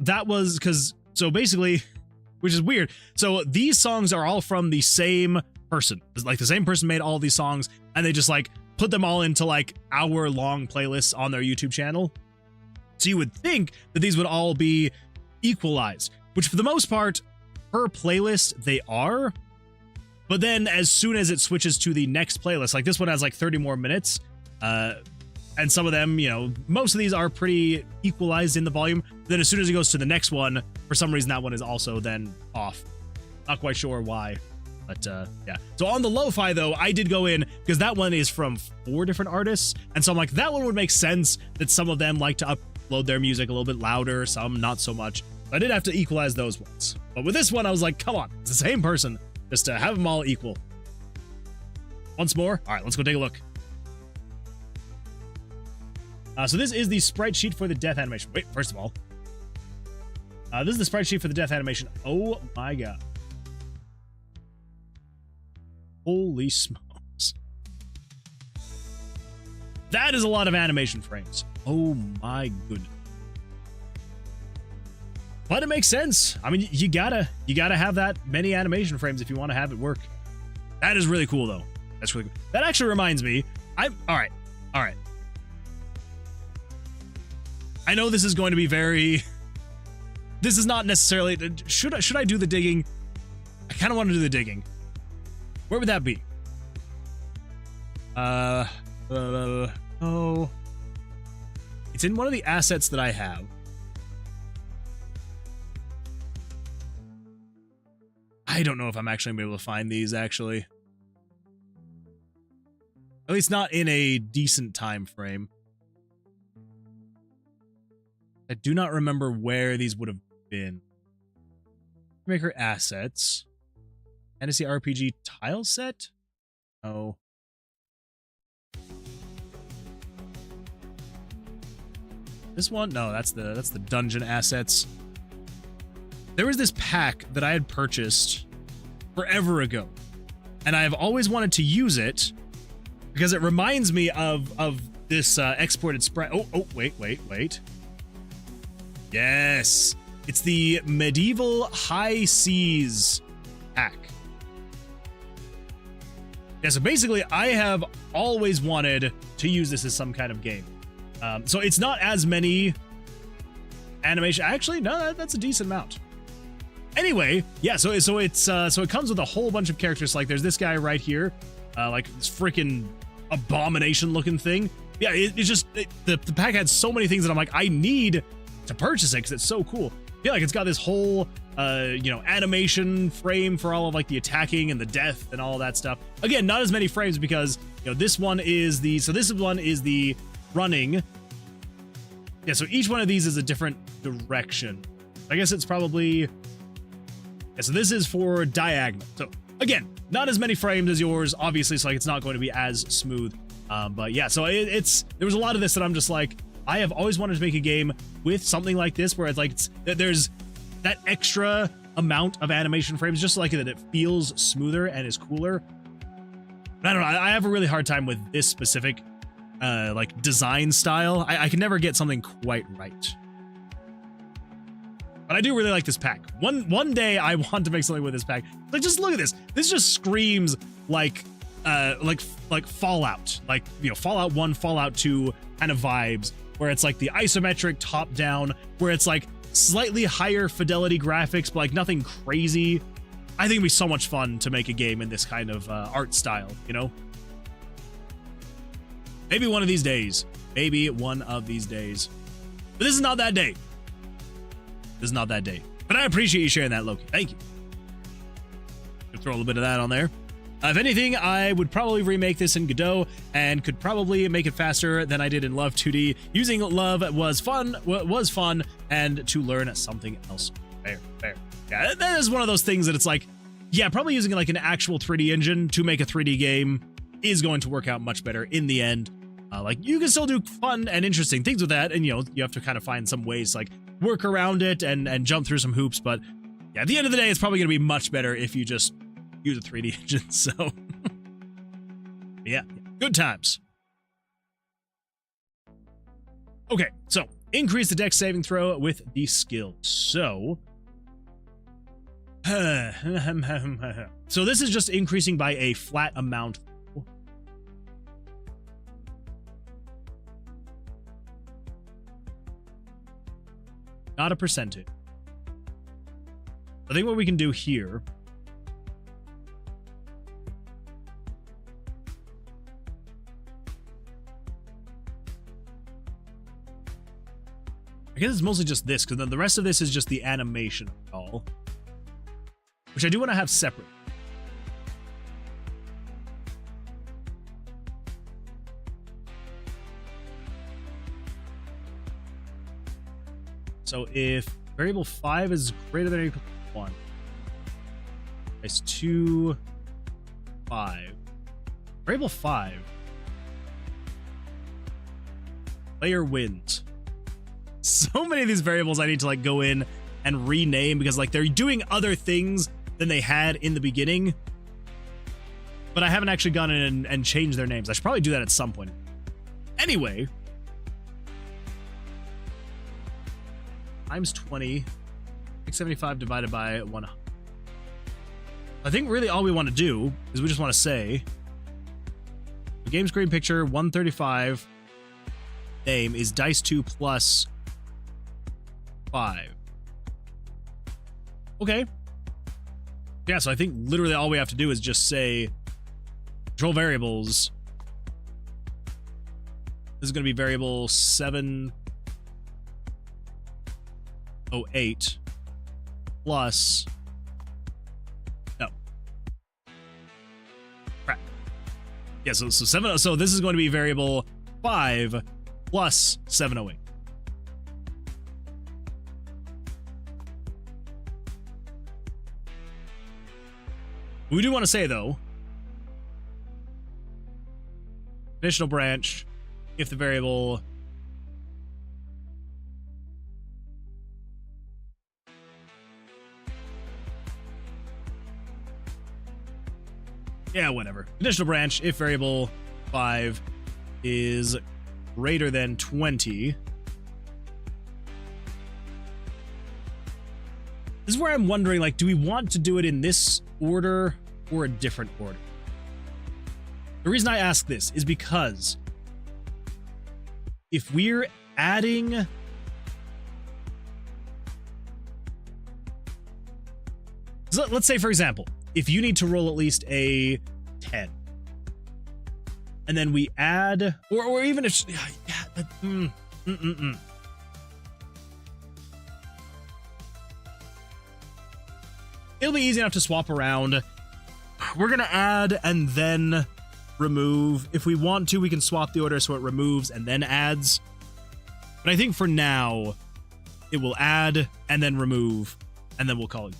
so basically, which is weird. So these songs are all from the same person. Like the same person made all these songs and they just like put them all into like hour-long playlists on their YouTube channel. So you would think that these would all be equalized, which for the most part, per playlist, they are. But then as soon as it switches to the next playlist, like this one has like 30 more minutes, and some of them, you know, most of these are pretty equalized in the volume. Then as soon as it goes to the next one, for some reason that one is also then off. Not quite sure why, but yeah. So on the lo-fi though, I did go in because that one is from 4 different artists. And so I'm like, that one would make sense that some of them like to upload their music a little bit louder, some not so much. I did have to equalize those ones. But with this one, I was like, come on, it's the same person, just to have them all equal. Once more? All right, let's go take a look. So this is the sprite sheet for the death animation. Wait, first of all, this is the sprite sheet for the death animation. Oh my god. Holy smokes. That is a lot of animation frames. Oh my goodness. But it makes sense. I mean, you gotta have that many animation frames if you want to have it work. That is really cool, though. That's really cool. That actually reminds me. All right. I know this is going to be very. This is not necessarily. Should I do the digging? I kind of want to do the digging. Where would that be? Oh. It's in one of the assets that I have. I don't know if I'm actually going to be able to find these, actually. At least not in a decent time frame. I do not remember where these would have been. Maker assets. Fantasy RPG tile set? Oh. This one? No, that's the dungeon assets. There was this pack that I had purchased forever ago, and I have always wanted to use it because it reminds me of this exported sprite. Oh, wait. Yes, it's the Medieval High Seas pack. Yeah, so basically, I have always wanted to use this as some kind of game. So it's not as many animation. Actually, no, that's a decent amount. Anyway, yeah, so it comes with a whole bunch of characters. Like there's this guy right here, like this freaking abomination looking thing. Yeah, the pack had so many things that I'm like, I need to purchase it because it's so cool. Yeah, like it's got this whole animation frame for all of like the attacking and the death and all that stuff. Again, not as many frames because this one is the running. Yeah, so each one of these is a different direction. I guess it's probably. Yeah, so this is for diagonal. So again, not as many frames as yours, obviously, so like it's not going to be as smooth. But yeah, so there was a lot of this that I'm just like, I have always wanted to make a game with something like this where it's like there's that extra amount of animation frames, just like that it feels smoother and is cooler. But I don't know, I have a really hard time with this specific like design style. I can never get something quite right. But I do really like this pack. One day I want to make something with this pack. Like, just look at this. This just screams like Fallout, like Fallout 1, Fallout 2 kind of vibes, where it's like the isometric top down, where it's like slightly higher fidelity graphics, but like nothing crazy. I think it'd be so much fun to make a game in this kind of art style, Maybe one of these days. Maybe one of these days. But this is not that day. This is not that day. But I appreciate you sharing that, Loki. Thank you. Could throw a little bit of that on there. If anything, I would probably remake this in Godot and could probably make it faster than I did in Love 2D. Using Love was fun, and to learn something else. Fair. Yeah, that is one of those things that it's like, yeah, probably using like an actual 3D engine to make a 3D game is going to work out much better in the end. Like, you can still do fun and interesting things with that, and you have to kind of find some ways to like work around it and jump through some hoops. But yeah, at the end of the day, it's probably going to be much better if you just use a 3D engine. So yeah, good times. Okay, so increase the dex saving throw with the skill. So so this is just increasing by a flat amount. Not a percentage. I think what we can do here I guess it's mostly just this, because then the rest of this is just the animation all, which I do want to have separate. So if variable 5 is greater than or equal to 1, it's 2, 5. Variable 5. Player wins. So many of these variables I need to like go in and rename because like they're doing other things than they had in the beginning. But I haven't actually gone in and changed their names. I should probably do that at some point. Anyway. Times 20. 675 divided by 100. I think really all we want to do is we just want to say the game screen picture 135 name is dice 2 plus 5. Okay. Yeah, so I think literally all we have to do is just say control variables. This is going to be variable 708 plus no. Crap. Yeah, so this is going to be variable 5 plus 708. We do want to say, though, conditional branch, if the variable whatever. Conditional branch, if variable 5 is greater than 20. This is where I'm wondering, like, do we want to do it in this order or a different order? The reason I ask this is because if we're adding let's say, for example, if you need to roll at least a 10 and then we add or even if it'll be easy enough to swap around. We're gonna add and then remove. If we want to, we can swap the order so it removes and then adds. But I think for now, it will add and then remove, and then we'll call it.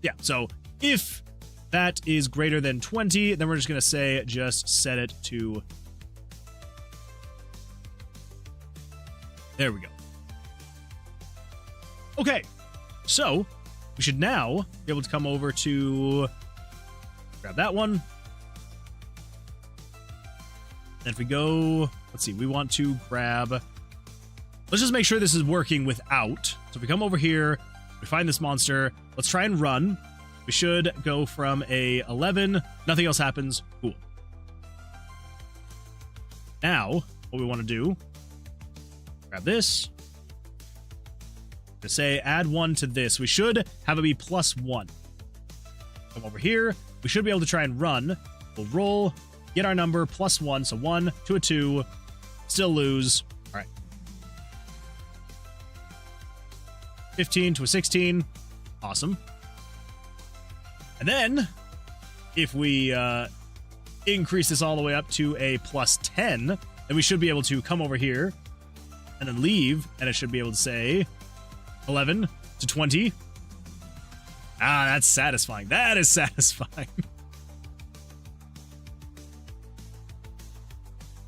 Yeah, so if that is greater than 20, then we're just gonna say just set it to. There we go. Okay, so we should now be able to come over to grab that one. And if we go, let's see, we want to grab, let's just make sure this is working without. So if we come over here, we find this monster, let's try and run. We should go from a 11, nothing else happens, cool. Now, what we want to do, grab this, to say add 1 to this, we should have it be +1. Come over here, we should be able to try and run. We'll roll, get our number +1, so 1 to a 2, still lose. All right. 15 to a 16, awesome. And then, if we increase this all the way up to a +10, then we should be able to come over here and then leave, and it should be able to say 11 to 20. Ah, that's satisfying. That is satisfying.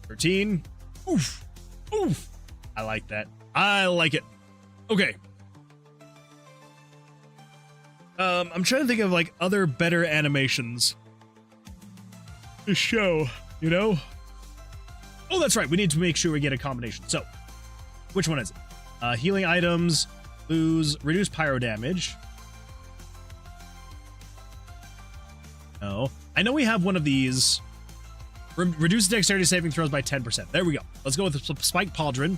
13. Oof. Oof. I like that. I like it. Okay. I'm trying to think of like other better animations to show, you know? Oh, that's right. We need to make sure we get a combination. So, which one is it? Healing items, lose, reduce pyro damage. No. I know we have one of these. Reduce dexterity saving throws by 10%. There we go. Let's go with the spike pauldron.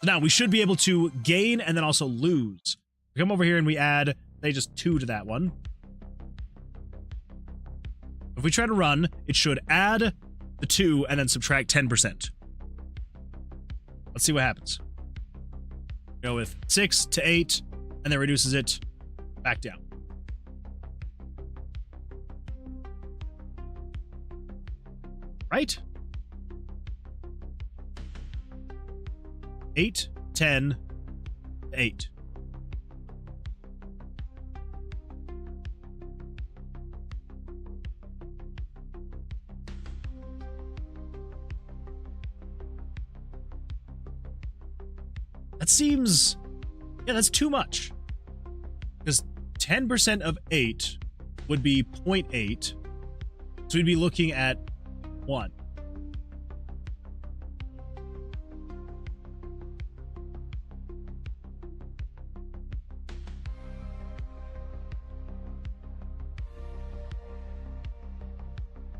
So now we should be able to gain and then also lose. We come over here and we add, say, just 2 to that one. If we try to run, it should add the 2 and then subtract 10%. Let's see what happens. Go with 6 to 8 and then reduces it back down. Right? 8, 10, 8. That seems, yeah, that's too much. Because 10% of 8 would be 0.8. So we'd be looking at 1.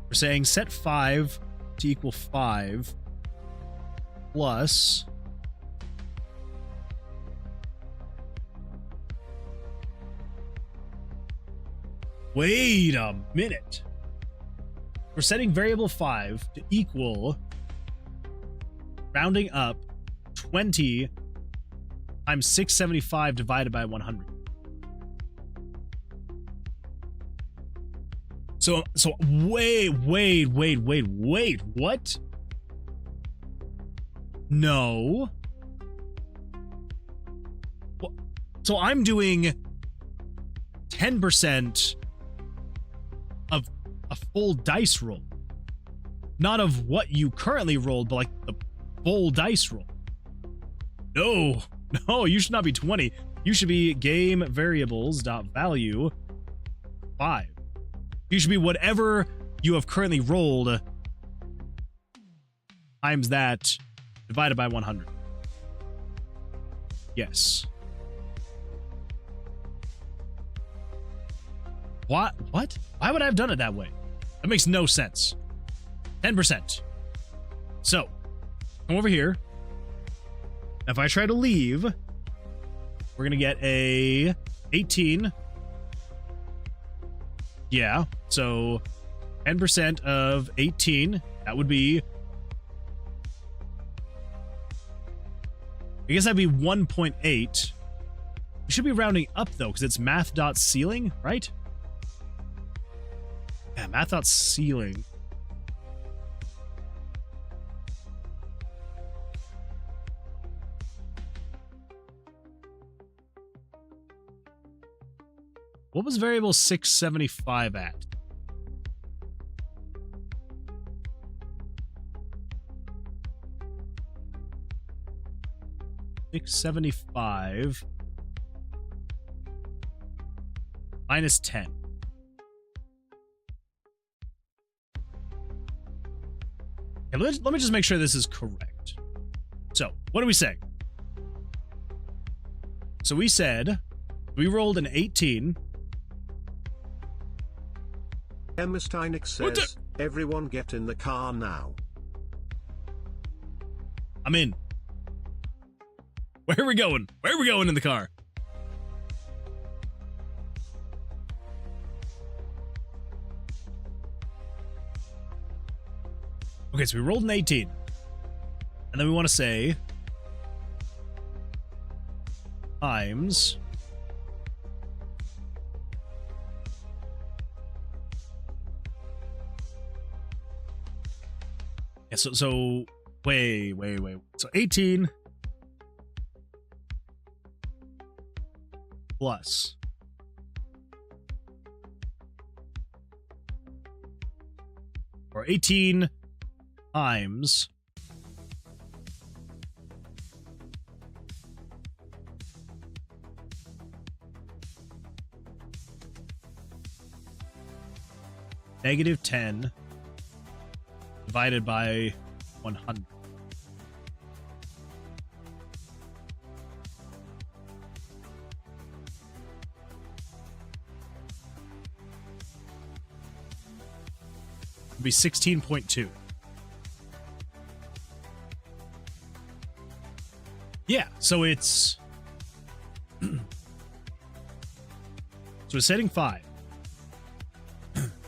We're saying set 5 to equal 5 plus wait a minute. We're setting variable 5 to equal, rounding up, 20 times 675 divided by 100. So wait, what? No. So I'm doing 10% of a full dice roll. Not of what you currently rolled, but like the full dice roll. No, you should not be 20. You should be game variables dot value 5. You should be whatever you have currently rolled times that divided by 100. Yes. What? Why would I have done it that way? That makes no sense. 10%. So, come over here. If I try to leave, we're going to get a 18. Yeah, so 10% of 18, that would be, I guess that'd be 1.8. We should be rounding up though, because it's math.ceiling, right? Yeah, math.ceiling. What was variable 675 at? $675 minus 10. Okay, let me just make sure this is correct. So, what do we say? So we said we rolled an 18. Emma Steinek says, everyone get in the car now. I'm in. Where are we going? Where are we going in the car? Okay, so we rolled an 18. And then we want to say times yeah, so wait. So 18 plus or 18 times negative 10 divided by 100. It'd be 16.2. Yeah, so it's so it's setting 5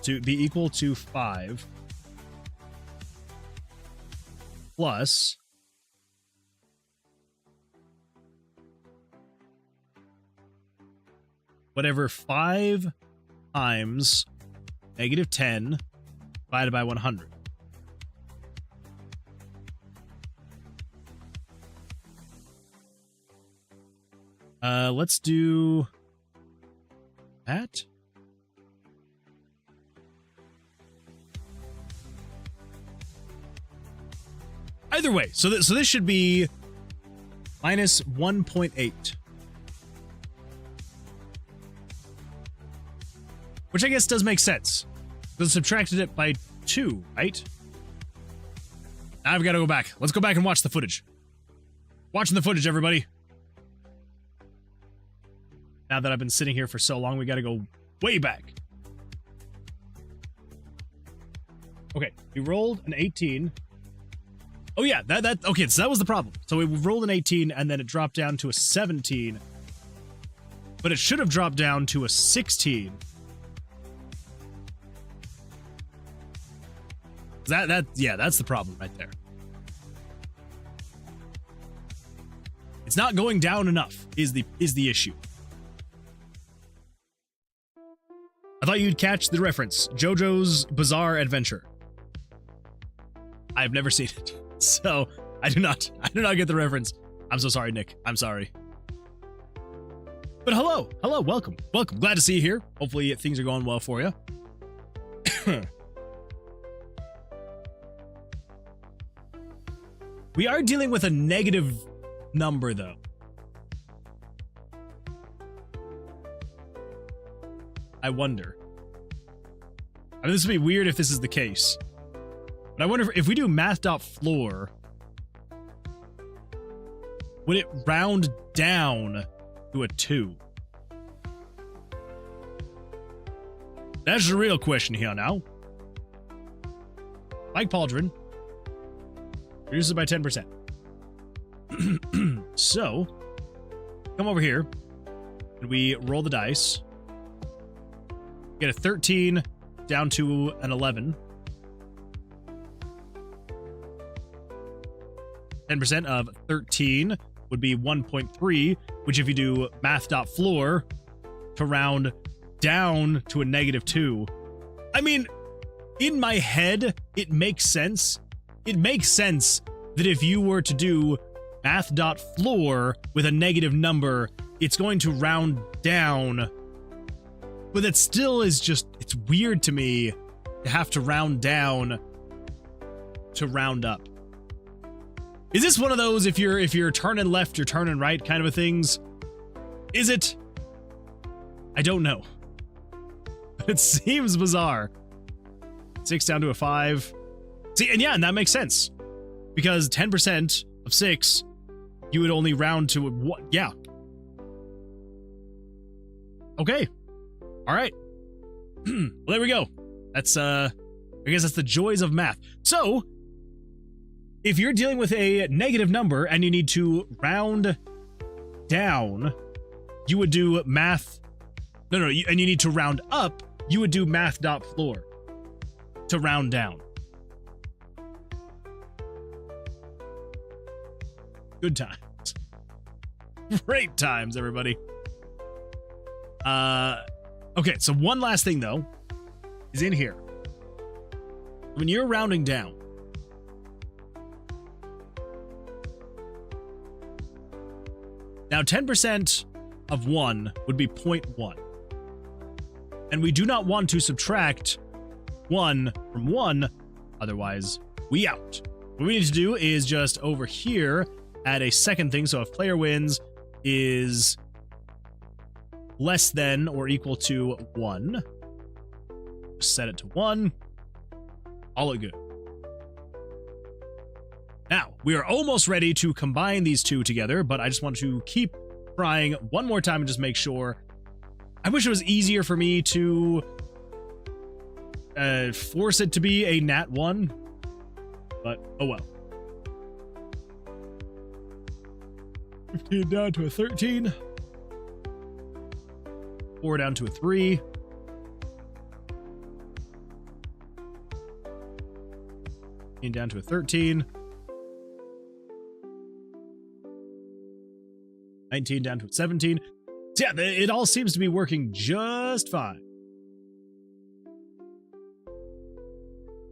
to be equal to 5 plus whatever 5 times negative 10 divided by 100. Let's do that. Either way, so this should be minus 1.8. Which I guess does make sense. Because subtracted it by 2, right? Now I've got to go back. Let's go back and watch the footage. Watching the footage, everybody. Now that I've been sitting here for so long, we got to go way back. Okay, we rolled an 18. Oh yeah, okay, so that was the problem. So we rolled an 18 and then it dropped down to a 17. But it should have dropped down to a 16. Yeah, that's the problem right there. It's not going down enough is the issue. I thought you'd catch the reference. JoJo's Bizarre Adventure. I've never seen it. So I do not get the reference. I'm so sorry, Nick. I'm sorry. But hello, welcome. Glad to see you here. Hopefully things are going well for you. We are dealing with a negative number, though. I wonder. I mean, this would be weird if this is the case. But I wonder if we do math.floor, would it round down to a 2? That's the real question here now. Like Pauldron, reduces it by 10%. So, come over here, and we roll the dice. Get a 13 down to an 11. 10% of 13 would be 1.3, which if you do math.floor to round down to a negative 2. I mean, in my head, it makes sense. It makes sense that if you were to do math.floor with a negative number, it's going to round down. But it still is just, it's weird to me to have to round down to round up. Is this one of those if you're turning left, you're turning right kind of a things? Is it? I don't know. It seems bizarre. 6 down to a 5. See, and that makes sense. Because 10% of 6, you would only round to what? Yeah. Okay. All right. Well, there we go. That's I guess that's the joys of math. So, if you're dealing with a negative number and you need to round down, you would do math. No, and you need to round up, you would do math.floor to round down. Good times. Great times, everybody. Okay, so one last thing, though, is in here. When you're rounding down, now 10% of 1 would be 0.1. And we do not want to subtract 1 from 1, otherwise we out. What we need to do is just over here add a second thing, so if player wins is less than or equal to 1. Set it to 1. All look good. Now, we are almost ready to combine these two together, but I just want to keep trying one more time and just make sure. I wish it was easier for me to force it to be a nat 1, but oh well. 15 down to a 13. 4 down to a 3. 15 down to a 13. 19 down to a 17. So yeah, it all seems to be working just fine.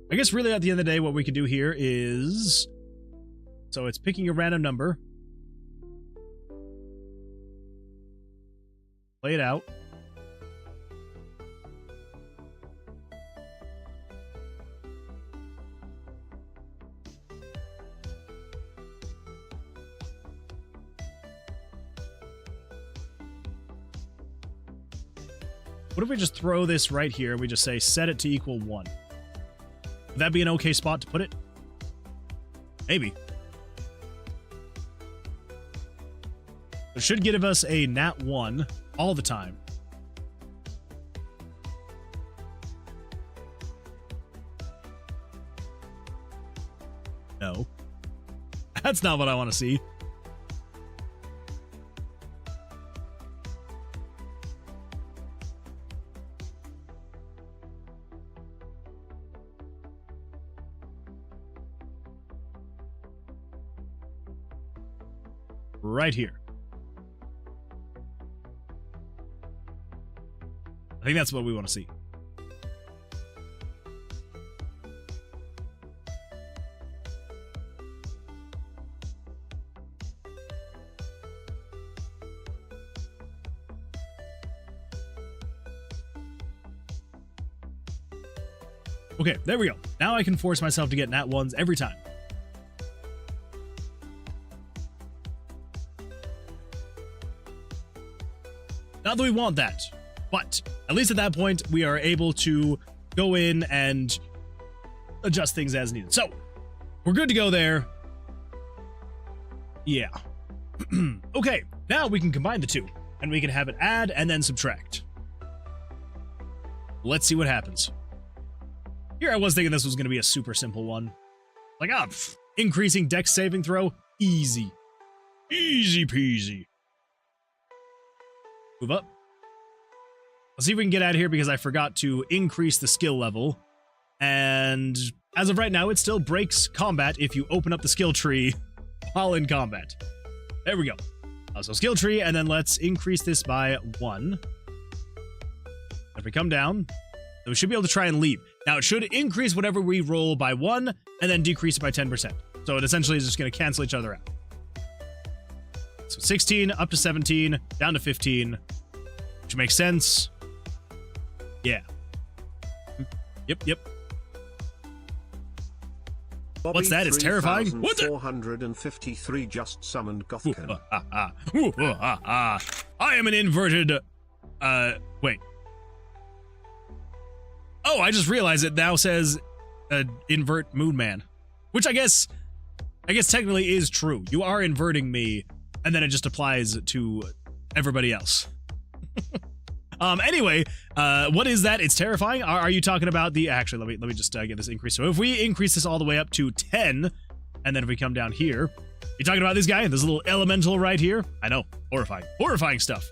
I guess really at the end of the day, what we could do here is... So it's picking a random number. Play it out. What if we just throw this right here and we just say set it to equal 1? Would that be an okay spot to put it? Maybe. It should give us a nat 1 all the time. No. That's not what I want to see. Right here. I think that's what we want to see. Okay, there we go. Now I can force myself to get nat 1s every time. Not that we want that, but at least at that point, we are able to go in and adjust things as needed. So, we're good to go there. Yeah. Okay, now we can combine the two, and we can have it add and then subtract. Let's see what happens. Here I was thinking this was going to be a super simple one. Like, increasing dex saving throw, easy. Easy peasy. Move up. Let's see if we can get out of here because I forgot to increase the skill level. And as of right now, it still breaks combat if you open up the skill tree while in combat. There we go. So skill tree, and then let's increase this by 1. If we come down, then we should be able to try and leave. Now, it should increase whatever we roll by 1, and then decrease it by 10%. So it essentially is just going to cancel each other out. So 16, up to 17, down to 15, which makes sense. Yeah. Yep. Bobby, what's that? It's terrifying. What's it? 453 just summoned Gothkin. I am an inverted... wait. Oh, I just realized it now says invert Moon Man. Which I guess technically is true. You are inverting me, and then it just applies to everybody else. Anyway, what is that? It's terrifying. Are you talking about the... Actually, let me just get this increase. So if we increase this all the way up to 10, and then if we come down here, you talking about this guy? This little elemental right here? I know. Horrifying. Horrifying stuff.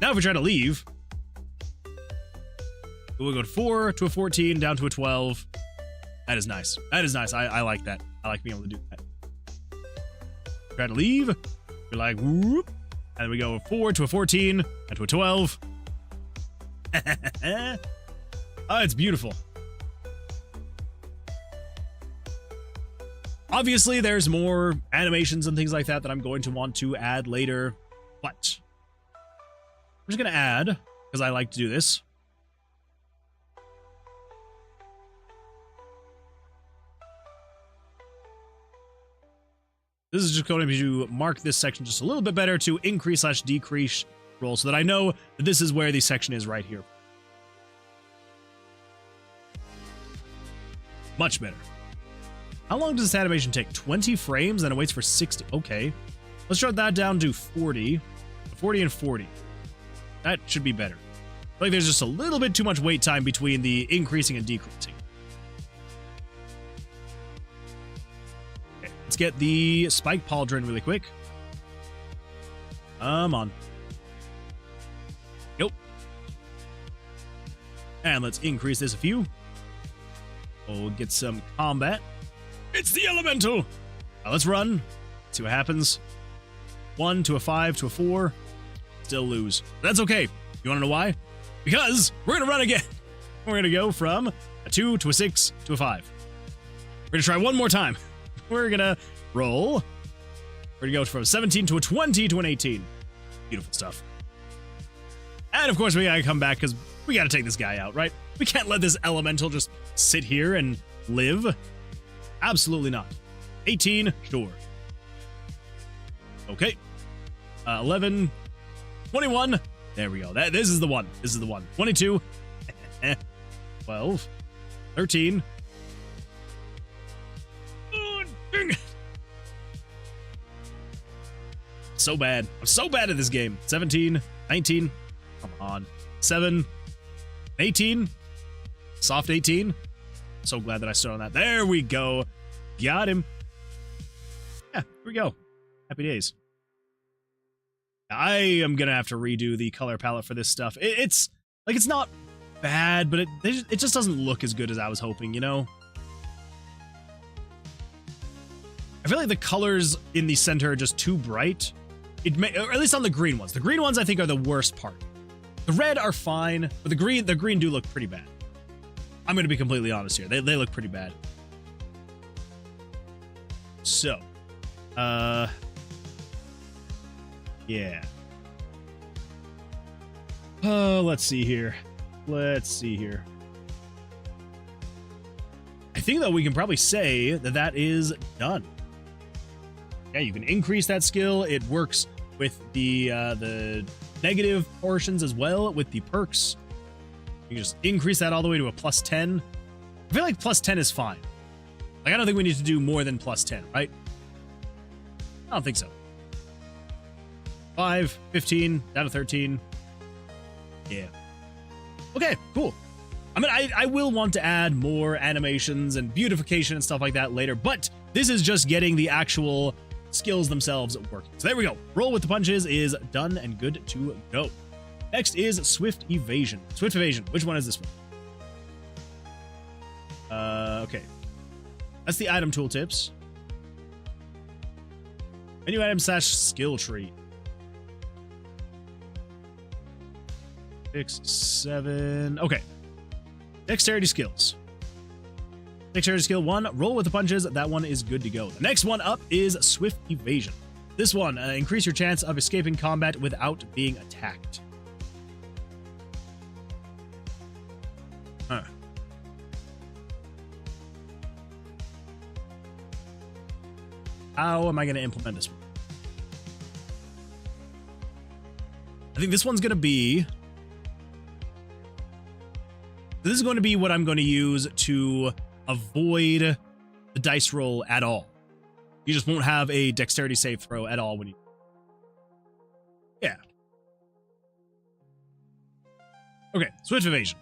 Now if we try to leave, we'll go to 4 to a 14, down to a 12. That is nice. That is nice. I like that. I like being able to do that. Try to leave. We're like, whoop. And we go 4 to a 14, and to a 12. Oh, it's beautiful. Obviously, there's more animations and things like that I'm going to want to add later, but I'm just going to add, because I like to do this. This is just going to mark this section just a little bit better to increase/decrease roll so that I know that this is where the section is right here. Much better. How long does this animation take? 20 frames, then it waits for 60. Okay. Let's shut that down to 40. 40 and 40. That should be better. I feel like there's just a little bit too much wait time between the increasing and decreasing. Let's get the spike pauldron really quick. Come on. Nope. And let's increase this a few. We'll get some combat. It's the elemental! Now let's run. See what happens. 1 to a 5 to a 4. Still lose. That's okay. You want to know why? Because we're going to run again. We're going to go from a 2 to a 6 to a 5. We're going to try one more time. We're gonna roll. We're gonna go from 17 to a 20 to an 18. Beautiful stuff. And of course we gotta come back because we gotta take this guy out, right? We can't let this elemental just sit here and live. Absolutely not. 18, sure. Okay. 11, 21, There we go. This is the one. This is the one. 22. 12. 13. Oh, dang it. So bad. I'm so bad at this game. 17. 19. Come on. 7. 18. Soft 18. So glad that I started on that. There we go. Got him. Yeah, here we go. Happy days. I am gonna have to redo the color palette for this stuff. It's like, it's not bad, but it just doesn't look as good as I was hoping, you know? I feel like the colors in the center are just too bright. Or at least on the green ones. The green ones I think are the worst part. The red are fine, but the green do look pretty bad. I'm gonna be completely honest here. They look pretty bad. So, yeah. Let's see here. Let's see here. I think though we can probably say that that is done. Yeah, you can increase that skill. It works with the negative portions as well with the perks. You can just increase that all the way to a plus 10. I feel like plus 10 is fine. Like, I don't think we need to do more than plus 10, right? I don't think so. 5, 15, down to 13. Yeah. Okay, cool. I mean, I will want to add more animations and beautification and stuff like that later, but this is just getting the actual skills themselves working. So there we go. Roll with the punches is done and good to go. Next is Swift Evasion. Swift Evasion. Which one is this one? Okay. That's the item tooltips. Menu item / skill tree. 6, 7. Okay. Dexterity skills. Dexterity skill 1, roll with the punches. That one is good to go. The next one up is Swift Evasion. This one, increase your chance of escaping combat without being attacked. Huh. How am I going to implement this one? I think this one's going to be... This is going to be what I'm going to use to avoid the dice roll at all. You just won't have a dexterity save throw at all when you... Yeah. Okay, Swift Evasion.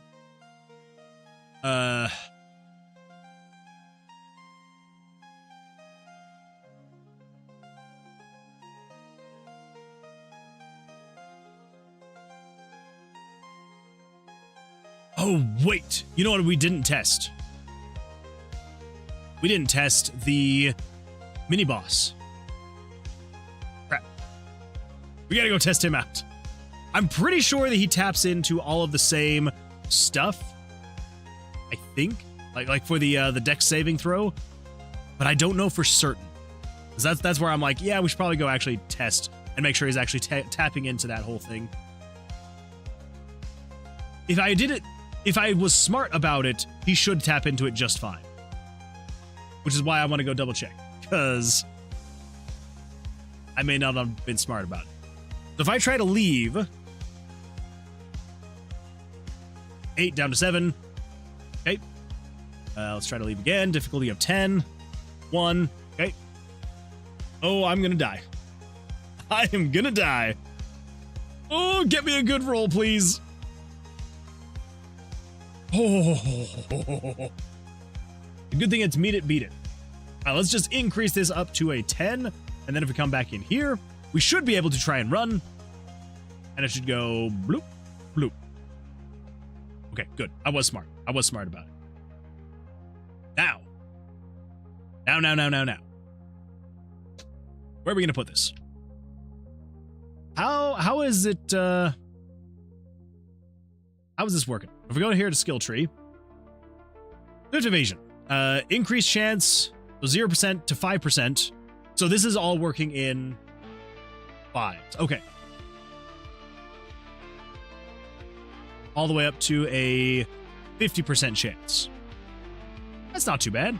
Oh, wait. You know what we didn't test? We didn't test the mini-boss. Crap. We gotta go test him out. I'm pretty sure that he taps into all of the same stuff. I think. Like for the dex saving throw. But I don't know for certain. Because that's where I'm like, yeah, we should probably go actually test and make sure he's actually tapping into that whole thing. If I was smart about it, he should tap into it just fine. Which is why I want to go double check. Because I may not have been smart about it. So if I try to leave... 8 down to 7. Okay. Let's try to leave again. Difficulty of 10. 1. Okay. Oh, I'm going to die. I am going to die. Oh, get me a good roll, please. Oh, the good thing it's meet it, beat it. All right, let's just increase this up to a 10, and then if we come back in here, we should be able to try and run, and it should go bloop, bloop. Okay, good. I was smart. I was smart about it. Now. Where are we gonna put this? How is it? How is this working? If we go here to skill tree, Swift Evasion, increased chance, so 0% to 5%. So this is all working in 5s. Okay. All the way up to a 50% chance. That's not too bad.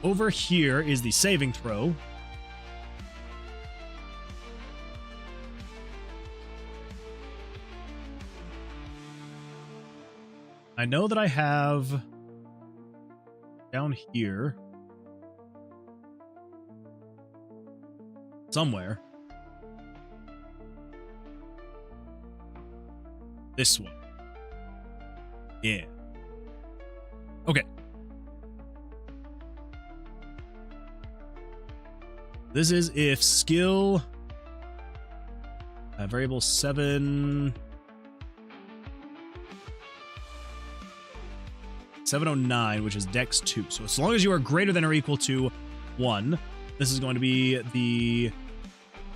Over here is the saving throw. I know that I have down here somewhere this one. Yeah. Okay. This is if skill variable 709, which is dex 2. So as long as you are greater than or equal to 1, this is going to be the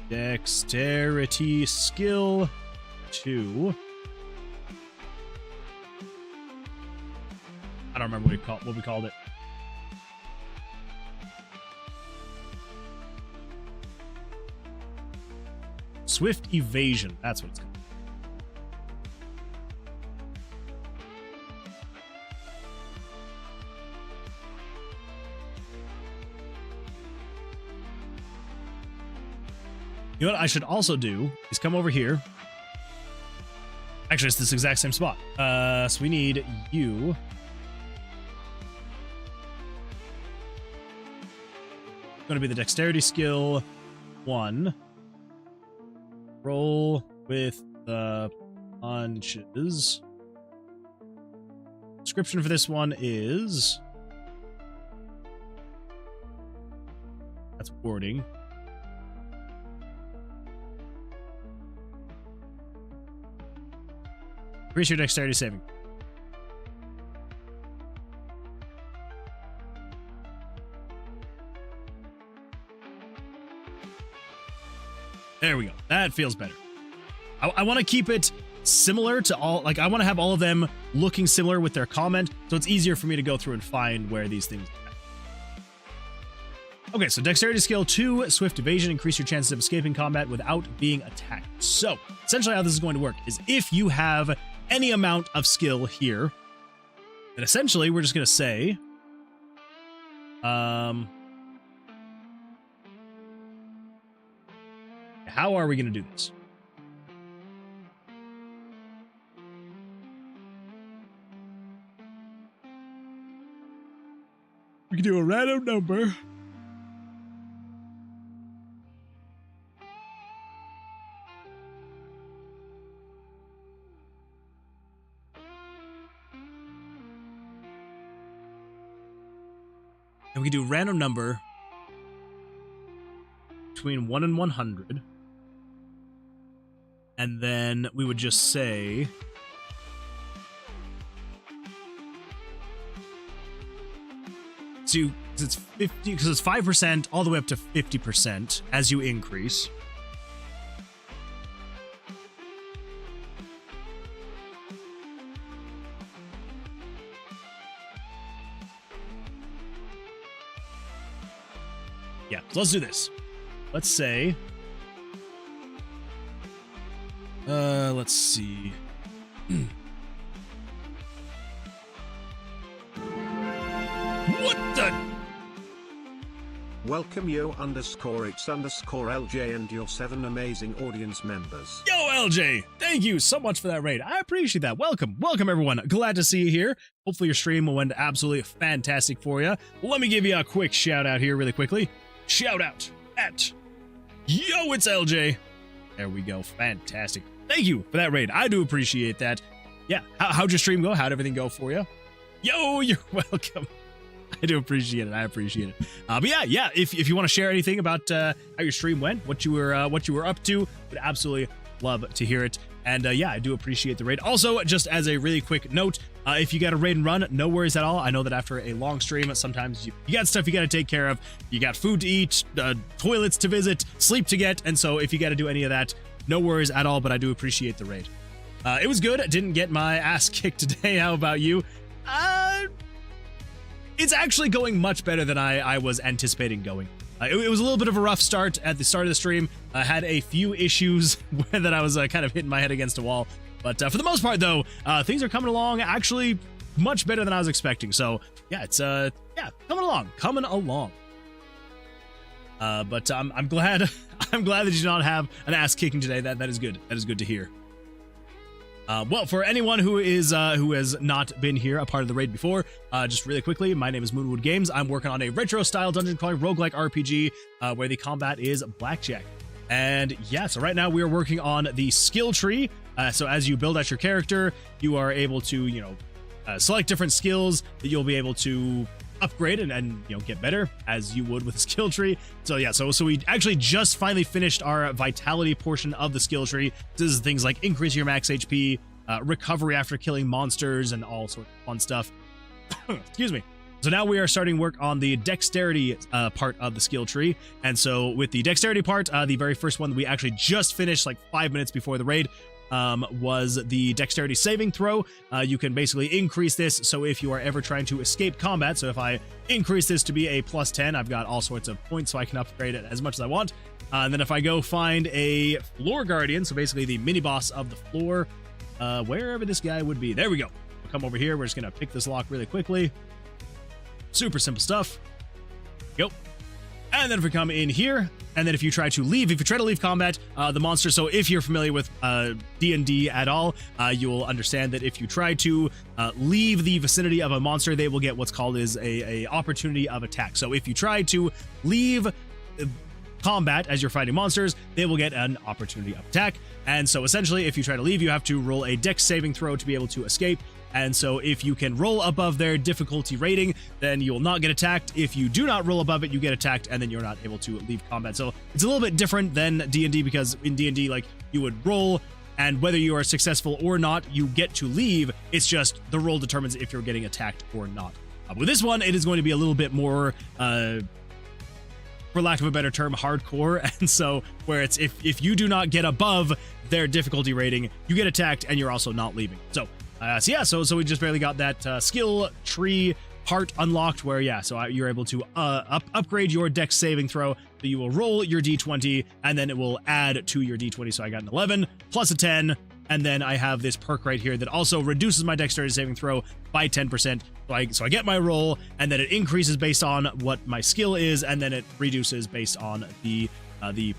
dexterity skill 2. I don't remember what we called it. Swift evasion. That's what it's called. You know what I should also do is come over here. Actually, it's this exact same spot. So we need you. It's going to be the dexterity skill 1. Roll with the punches. Description for this one is... That's wording. Increase your dexterity saving. There we go. That feels better. I want to keep it similar to all, like I want to have all of them looking similar with their comment, so it's easier for me to go through and find where these things are. Okay, so dexterity skill 2, swift evasion, increase your chances of escaping combat without being attacked. So essentially how this is going to work is if you have any amount of skill here, then essentially we're just going to say, how are we going to do this? We can do a random number. And we can do random number between 1 and 100. And then we would just say... So it's 50, because it's 5% all the way up to 50% as you increase. Yeah, so let's do this. Let's say... let's see. What the? Welcome yo_it's_LJ and your 7 amazing audience members. Yo, LJ! Thank you so much for that raid. I appreciate that. Welcome everyone. Glad to see you here. Hopefully your stream went absolutely fantastic for you. Let me give you a quick shout out here really quickly. Shout out at Yo, it's LJ. There we go. Fantastic. Thank you for that raid. I do appreciate that. Yeah. How'd your stream go? How'd everything go for you? Yo, you're welcome. I do appreciate it. I appreciate it. But yeah. If you want to share anything about how your stream went, what you were up to, would absolutely love to hear it. And yeah, I do appreciate the raid. Also, just as a really quick note, if you got a raid and run, no worries at all. I know that after a long stream, sometimes you got stuff you got to take care of. You got food to eat, toilets to visit, sleep to get, and so if you got to do any of that, no worries at all. But I do appreciate the raid. It was good. I didn't get my ass kicked today. How about you? It's actually going much better than I was anticipating going. It was a little bit of a rough start at the start of the stream. I had a few issues that I was kind of hitting my head against a wall. But for the most part, though, things are coming along actually much better than I was expecting. So, yeah, it's, coming along. But I'm glad I'm glad that you did not have an ass kicking today. That is good. That is good to hear. Well, for anyone who has not been here, a part of the raid before, just really quickly, my name is Moonwood Games. I'm working on a retro-style dungeon crawling roguelike RPG where the combat is blackjack. And yeah, so right now we are working on the skill tree. So as you build out your character, you are able to, you know, select different skills that you'll be able to upgrade and you know, get better as you would with a skill tree. So yeah, so we actually just finally finished our vitality portion of the skill tree. This is things like increase your max HP, recovery after killing monsters, and all sorts of fun stuff. Excuse me. So now we are starting work on the dexterity part of the skill tree. And so with the dexterity part, the very first one that we actually just finished like 5 minutes before the raid, was the dexterity saving throw. You can basically increase this, so if you are ever trying to escape combat, so if I increase this to be a +10, I've got all sorts of points, so I can upgrade it as much as I want. And then if I go find a floor guardian, so basically the mini boss of the floor, wherever this guy would be, there we go. We'll come over here, we're just gonna pick this lock really quickly. Super simple stuff. Go. And then if we come in here, and then if you try to leave combat, the monster, so if you're familiar with D&D at all, you'll understand that if you try to leave the vicinity of a monster, they will get what's called is a opportunity of attack. So if you try to leave combat as you're fighting monsters, they will get an opportunity of attack. And so essentially, if you try to leave, you have to roll a dex saving throw to be able to escape. And so if you can roll above their difficulty rating, then you will not get attacked. If you do not roll above it, you get attacked, and then you're not able to leave combat. So it's a little bit different than D&D, because in D&D, like, you would roll, and whether you are successful or not, you get to leave. It's just the roll determines if you're getting attacked or not. With this one, it is going to be a little bit more, for lack of a better term, hardcore. And so where it's if you do not get above their difficulty rating, you get attacked, and you're also not leaving. So so we just barely got that skill tree part unlocked, where you're able to upgrade your dex saving throw. So you will roll your d20, and then it will add to your d20. So I got an 11 plus a 10, and then I have this perk right here that also reduces my dexterity saving throw by 10%. So I get my roll, and then it increases based on what my skill is, and then it reduces based on the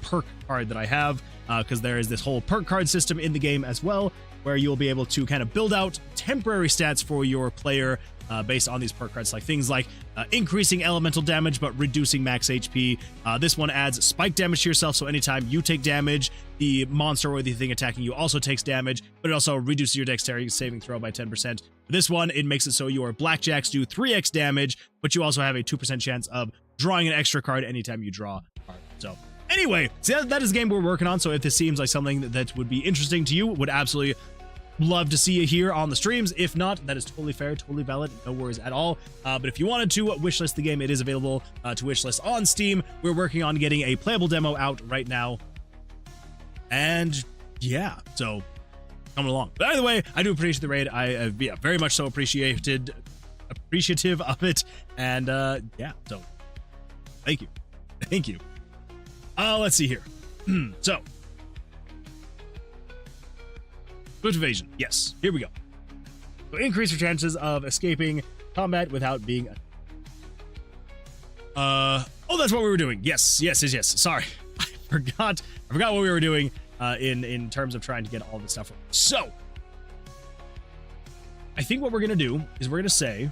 perk card that I have, because there is this whole perk card system in the game as well, where you'll be able to kind of build out temporary stats for your player based on these perk cards, like things like increasing elemental damage but reducing max HP. This one adds spike damage to yourself, so anytime you take damage, the monster or the thing attacking you also takes damage, but it also reduces your dexterity saving throw by 10%. This one, it makes it so your blackjacks do 3x damage, but you also have a 2% chance of drawing an extra card anytime you draw a card. So anyway, so that is the game we're working on. So if this seems like something that would be interesting to you, would absolutely love to see you here on the streams. If not, that is totally fair, totally valid, no worries at all. But if you wanted to wishlist the game, it is available to wishlist on Steam. We're working on getting a playable demo out right now. And yeah, so coming along. But either way, I do appreciate the raid. I very much so appreciative of it. And so thank you. Let's see here. So, swift evasion. Yes, here we go. So increase your chances of escaping combat without being. Oh, that's what we were doing. Yes. Sorry, I forgot what we were doing in terms of trying to get all this stuff. So, I think what we're gonna do is we're gonna say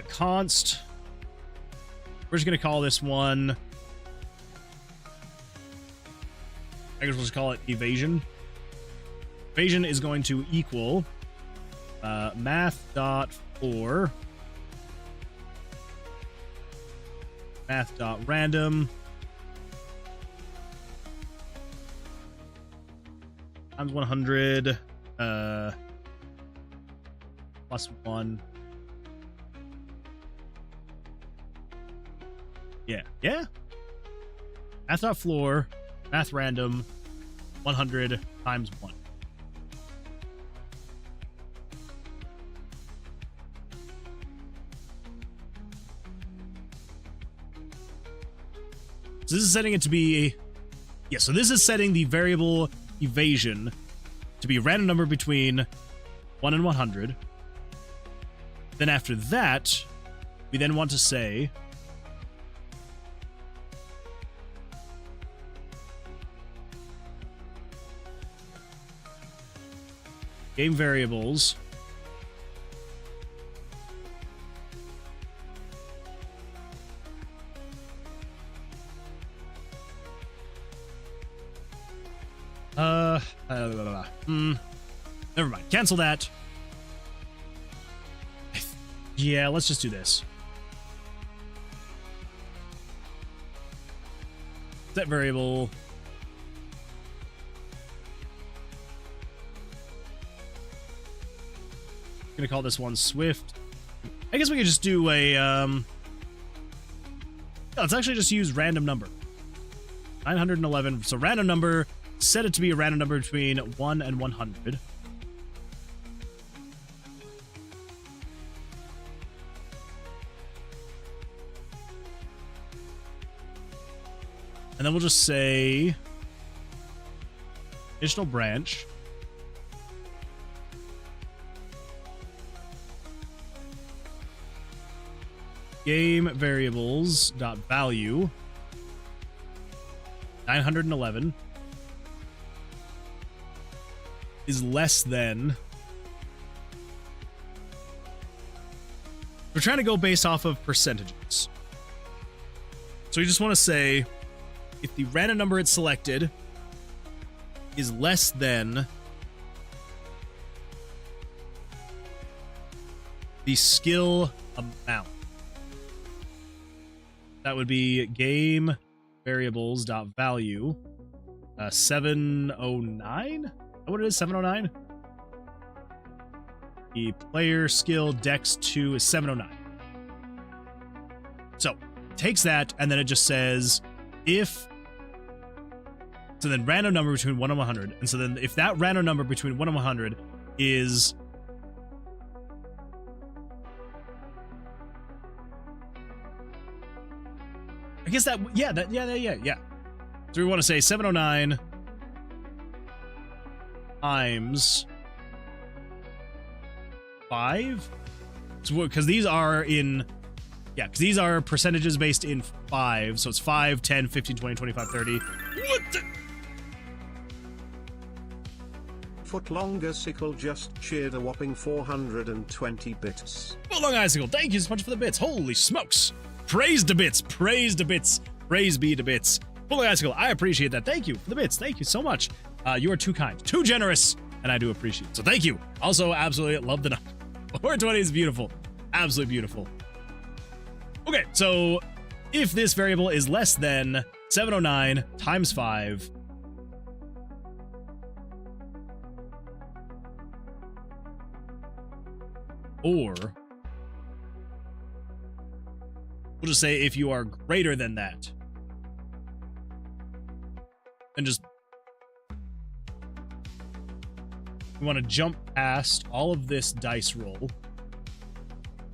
const. We're just going to call this one, I guess we'll just call it evasion. Evasion is going to equal math.for math.random times 100 plus 1. Yeah. Math.floor, math random, 100 times 1. So this is setting it to be, so this is setting the variable evasion to be a random number between 1 and 100. Then after that, we then want to say Game variables. Never mind. Cancel that. Yeah, let's just do this. Set variable. Gonna call this one Swift. I guess we could just do a let's actually just use random number. 911. So random number. Set it to be a random number between 1 and 100. And then we'll just say additional branch. Game variables dot value 911 is less than. We're trying to go based off of percentages. So we just want to say if the random number it's selected is less than the skill amount. That would be game variables dot value 709. What it is, 709? The player skill dex 2 is 709. So it takes that and then it just says if. So then random number between 1 and 100. And so then if that random number between 1 and 100 is I guess that, yeah. So we want to say 709 times 5. So because these are in, because these are percentages based in 5. So it's 5, 10, 15, 20, 25, 30. What the? Footlong Icicle just cheered a whopping 420 bits. Footlong Icicle, thank you so much for the bits. Holy smokes. Praise to bits. Praise to bits. Praise be to bits. Footlong Icicle, I appreciate that. Thank you for the bits. Thank you so much. You are too kind, too generous, and I do appreciate it. So thank you. Also, absolutely love the number. 420 is beautiful. Absolutely beautiful. Okay, so if this variable is less than 709 times 5, or we'll just say if you are greater than that, and just we want to jump past all of this dice roll.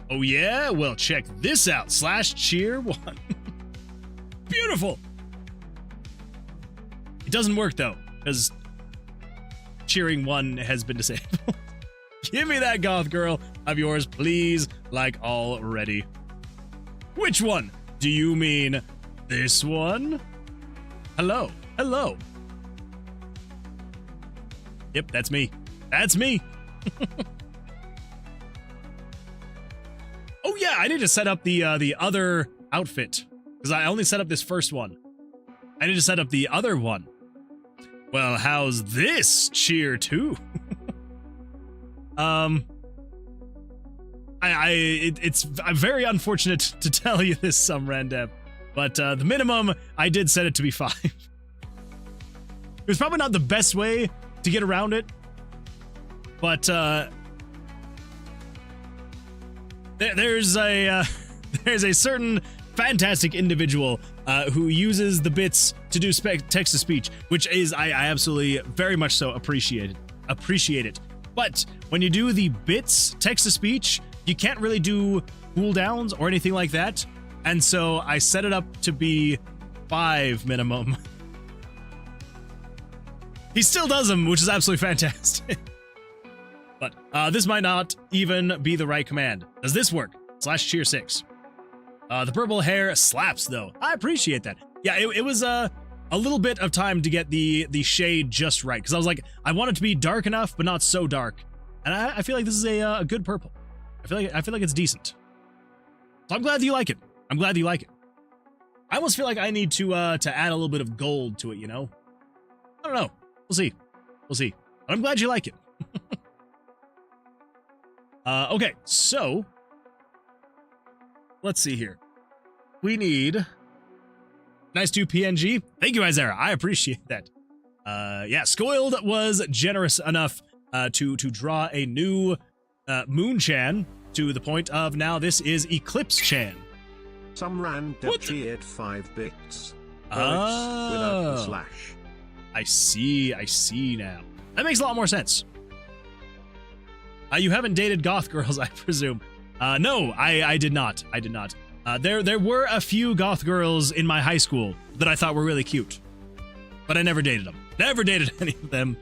Oh yeah? Well, check this out. /cheer1. Beautiful. It doesn't work though, because cheering 1 has been disabled. Give me that goth girl of yours, please, like already. Which one? Do you mean this one? Hello. Hello. Yep, that's me. That's me. Oh yeah, I need to set up the other outfit because I only set up this first one. I need to set up the other one. Well, how's this cheer 2? It's I'm very unfortunate to tell you this, some random, but the minimum I did set it to be 5. It was probably not the best way to get around it, but there's a certain fantastic individual who uses the bits to do text to speech, which is I absolutely very much so appreciate it. But when you do the bits text to speech, you can't really do cooldowns or anything like that, and so I set it up to be 5 minimum. He still does them, which is absolutely fantastic. But this might not even be the right command. Does this work? /cheer6. The purple hair slaps though. I appreciate that. Yeah, it was a little bit of time to get the shade just right, because I was like, I want it to be dark enough, but not so dark And I feel like this is a good purple. I feel like it's decent. So I'm glad that you like it. I'm glad that you like it. I almost feel like I need to add a little bit of gold to it, you know? I don't know. We'll see. We'll see. But I'm glad you like it. Okay, so let's see here. We need nice 2 PNG. Thank you, Isara. I appreciate that. Yeah, Scoiled was generous enough to draw a new Moon Chan to the point of now this is Eclipse Chan. Some random cheered 5 bits. Without the slash. I see now. That makes a lot more sense. You haven't dated goth girls, I presume. No, I did not. I did not. There were a few goth girls in my high school that I thought were really cute, but I never dated them. Never dated any of them.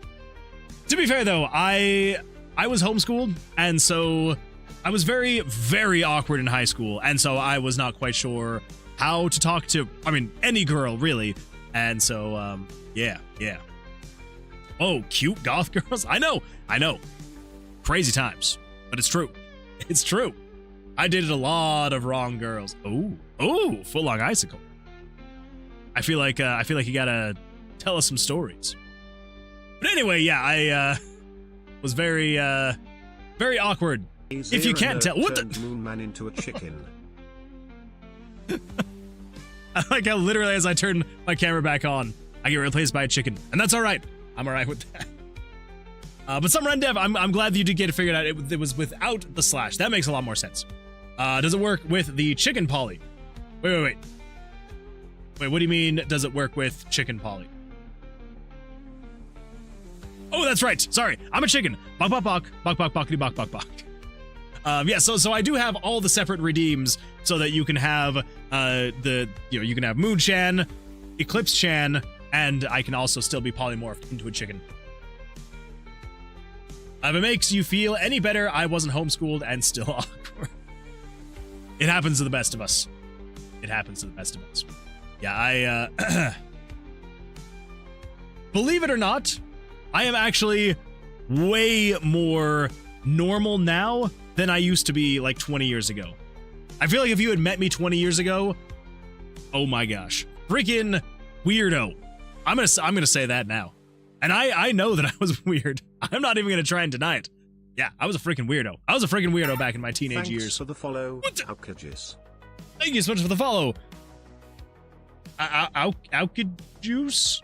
To be fair, though, I was homeschooled, and so I was very, very awkward in high school, and so I was not quite sure how to talk to, I mean, any girl, really. And so, yeah. Oh, cute goth girls? I know. Crazy times, but it's true. It's true. I dated a lot of wrong girls. Oh, full long icicle. I feel like you gotta tell us some stories. But anyway, yeah, I was very awkward. If you can't tell, what the Moon Man into a chicken. I like how literally as I turn my camera back on, I get replaced by a chicken, and that's all right. I'm all right with that. But some run dev, I'm glad that you did get it figured out. It was without the slash. That makes a lot more sense. Does it work with the chicken poly? Wait. What do you mean, does it work with chicken poly? Oh, that's right. Sorry, I'm a chicken. Bok, bockity, bok. Yeah, so I do have all the separate redeems so that you can have you can have Moon Chan, Eclipse Chan, and I can also still be polymorphed into a chicken. If it makes you feel any better, I wasn't homeschooled and still awkward. It happens to the best of us. Yeah, I believe it or not, I am actually way more normal now than I used to be like 20 years ago. I feel like if you had met me 20 years ago, oh my gosh, freaking weirdo. I'm gonna say that now. And I know that I was weird. I'm not even gonna try and deny it. Yeah, I was a freaking weirdo. I was a freaking weirdo back in my teenage years. Thanks for the follow, Oukages. Thank you so much for the follow. Juice.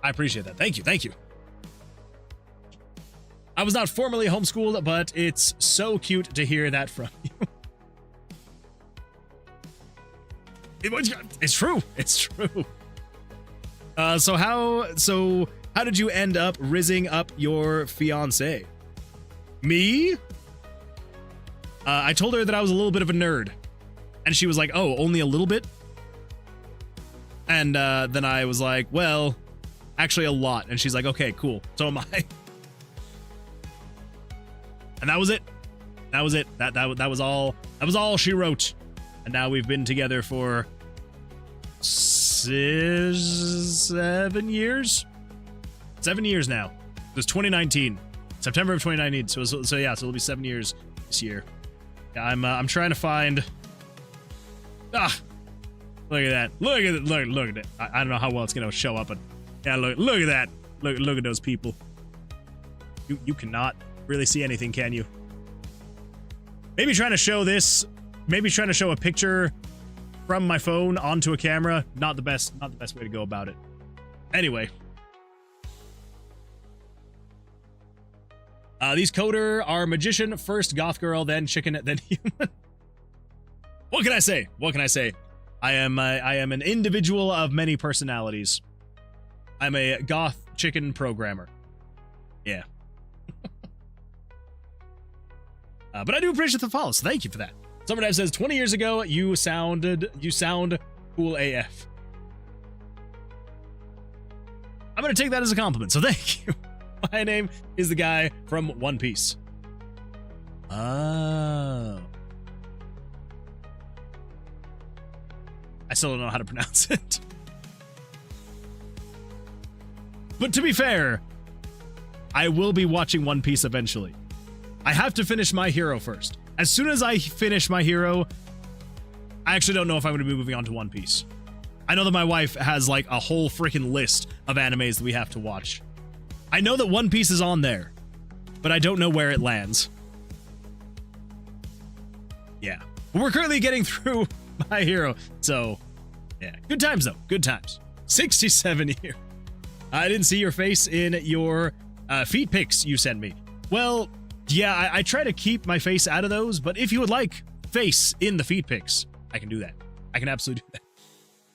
I appreciate that. Thank you. I was not formally homeschooled, but it's so cute to hear that from you. It's true. So how did you end up rizzing up your fiance? Me? I told her that I was a little bit of a nerd, and she was like, "Oh, only a little bit?" And then I was like, "Well, actually a lot." And she's like, "Okay, cool. So am I." And that was it. That was it. That was all. That was all she wrote. And now we've been together for 7 years. 7 years now. It was 2019, September of 2019. So yeah, so it'll be 7 years this year. Yeah, I'm trying to find. Look at that. Look at it. I don't know how well it's gonna show up, but yeah, look at that. Look at those people. You cannot really see anything, can you? Maybe trying to show this. Maybe trying to show a picture from my phone onto a camera. Not the best way to go about it. Anyway. These coder are magician, first goth girl, then chicken, then human. What can I say? I am an individual of many personalities. I'm a goth chicken programmer. Yeah. But I do appreciate the follow, so thank you for that. Summerdive says, 20 years ago, you sound cool AF. I'm gonna take that as a compliment, so thank you. My name is the guy from One Piece. Oh. I still don't know how to pronounce it. But to be fair, I will be watching One Piece eventually. I have to finish My Hero first. As soon as I finish My Hero, I actually don't know if I'm going to be moving on to One Piece. I know that my wife has like a whole freaking list of animes that we have to watch. I know that One Piece is on there, but I don't know where it lands. Yeah. But we're currently getting through My Hero, so yeah. Good times though. Good times. 67 here. I didn't see your face in your feet pics you sent me. Well, yeah, I try to keep my face out of those, but if you would like face in the feet pics, I can do that. I can absolutely do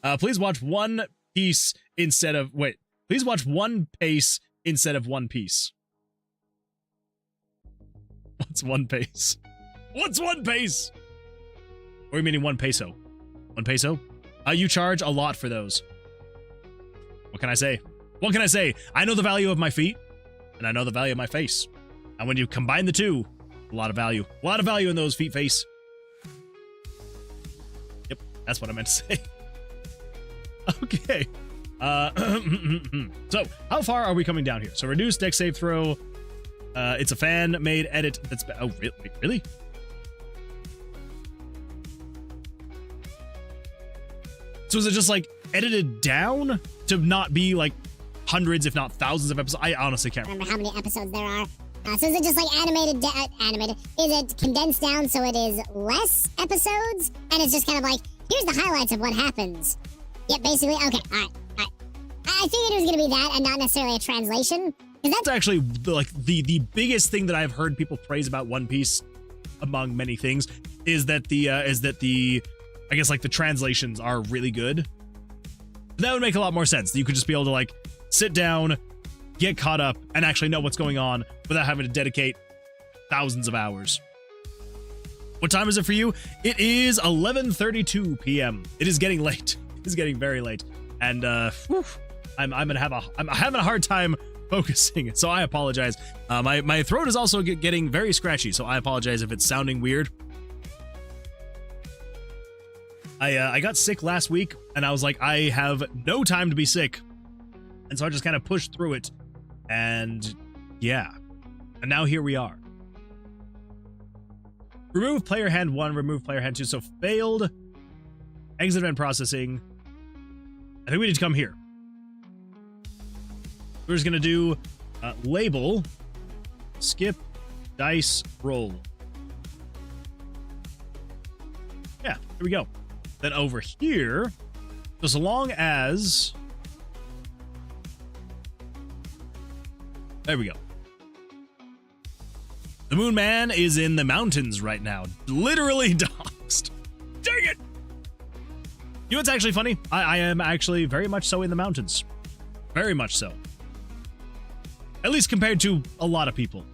that. Please watch One Piece instead of... Wait. Please watch One Pace instead of One Piece. What's One Pace? What's One Pace? Or are you meaning 1 peso? 1 peso? You charge a lot for those. What can I say? What can I say? I know the value of my feet, and I know the value of my face. And when you combine the two, a lot of value. A lot of value in those feet face. Yep, that's what I meant to say. Okay. So, how far are we coming down here? So, reduce deck save throw. It's a fan-made edit that's... Oh, really? So is it just like edited down to not be like hundreds, if not thousands of episodes? I honestly can't remember how many episodes there are. So is it just like animated? Is it condensed down so it is less episodes? And it's just kind of like, here's the highlights of what happens. Yep, basically. Okay, all right. I figured it was going to be that and not necessarily a translation. That's actually like the biggest thing that I've heard people praise about One Piece, among many things, is that the I guess like the translations are really good. That would make a lot more sense. You could just be able to like sit down, get caught up, and actually know what's going on without having to dedicate thousands of hours. What time is it for you? It is 11:32 p.m. It is getting late. It is getting very late, and I'm having a hard time focusing. So I apologize. My throat is also getting very scratchy, so I apologize if it's sounding weird. I got sick last week, and I was like, I have no time to be sick. And so I just kind of pushed through it. And yeah. And now here we are. Remove player hand 1, remove player hand 2. So failed. Exit event processing. I think we need to come here. We're just going to do label, skip, dice, roll. Yeah, here we go. Then over here, as long as... There we go. The Moon Man is in the mountains right now. Literally doxed. Dang it! You know what's actually funny? I am actually very much so in the mountains. Very much so. At least compared to a lot of people.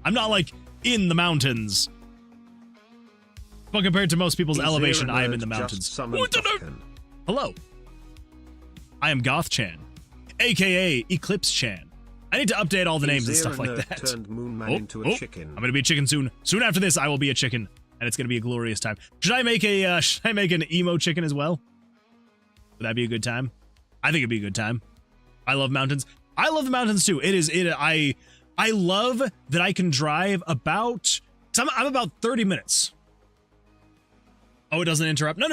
I'm not like in the mountains. But compared to most people's elevation, I am in the mountains. Hello. I am Goth-chan, aka Eclipse-chan. I need to update all the names and stuff like that. Turned Moon Man into a chicken. I'm gonna be a chicken soon. Soon after this, I will be a chicken, and it's gonna be a glorious time. Should I make an emo chicken as well? Would that be a good time? I think it'd be a good time. I love mountains. I love the mountains too. I love that I can drive about. I'm about 30 minutes. Oh, it doesn't interrupt? No,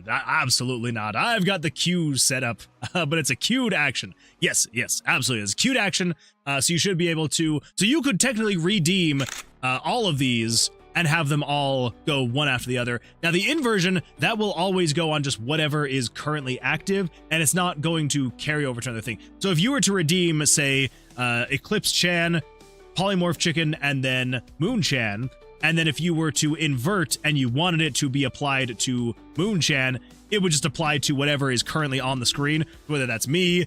absolutely not. I've got the queue set up, but it's a queued action. Yes, absolutely. It's a queued action, so you should be able to... So you could technically redeem all of these and have them all go one after the other. Now, the inversion, that will always go on just whatever is currently active, and it's not going to carry over to another thing. So if you were to redeem, say, Eclipse-chan, Polymorph Chicken, and then Moon-chan... And then if you were to invert and you wanted it to be applied to Moon-chan, it would just apply to whatever is currently on the screen, whether that's me,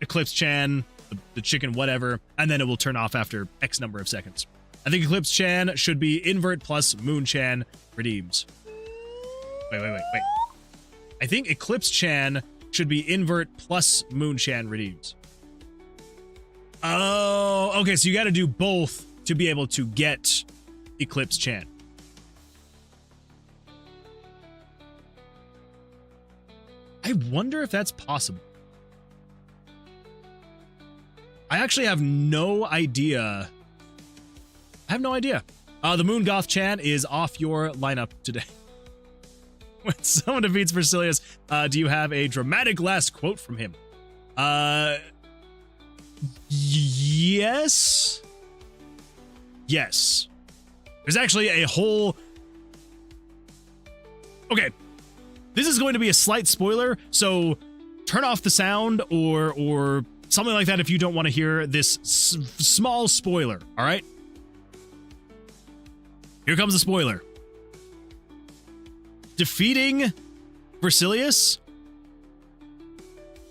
Eclipse-chan, the chicken, whatever, and then it will turn off after X number of seconds. I think Eclipse-chan should be invert plus Moon-chan redeems. Wait. I think Eclipse-chan should be invert plus Moon-chan redeems. Oh, okay, so you got to do both to be able to get Eclipse-chan. I wonder if that's possible. I actually have no idea. I have no idea. The Moon Goth Chan is off your lineup today. When someone defeats Vercilias, do you have a dramatic last quote from him? Yes. Yes. There's actually a whole... Okay. This is going to be a slight spoiler, so turn off the sound or something like that if you don't want to hear this small spoiler, all right? Here comes the spoiler. Defeating Vercilias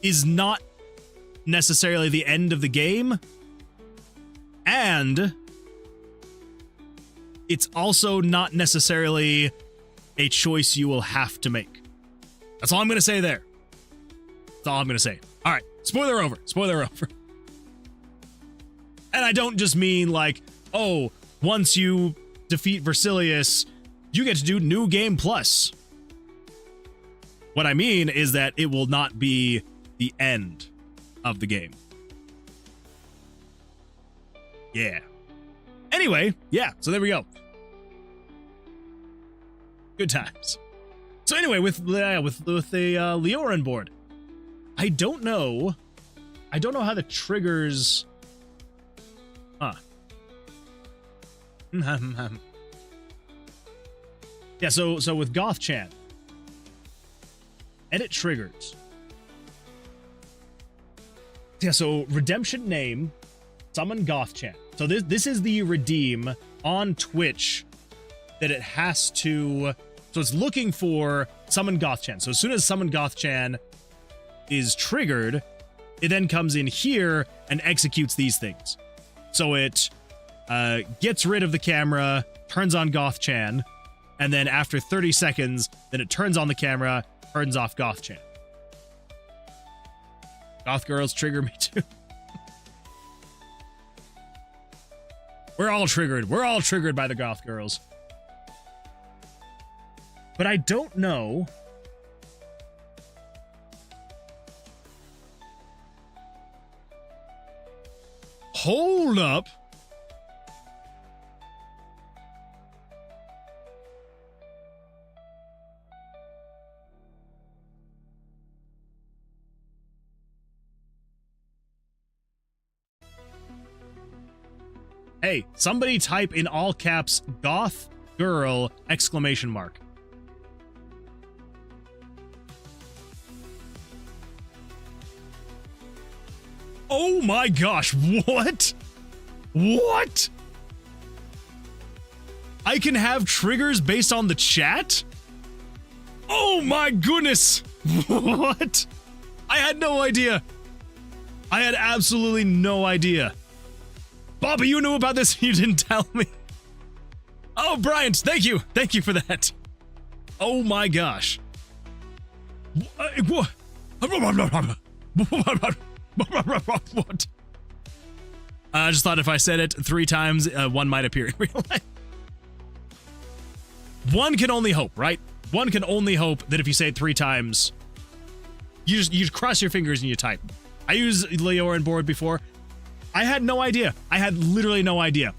is not necessarily the end of the game, and it's also not necessarily a choice you will have to make. That's all I'm going to say there. That's all I'm going to say. All right, spoiler over. Spoiler over. And I don't just mean like, oh, once you defeat Vercilias, you get to do New Game Plus. What I mean is that it will not be the end of the game. Yeah. Anyway, yeah, so there we go. Good times. So anyway, with the Leoran board, I don't know how the triggers. Huh. Yeah, so with Goth Chan, edit triggers. Yeah, so redemption name, summon Goth Chan. So this is the redeem on Twitch that it has to. So it's looking for summon Goth Chan. So as soon as summon Goth Chan is triggered, it then comes in here and executes these things. So it gets rid of the camera, turns on Goth Chan, and then after 30 seconds, then it turns on the camera, turns off Goth Chan. Goth girls trigger me too. We're all triggered. We're all triggered by the Goth girls. But I don't know. Hold up. Hey, somebody type in all caps goth girl exclamation mark. Oh my gosh, what? What? I can have triggers based on the chat? Oh my goodness. What? I had no idea. I had absolutely no idea. Bobby, you knew about this, you didn't tell me. Oh, Bryant, thank you. Thank you for that. Oh my gosh. What? What? I just thought if I said it 3 times, one might appear in real life. One can only hope, right? One can only hope that if you say it 3 times, you cross your fingers and you type. I used Leoran board before. I had no idea. I had literally no idea.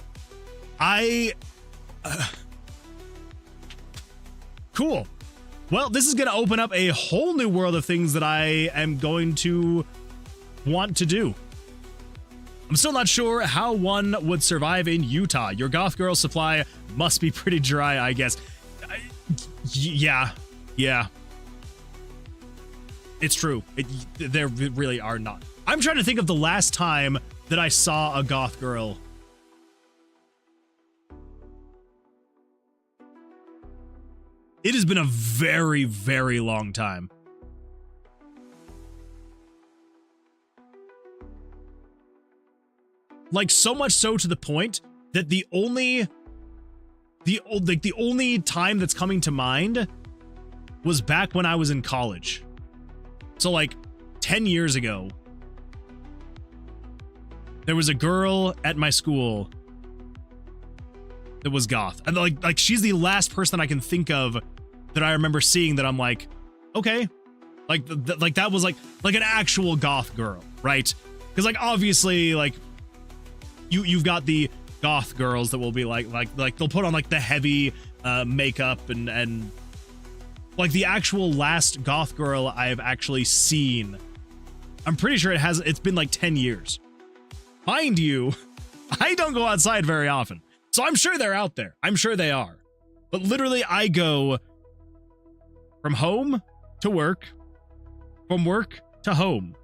Cool. Well, this is going to open up a whole new world of things that I am going to want to do. I'm still not sure how one would survive in Utah. Your goth girl supply must be pretty dry, I guess. Yeah. It's true. There really are not. I'm trying to think of the last time that I saw a goth girl. It has been a very, very long time. Like, so much so to the point that the only time that's coming to mind was back when I was in college. So like 10 years ago, there was a girl at my school that was goth. And like she's the last person I can think of that I remember seeing that I'm like, okay. Like that was like an actual goth girl, right? Because like obviously like you've got the goth girls that will be like they'll put on like the heavy makeup and like the actual last goth girl I've actually seen, I'm pretty sure it's been like 10 years. Mind you, I don't go outside very often. So I'm sure they're out there. I'm sure they are. But literally I go from home to work, from work to home.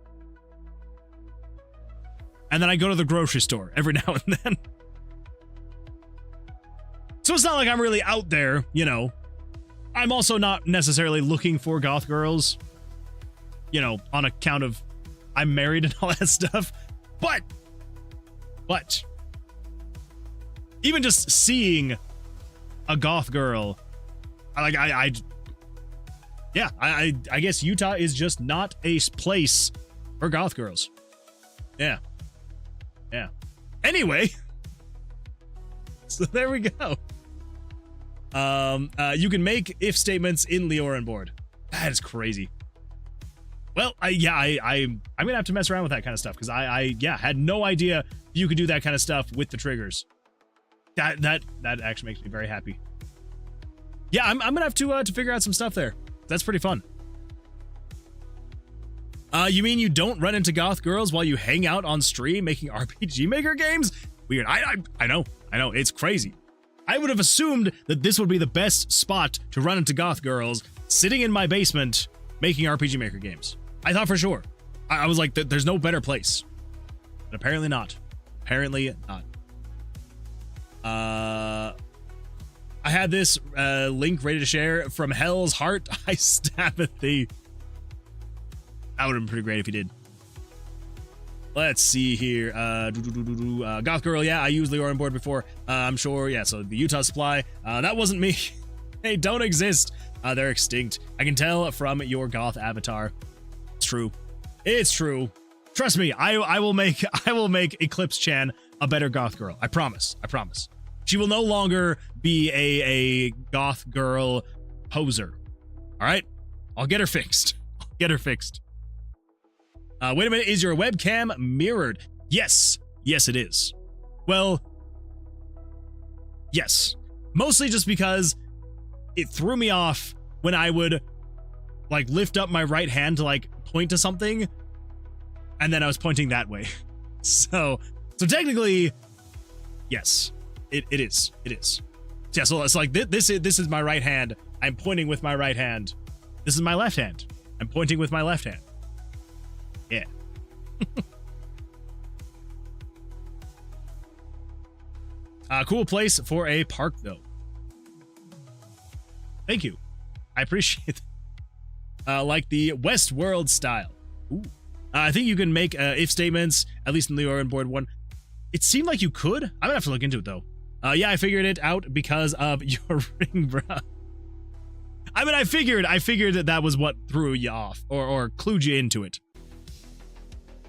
And then I go to the grocery store every now and then. So it's not like I'm really out there, you know. I'm also not necessarily looking for goth girls, you know, on account of I'm married and all that stuff. But even just seeing a goth girl, I guess Utah is just not a place for goth girls. Yeah. Anyway, so there we go. You can make if statements in Leorin board. That is crazy. Well, I'm gonna have to mess around with that kind of stuff because I had no idea you could do that kind of stuff with the triggers. That actually makes me very happy. Yeah, I'm gonna have to figure out some stuff there. That's pretty fun. You mean you don't run into goth girls while you hang out on stream making RPG Maker games? Weird. I know. It's crazy. I would have assumed that this would be the best spot to run into goth girls, sitting in my basement making RPG Maker games. I thought for sure. I was like, there's no better place. But apparently not. Apparently not. I had this link ready to share from Hell's Heart. I stab at thee. That would have been pretty great if you did. Let's see here. Goth Girl, yeah, I used Leorin board before. I'm sure, yeah, so the Utah supply. That wasn't me. They don't exist. They're extinct. I can tell from your goth avatar. It's true. It's true. Trust me, I will make Eclipse Chan a better goth girl. I promise. She will no longer be a goth girl poser. All right? I'll get her fixed. Wait a minute, is your webcam mirrored? Yes, it is. Well, yes. Mostly just because it threw me off when I would like lift up my right hand to like point to something, and then I was pointing that way. So technically, yes, it is. Yeah, so it's like this is my right hand. I'm pointing with my right hand. This is my left hand. I'm pointing with my left hand. Yeah. Cool place for a park, though. Thank you. I appreciate it. Like the Westworld style. Ooh. I think you can make if statements, at least in the Leorin board one. It seemed like you could. I'm gonna have to look into it, though. Yeah, I figured it out because of your ring, bro. I mean, I figured that was what threw you off or clued you into it.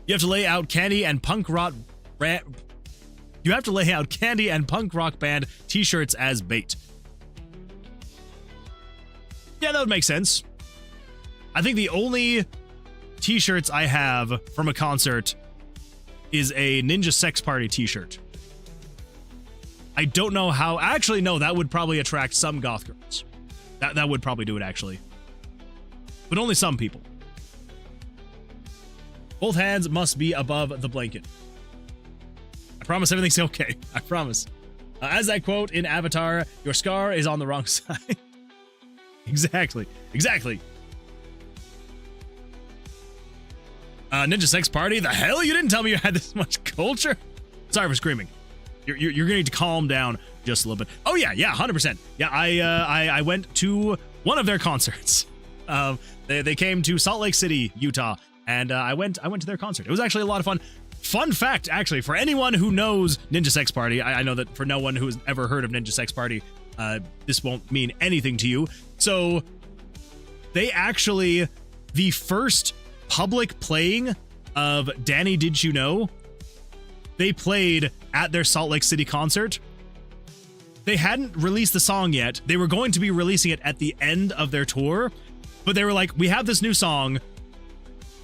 You have to lay out candy and punk rock band t-shirts as bait. Yeah, that would make sense. I think the only t-shirts I have from a concert is a Ninja Sex Party t-shirt. I don't know how. Actually, no, that would probably attract some goth girls. That would probably do it, actually. But only some people. Both hands must be above the blanket. I promise everything's okay. I promise. As that quote in Avatar, your scar is on the wrong side. Exactly. Ninja Sex Party? The hell? You didn't tell me you had this much culture? Sorry for screaming. You're gonna need to calm down just a little bit. Oh yeah, 100%. Yeah, I went to one of their concerts. They came to Salt Lake City, Utah. And I went to their concert. It was actually a lot of fun. Fun fact, actually, for anyone who knows Ninja Sex Party, I know that for no one who has ever heard of Ninja Sex Party, this won't mean anything to you. So they actually, the first public playing of Danny Did You Know, they played at their Salt Lake City concert. They hadn't released the song yet. They were going to be releasing it at the end of their tour, but they were like, we have this new song.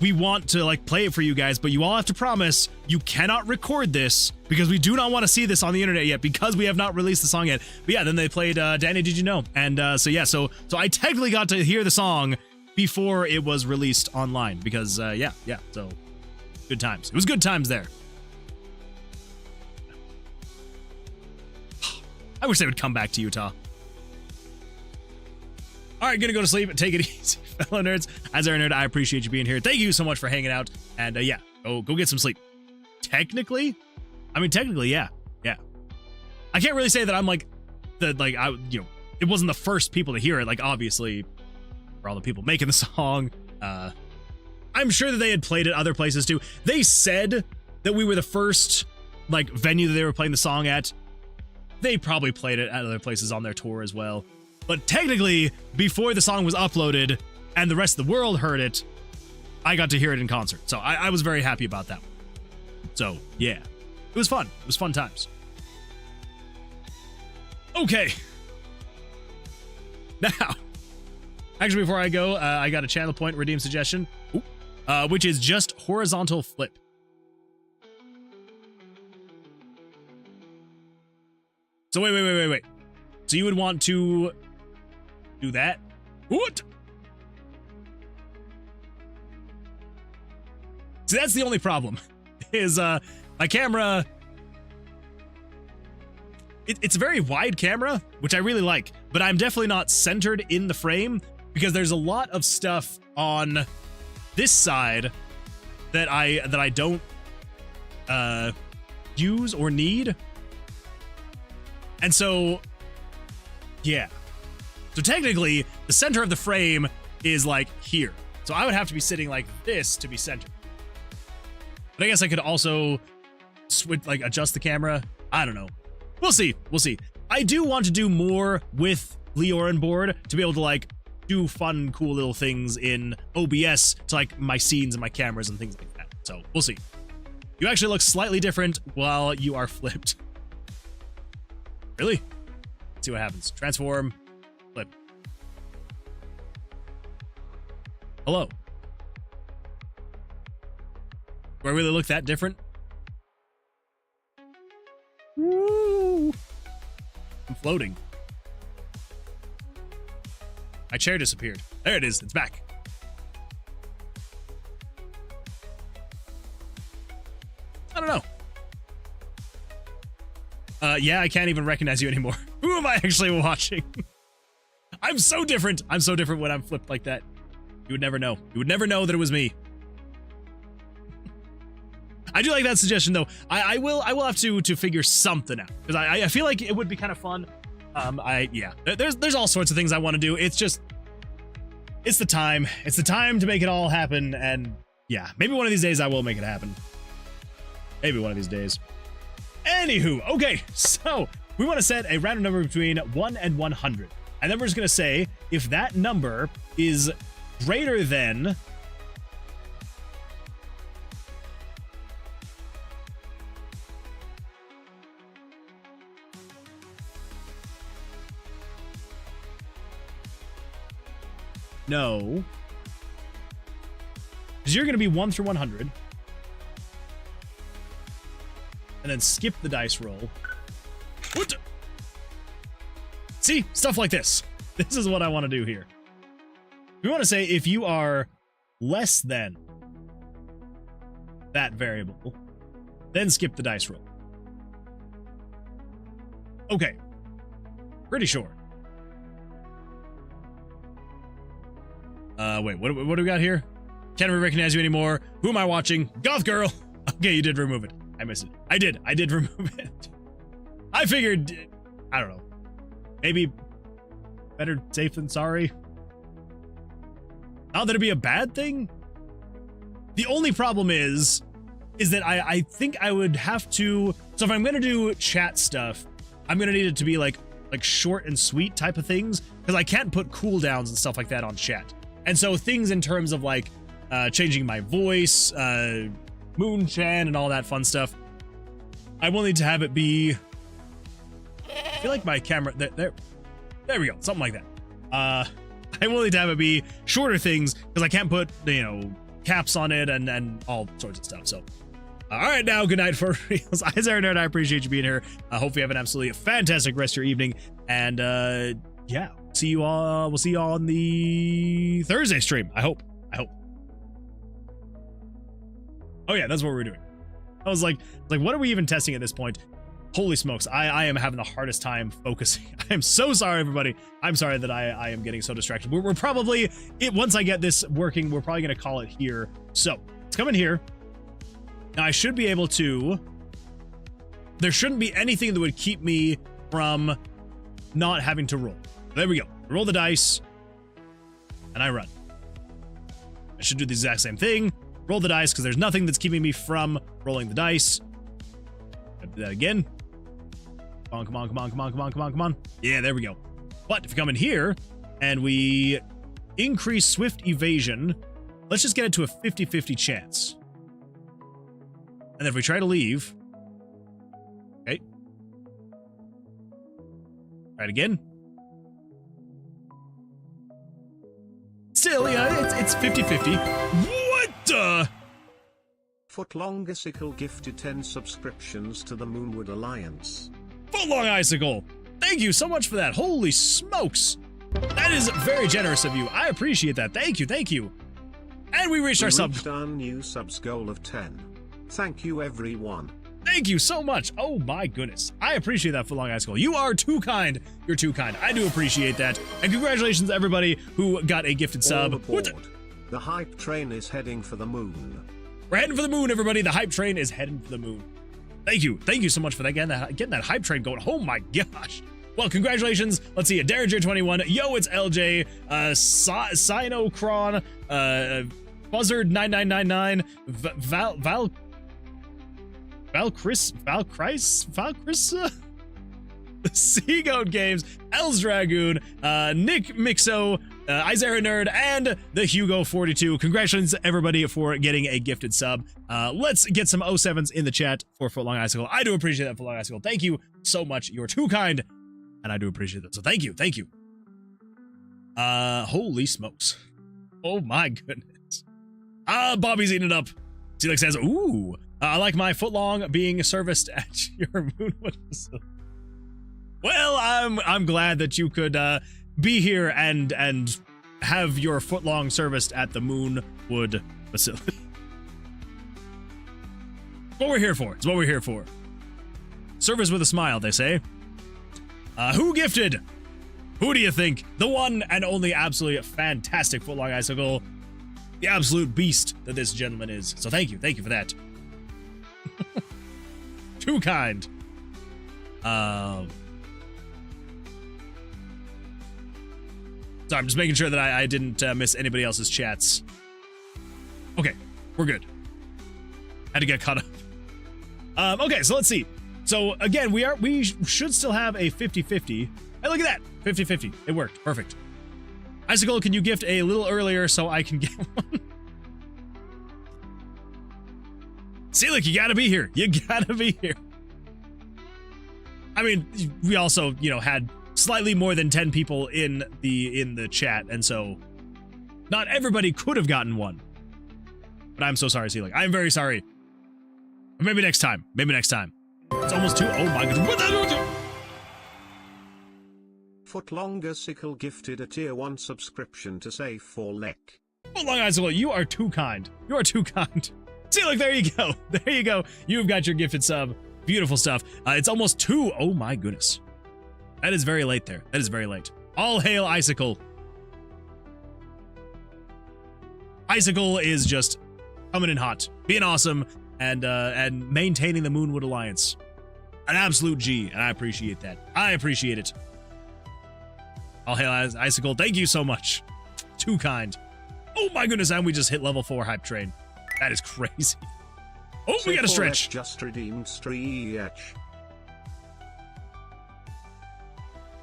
we want to like play it for you guys, but you all have to promise you cannot record this because we do not want to see this on the internet yet because we have not released the song yet. But yeah, then they played Danny, Did You Know? And so I technically got to hear the song before it was released online because so good times. It was good times there. I wish they would come back to Utah. All right, gonna go to sleep. Take it easy, fellow nerds. As our nerd, I appreciate you being here. Thank you so much for hanging out. And go get some sleep. Technically, yeah. I can't really say that I'm like it wasn't the first people to hear it. Like obviously, for all the people making the song, I'm sure that they had played it other places too. They said that we were the first like venue that they were playing the song at. They probably played it at other places on their tour as well. But technically, before the song was uploaded and the rest of the world heard it, I got to hear it in concert. So I was very happy about that one. So, yeah. It was fun. It was fun times. Okay. Now, actually, before I go, I got a channel point redeem suggestion, which is just horizontal flip. So wait. So you would want to do that? What? So that's the only problem, is my camera, it's a very wide camera, which I really like, but I'm definitely not centered in the frame because there's a lot of stuff on this side that I don't use or need. And so, yeah. So technically, the center of the frame is like here. So I would have to be sitting like this to be centered. But I guess I could also adjust the camera. I don't know. We'll see. I do want to do more with Leor on board to be able to like do fun, cool little things in OBS to like my scenes and my cameras and things like that. So we'll see. You actually look slightly different while you are flipped. Really? Let's see what happens. Transform. Flip. Hello. Do I really look that different? Woo! I'm floating. My chair disappeared. There it is. It's back. I don't know. Yeah, I can't even recognize you anymore. Who am I actually watching? I'm so different. I'm so different when I'm flipped like that. You would never know. You would never know that it was me. I do like that suggestion though. I will have to figure something out because I feel like it would be kind of fun. There's all sorts of things I want to do. It's just it's the time. It's the time to make it all happen. And yeah, maybe one of these days I will make it happen. Maybe one of these days. Anywho, okay, so we want to set a random number between 1 and 100. And then we're just going to say if that number is greater than no, because you're going to be 1 through 100. And then skip the dice roll. What? See? Stuff like this. This is what I want to do here. We want to say if you are less than that variable, then skip the dice roll. Okay. Pretty sure. Wait, what do we got here? Can't recognize you anymore. Who am I watching? Goth Girl! Okay, you did remove it. I missed it. I did remove it. I figured, I don't know. Maybe better safe than sorry. Not that it'd be a bad thing. The only problem is that I think I would have to, so if I'm gonna do chat stuff, I'm gonna need it to be like short and sweet type of things, because I can't put cooldowns and stuff like that on chat. And so things in terms of like changing my voice, Moon-chan and all that fun stuff, I will need to have it be, I feel like my camera, there we go, something like that. I will need to have it be shorter things, because I can't put, caps on it and all sorts of stuff. So, all right, now, good night for reals. Isaiah Nerd, I appreciate you being here. I hope you have an absolutely fantastic rest of your evening. And yeah, see you all. We'll see you all on the Thursday stream. I hope. Oh yeah, that's what we're doing. I was like, what are we even testing at this point? Holy smokes, I am having the hardest time focusing. I am so sorry, everybody. I'm sorry that I am getting so distracted. We're probably, once I get this working, we're probably going to call it here. So, it's coming here. Now, I should be able to... There shouldn't be anything that would keep me from not having to roll. There we go. Roll the dice, and I run. I should do the exact same thing. Roll the dice, because there's nothing that's keeping me from rolling the dice. I'll do that again. Come on. Yeah, there we go. But if we come in here, and we increase swift evasion, let's just get it to a 50-50 chance. And if we try to leave... Okay. Try it again. Still, yeah, it's 50-50. What the? Footlong Icicle gifted 10 subscriptions to the Moonwood Alliance. Footlong Icicle, thank you so much for that. Holy smokes. That is very generous of you. I appreciate that. Thank you. And we reached our new subs goal of 10. Thank you, everyone. Thank you so much. Oh my goodness. I appreciate that, Footlong Icicle. You are too kind. You're too kind. I do appreciate that. And congratulations to everybody who got a gifted sub. The hype train is heading for the moon. We're heading for the moon, everybody. The hype train is heading for the moon. Thank you so much for that. Getting that hype train going. Oh my gosh. Well, congratulations. Let's see. Derringer21. Yo, it's LJ. Sinocron. Buzzard9999. Valkrisa. The Seagoat Games, Els Dragoon, Nick Mixo, Isaiah Nerd, and the Hugo42. Congratulations, everybody, for getting a gifted sub. Let's get some 07s in the chat for Footlong Icicle. I do appreciate that, Footlong Icicle. Thank you so much. You're too kind, and I do appreciate that. So thank you. Holy smokes. Oh my goodness. Bobby's eating it up. Celix says, ooh, I like my footlong being serviced at your Moonwood facility. Well, I'm glad that you could be here and have your footlong serviced at the Moonwood facility. What we're here for. It's what we're here for. Service with a smile, they say. Who gifted? Who do you think? The one and only absolutely fantastic Footlong Icicle. The absolute beast that this gentleman is. So thank you for that. Too kind. Sorry, I'm just making sure that I didn't miss anybody else's chats. Okay, we're good. Had to get caught up. Okay, so let's see. So again, we should still have a 50-50. Hey, look at that, 50-50. It worked, perfect. Icicle, can you gift a little earlier so I can get one? See, look, you gotta be here. You gotta be here. I mean, we also, had slightly more than 10 people in the chat, and so not everybody could have gotten one. But I'm so sorry, Seelick. I'm very sorry. Or maybe next time. It's almost 2. Oh my goodness. What the? Footlong Icicle gifted a tier 1 subscription to Save for Lek. Footlong Icicle, you are too kind. You are too kind. Seelick, there you go. There you go. You've got your gifted sub. Beautiful stuff. It's almost 2. Oh my goodness. That is very late there. That is very late. All hail Icicle. Icicle is just coming in hot, being awesome, and maintaining the Moonwood Alliance. An absolute G, and I appreciate that. I appreciate it. All hail Icicle. Thank you so much. Too kind. Oh my goodness, and we just hit level 4 hype train. That is crazy. Oh, we got a stretch. Just redeemed stretch.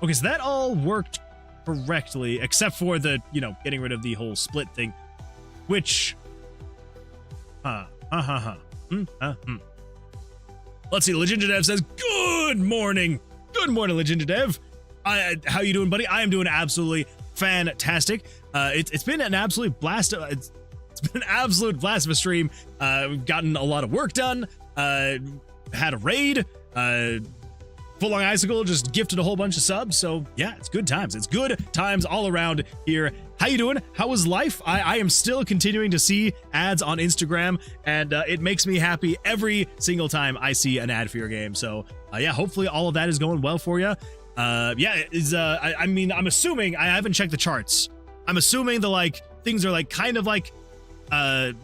Okay, so that all worked correctly, except for the, getting rid of the whole split thing, which, Let's see, Legendadev says, good morning. Good morning, Legendadev. How you doing, buddy? I am doing absolutely fantastic. It's been an absolute blast. It's been an absolute blast of a stream. We've gotten a lot of work done. Had a raid. Full-on Icicle just gifted a whole bunch of subs. So yeah, it's good times. It's good times all around here. How you doing? How was life? I am still continuing to see ads on Instagram, and it makes me happy every single time I see an ad for your game. So yeah, hopefully all of that is going well for you. Yeah, I mean, I'm assuming, I haven't checked the charts. I'm assuming the like things are like kind of like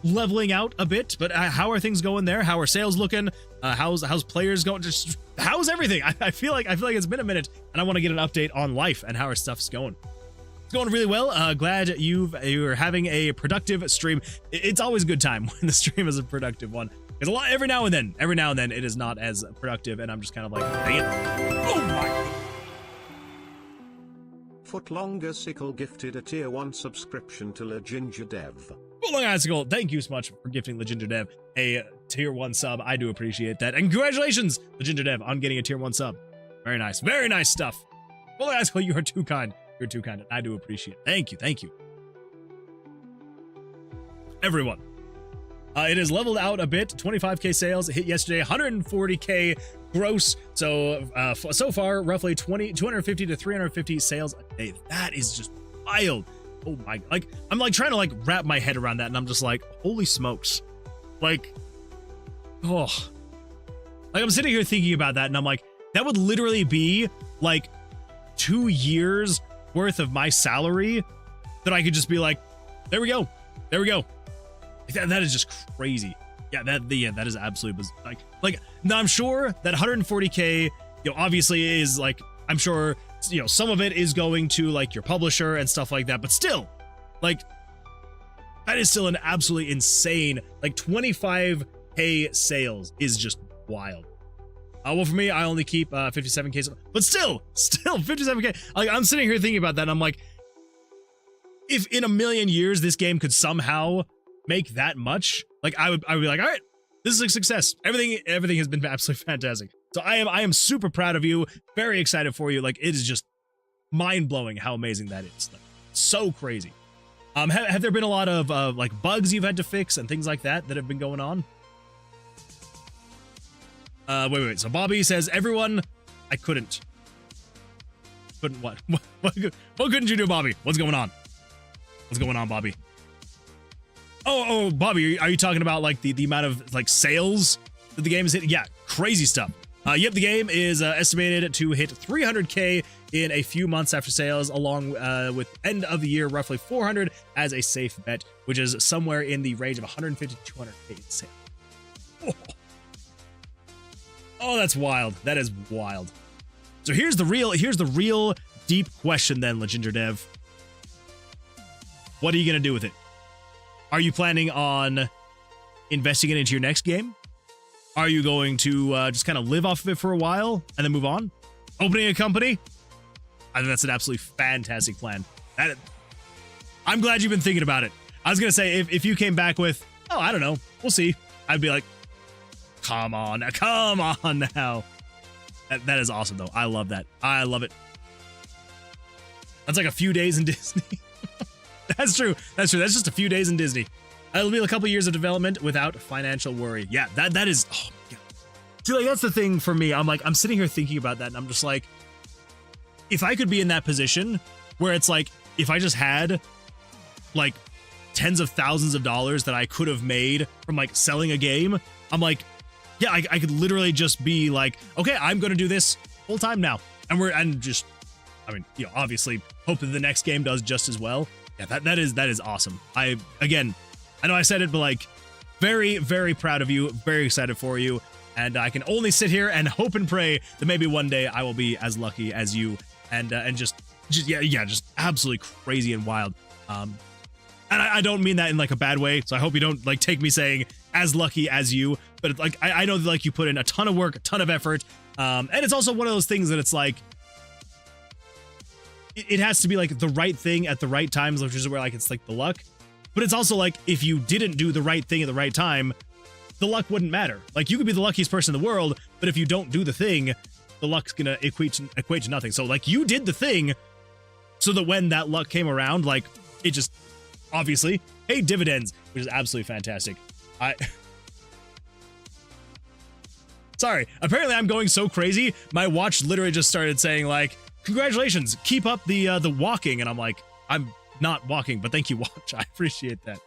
leveling out a bit, but how are things going there? How are sales looking? How's players going? Just how's everything? I feel like it's been a minute, and I want to get an update on life and how our stuff's going. It's going really well. Glad you're having a productive stream. It's always a good time when the stream is a productive one. There's a lot every now and then it is not as productive, and I'm just kind of like, dang it. Oh my. Footlonger Sickle gifted a tier 1 subscription to Leginger Dev. Footlonger Icicle, thank you so much for gifting Leginger Dev a tier 1 sub. I do appreciate that. And congratulations, Leginger Dev, on getting a tier 1 sub. Very nice. Very nice stuff. Footlonger Icicle, you are too kind. You're too kind. I do appreciate it. Thank you. Thank you. Everyone. It has leveled out a bit. 25k sales hit yesterday. 140k gross. So so far, roughly 250 to 350 sales a day. That is just wild. Oh my, like, I'm like trying to like wrap my head around that, and I'm just like, holy smokes. Like, oh, like I'm sitting here thinking about that, and I'm like, that would literally be like 2 years worth of my salary that I could just be like, there we go. There we go. That is just crazy. Yeah, that is absolutely like now I'm sure that 140k, you know, obviously is like, I'm sure, you know, some of it is going to like your publisher and stuff like that, but still, like, that is still an absolutely insane, like 25k sales is just wild. Well, for me, I only keep 57k, but still 57k. Like, I'm sitting here thinking about that, and I'm like, if in a million years this game could somehow make that much, like, I would be like, all right, this is a success. Everything has been absolutely fantastic. So I am super proud of you. Very excited for you. Like, it is just mind blowing how amazing that is. Like, so crazy. Have there been a lot of like bugs you've had to fix and things like that have been going on? Wait. So Bobby says, everyone, I couldn't what? What couldn't you do, Bobby? What's going on? What's going on, Bobby? Oh, Bobby, are you talking about like the amount of like sales that the game is hitting? Yeah, crazy stuff. Yep, the game is estimated to hit 300k in a few months after sales, along with end of the year roughly 400 as a safe bet, which is somewhere in the range of 150 to 200k in sales. Oh, that's wild. That is wild. So here's the real deep question then, Leginger Dev. What are you gonna do with it? Are you planning on investing it into your next game? Are you going to just kind of live off of it for a while and then move on? Opening a company? I think that's an absolutely fantastic plan. I'm glad you've been thinking about it. I was going to say, if you came back with, oh, I don't know, we'll see, I'd be like, come on now. That is awesome, though. I love that. I love it. That's like a few days in Disney. That's true. That's just a few days in Disney. It'll be a couple years of development without financial worry. Yeah, that is. Oh my God. See, like, that's the thing for me. I'm sitting here thinking about that, and I'm just like, if I could be in that position where it's like, if I just had like tens of thousands of dollars that I could have made from like selling a game, I'm like, yeah, I could literally just be like, okay, I'm going to do this full time now, and I mean, you know, obviously hope that the next game does just as well. Yeah, that is awesome. I know I said it, but like, very, very proud of you, very excited for you, and I can only sit here and hope and pray that maybe one day I will be as lucky as you, and just absolutely crazy and wild. And I don't mean that in like a bad way, so I hope you don't like take me saying as lucky as you, but like I know that like you put in a ton of work, a ton of effort, and it's also one of those things that it's like, it has to be like the right thing at the right times, which is where like it's like the luck. But it's also like, if you didn't do the right thing at the right time, the luck wouldn't matter. Like, you could be the luckiest person in the world, but if you don't do the thing, the luck's gonna equate to nothing. So like, you did the thing so that when that luck came around, like, it just obviously, paid dividends, which is absolutely fantastic. Sorry, apparently I'm going so crazy, my watch literally just started saying like, congratulations, keep up the walking, and I'm like, I'm not walking, but thank you, watch, I appreciate that.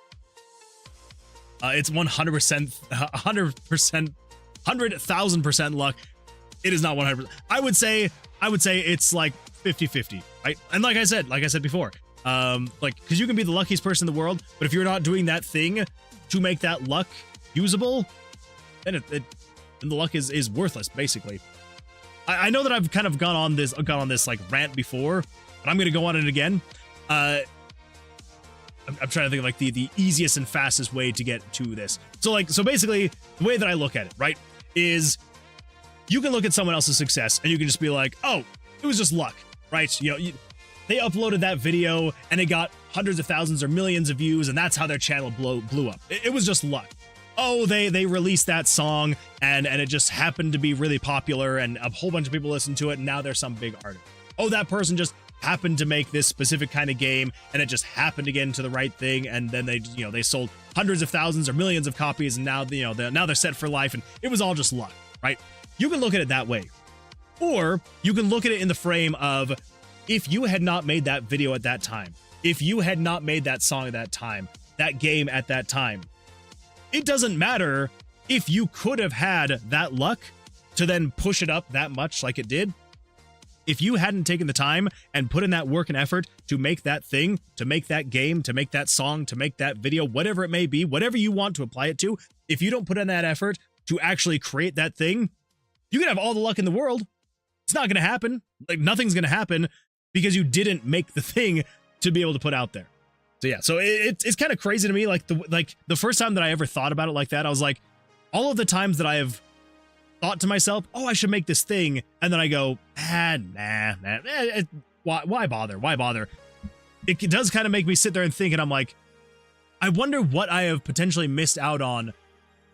It's 100%, 100,000% luck. It is not 100%. I would say it's like 50-50, right? And like I said before, like, because you can be the luckiest person in the world, but if you're not doing that thing to make that luck usable, then then the luck is worthless, basically. I know that I've kind of gone on this like rant before, but I'm gonna go on it again. I'm trying to think of like the easiest and fastest way to get to this. So basically, the way that I look at it, right, is you can look at someone else's success and you can just be like, oh, it was just luck, right? You know, they uploaded that video and it got hundreds of thousands or millions of views, and that's how their channel blew up. It was just luck. Oh, they released that song and it just happened to be really popular and a whole bunch of people listened to it, and now they're some big artist. Oh, that person just happened to make this specific kind of game and it just happened to get into the right thing, and then they sold hundreds of thousands or millions of copies, and now now they're set for life, and it was all just luck, right? You can look at it that way, or you can look at it in the frame of, if you had not made that video at that time, if you had not made that song at that time, that game at that time, it doesn't matter if you could have had that luck to then push it up that much like it did. If you hadn't taken the time and put in that work and effort to make that thing, to make that game, to make that song, to make that video, whatever it may be, whatever you want to apply it to, if you don't put in that effort to actually create that thing, you can have all the luck in the world. It's not going to happen. Like, nothing's going to happen because you didn't make the thing to be able to put out there. So yeah, so it's kind of crazy to me. Like the first time that I ever thought about it like that, I was like, all of the times that I have thought to myself, oh, I should make this thing, and then I go, why bother? Why bother? It does kind of make me sit there and think, and I'm like, I wonder what I have potentially missed out on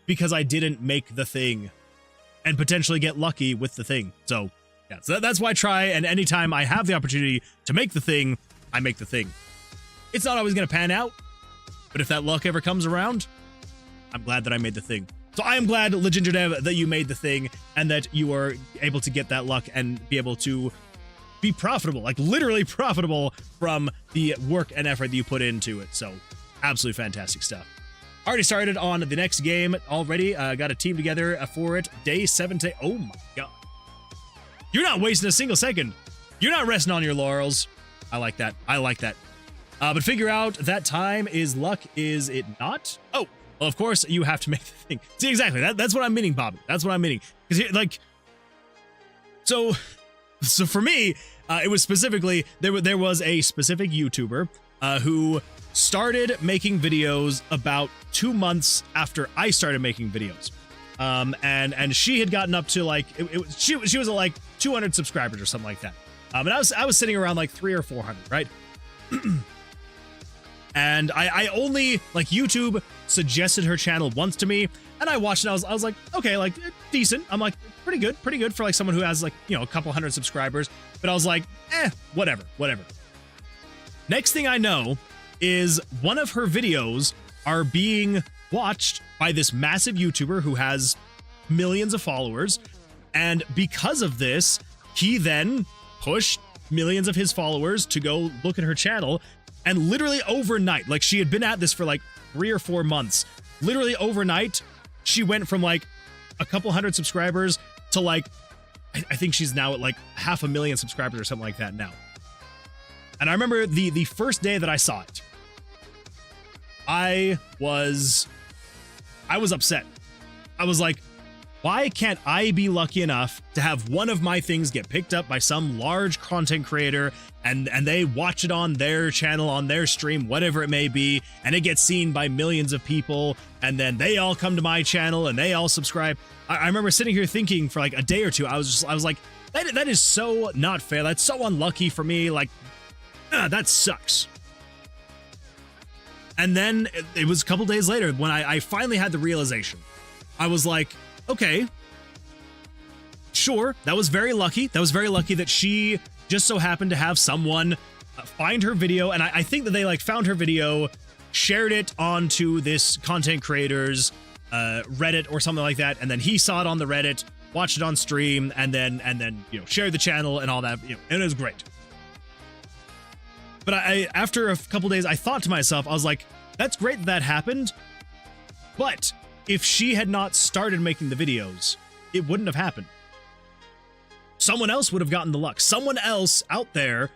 because I didn't make the thing and potentially get lucky with the thing. So yeah, so that's why I try, and anytime I have the opportunity to make the thing, I make the thing. It's not always going to pan out, but if that luck ever comes around, I'm glad that I made the thing. So I am glad, LegingerDev, that you made the thing and that you are able to get that luck and be able to be profitable, like literally profitable from the work and effort that you put into it. So absolutely fantastic stuff. Already started on the next game already. Got a team together for it. Day 17. Oh my God. You're not wasting a single second. You're not resting on your laurels. I like that. I like that. But figure out that time is luck, is it not? Oh, well, of course you have to make the thing. See, exactly. That's what I'm meaning, Bobby. That's what I'm meaning. Because like, so for me, it was specifically there was a specific YouTuber who started making videos about 2 months after I started making videos. And she had gotten up to like she was at like 200 subscribers or something like that. And I was sitting around like 300 or 400, right? And I only, like, YouTube suggested her channel once to me, and I watched it. I was like, okay, like, decent. I'm like, pretty good for like someone who has like, you know, a couple hundred subscribers. But I was like, whatever. Next thing I know is one of her videos are being watched by this massive YouTuber who has millions of followers, and because of this, he then pushed millions of his followers to go look at her channel. And literally overnight, like, she had been at this for like 3 or 4 months, literally overnight, she went from like a couple hundred subscribers to like, I think she's now at like 500,000 subscribers or something like that now. And I remember the first day that I saw it, I was upset. I was like, why can't I be lucky enough to have one of my things get picked up by some large content creator and they watch it on their channel, on their stream, whatever it may be, and it gets seen by millions of people, and then they all come to my channel and they all subscribe. I remember sitting here thinking for like a day or two, I was like, that is so not fair. That's so unlucky for me. Like, that sucks. And then it was a couple days later when I finally had the realization. I was like, okay, sure, that was very lucky. That was very lucky that she just so happened to have someone find her video. And I think that they like found her video shared it onto this content creator's Reddit or something like that, and then he saw it on the Reddit, watched it on stream, and then shared the channel and all that, and it was great. But after a couple days, I thought to myself, I was like, that's great that happened, but if she had not started making the videos, it wouldn't have happened. Someone else would have gotten the luck. Someone else out there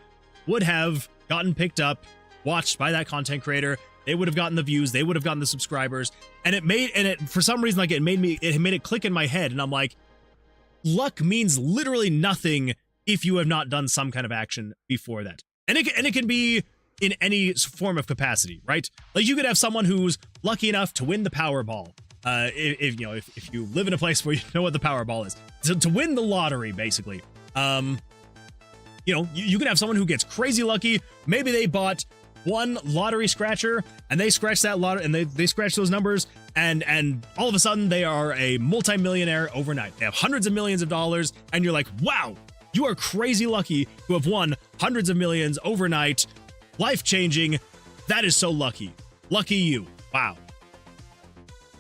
would have gotten picked up, watched by that content creator. They would have gotten the views. They would have gotten the subscribers. And for some reason, like, it made it click in my head. And I'm like, luck means literally nothing if you have not done some kind of action before that. And it can be in any form of capacity, right? Like, you could have someone who's lucky enough to win the Powerball. If you live in a place where you know what the Powerball is, to win the lottery, basically. You can have someone who gets crazy lucky. Maybe they bought one lottery scratcher and they scratch that lottery and they scratch those numbers, and all of a sudden they are a multimillionaire overnight. They have hundreds of millions of dollars, and you're like, wow, you are crazy lucky to have won hundreds of millions overnight. Life-changing. That is so lucky. Lucky you. Wow.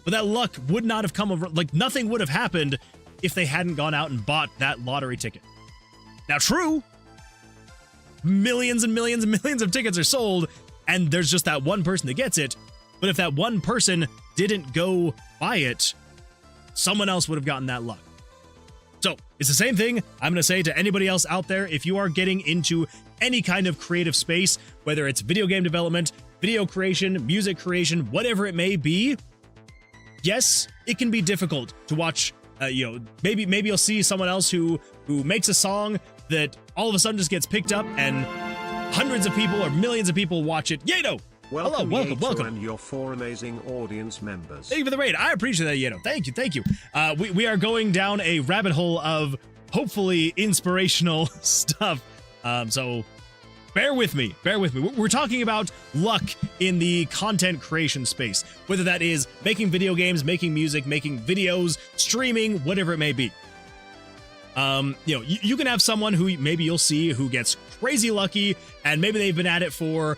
But that luck would not have come over, like, nothing would have happened if they hadn't gone out and bought that lottery ticket. Now, true, millions and millions and millions of tickets are sold, and there's just that one person that gets it. But if that one person didn't go buy it, someone else would have gotten that luck. So it's the same thing I'm going to say to anybody else out there. If you are getting into any kind of creative space, whether it's video game development, video creation, music creation, whatever it may be, yes, it can be difficult to watch. Maybe you'll see someone else who makes a song that all of a sudden just gets picked up and hundreds of people or millions of people watch it. Yedo! Welcome, hello, welcome. And your 4 amazing audience members. Thank you for the raid. I appreciate that, Yedo. Thank you. We are going down a rabbit hole of hopefully inspirational stuff. So bear with me. We're talking about luck in the content creation space, whether that is making video games, making music, making videos, streaming, whatever it may be. You can have someone who maybe you'll see who gets crazy lucky, and maybe they've been at it for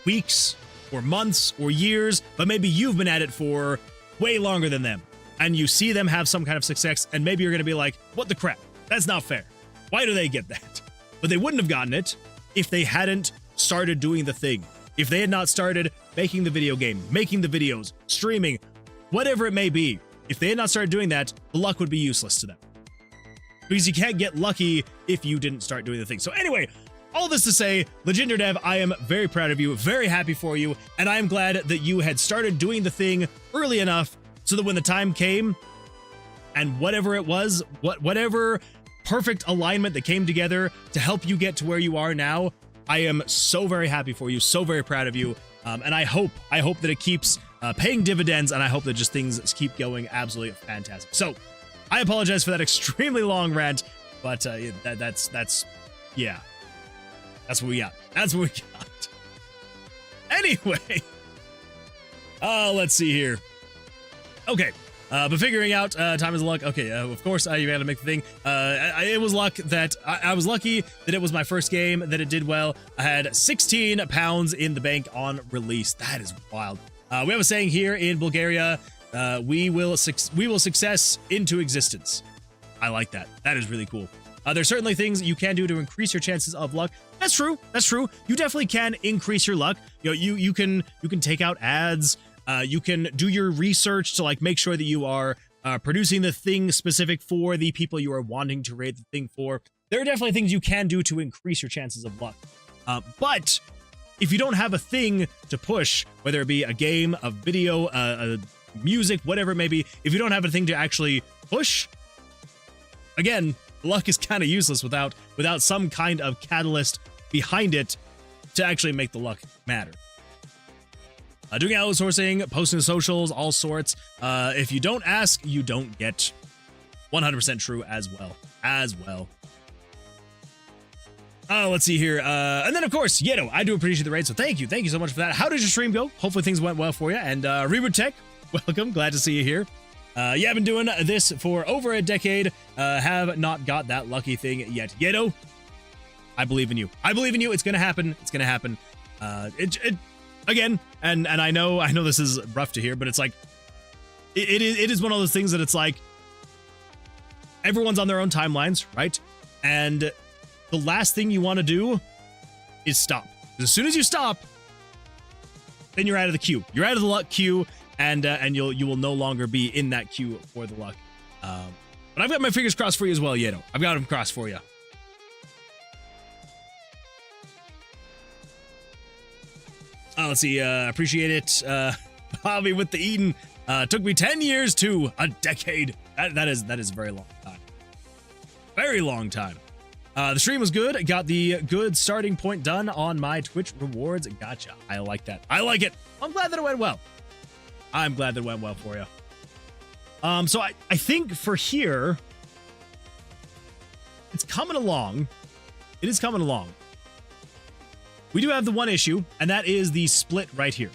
weeks or months or years, but maybe you've been at it for way longer than them, and you see them have some kind of success, and maybe you're going to be like, what the crap? That's not fair. Why do they get that? But they wouldn't have gotten it if they hadn't started doing the thing. If they had not started making the video game, making the videos, streaming, whatever it may be, if they had not started doing that, the luck would be useless to them. Because you can't get lucky if you didn't start doing the thing. So anyway, all this to say, Legendary Dev, I am very proud of you, very happy for you, and I am glad that you had started doing the thing early enough so that when the time came, and whatever it was, whatever perfect alignment that came together to help you get to where you are now, I am so very happy for you, so very proud of you, and I hope that it keeps paying dividends, and I hope that just things keep going absolutely fantastic. So, I apologize for that extremely long rant, but that's what we got. That's what we got. Anyway, let's see here. Okay, but figuring out time is luck. Okay, of course you had to make the thing. It was luck that I was lucky that it was my first game, that it did well. I had 16 pounds in the bank on release. That is wild. We have a saying here in Bulgaria. We will success into existence. I like that. That is really cool. There's certainly things you can do to increase your chances of luck. That's true. You definitely can increase your luck. You can take out ads. You can do your research to make sure that you are producing the thing specific for the people you are wanting to rate the thing for. There are definitely things you can do to increase your chances of luck. But if you don't have a thing to push, whether it be a game, a video, a music, whatever it may be, if you don't have a thing to actually push, again, luck is kind of useless without some kind of catalyst behind it to actually make the luck matter. Doing outsourcing, posting to socials, all sorts. If you don't ask, you don't get. 100% true as well. Let's see here. And then, of course, Yedo, I do appreciate the raid, so thank you so much for that. How did your stream go? Hopefully things went well for you. And Reboot Tech, welcome. Glad to see you here. Yeah, I've been doing this for over a decade. Have not got that lucky thing yet. Yedo, I believe in you. It's gonna happen. again, and I know this is rough to hear, but it's like it is one of those things that it's like everyone's on their own timelines, right? And the last thing you want to do is stop. As soon as you stop, then you're out of the queue. You're out of the luck queue, and you will no longer be in that queue for the luck. But I've got my fingers crossed for you as well, Yeto. I've got them crossed for you. Let's see. Appreciate it, Bobby with the Eden. Took me 10 years to a decade. That is a very long time. Very long time. The stream was good. I got the good starting point done on my Twitch rewards. Gotcha. I like that. I like it. I'm glad that it went well. I'm glad that it went well for you. So I think for here, it's coming along. It is coming along. We do have the one issue, and that is the split right here.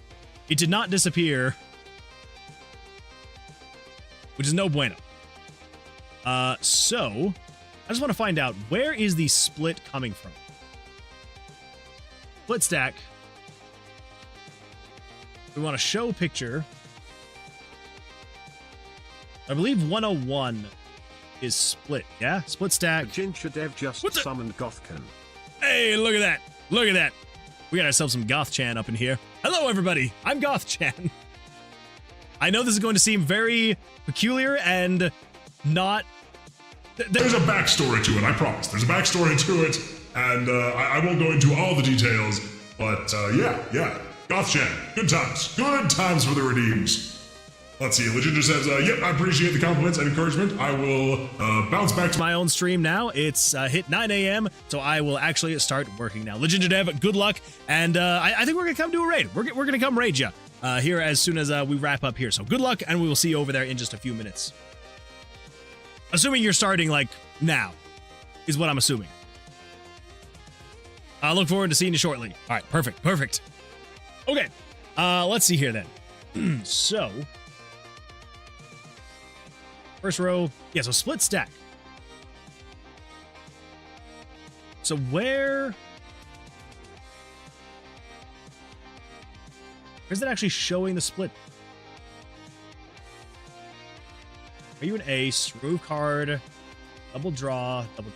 It did not disappear, which is no bueno. So I just want to find out, where is the split coming from? Split stack. We want to show picture. I believe 101 is split. Yeah, split stack. Ginger Dev just summoned Gothcan. Hey, look at that. Look at that. We got ourselves some Goth-chan up in here. Hello, everybody. I'm Goth-chan. I know this is going to seem very peculiar and not... There's a backstory to it, I promise. There's a backstory to it, and I won't go into all the details, but yeah. Goth-chan, good times. Good times for the redeems. Let's see, Legender says, yep, I appreciate the compliments and encouragement. I will bounce back to my own stream now. It's hit 9 a.m., so I will actually start working now. Legender Dev, good luck, and I think we're going to come do a raid. We're going to come raid you here as soon as we wrap up here. So good luck, and we will see you over there in just a few minutes. Assuming you're starting, like, now, is what I'm assuming. I look forward to seeing you shortly. All right, perfect. Okay, let's see here then. So... first row, yeah, so split stack. So where's it actually showing the split? Are you an ace? Remove card, double draw, don't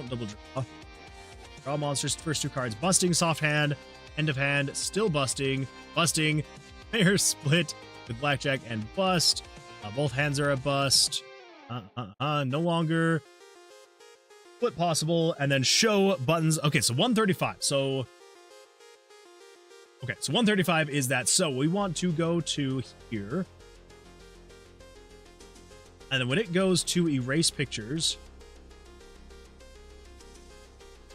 double draw. Draw monsters, first two cards, busting, soft hand, end of hand, still busting, pair split with blackjack and bust. Both hands are a bust. No longer. Split possible, and then show buttons. Okay, so 135. So 135 is that. So we want to go to here. And then when it goes to erase pictures,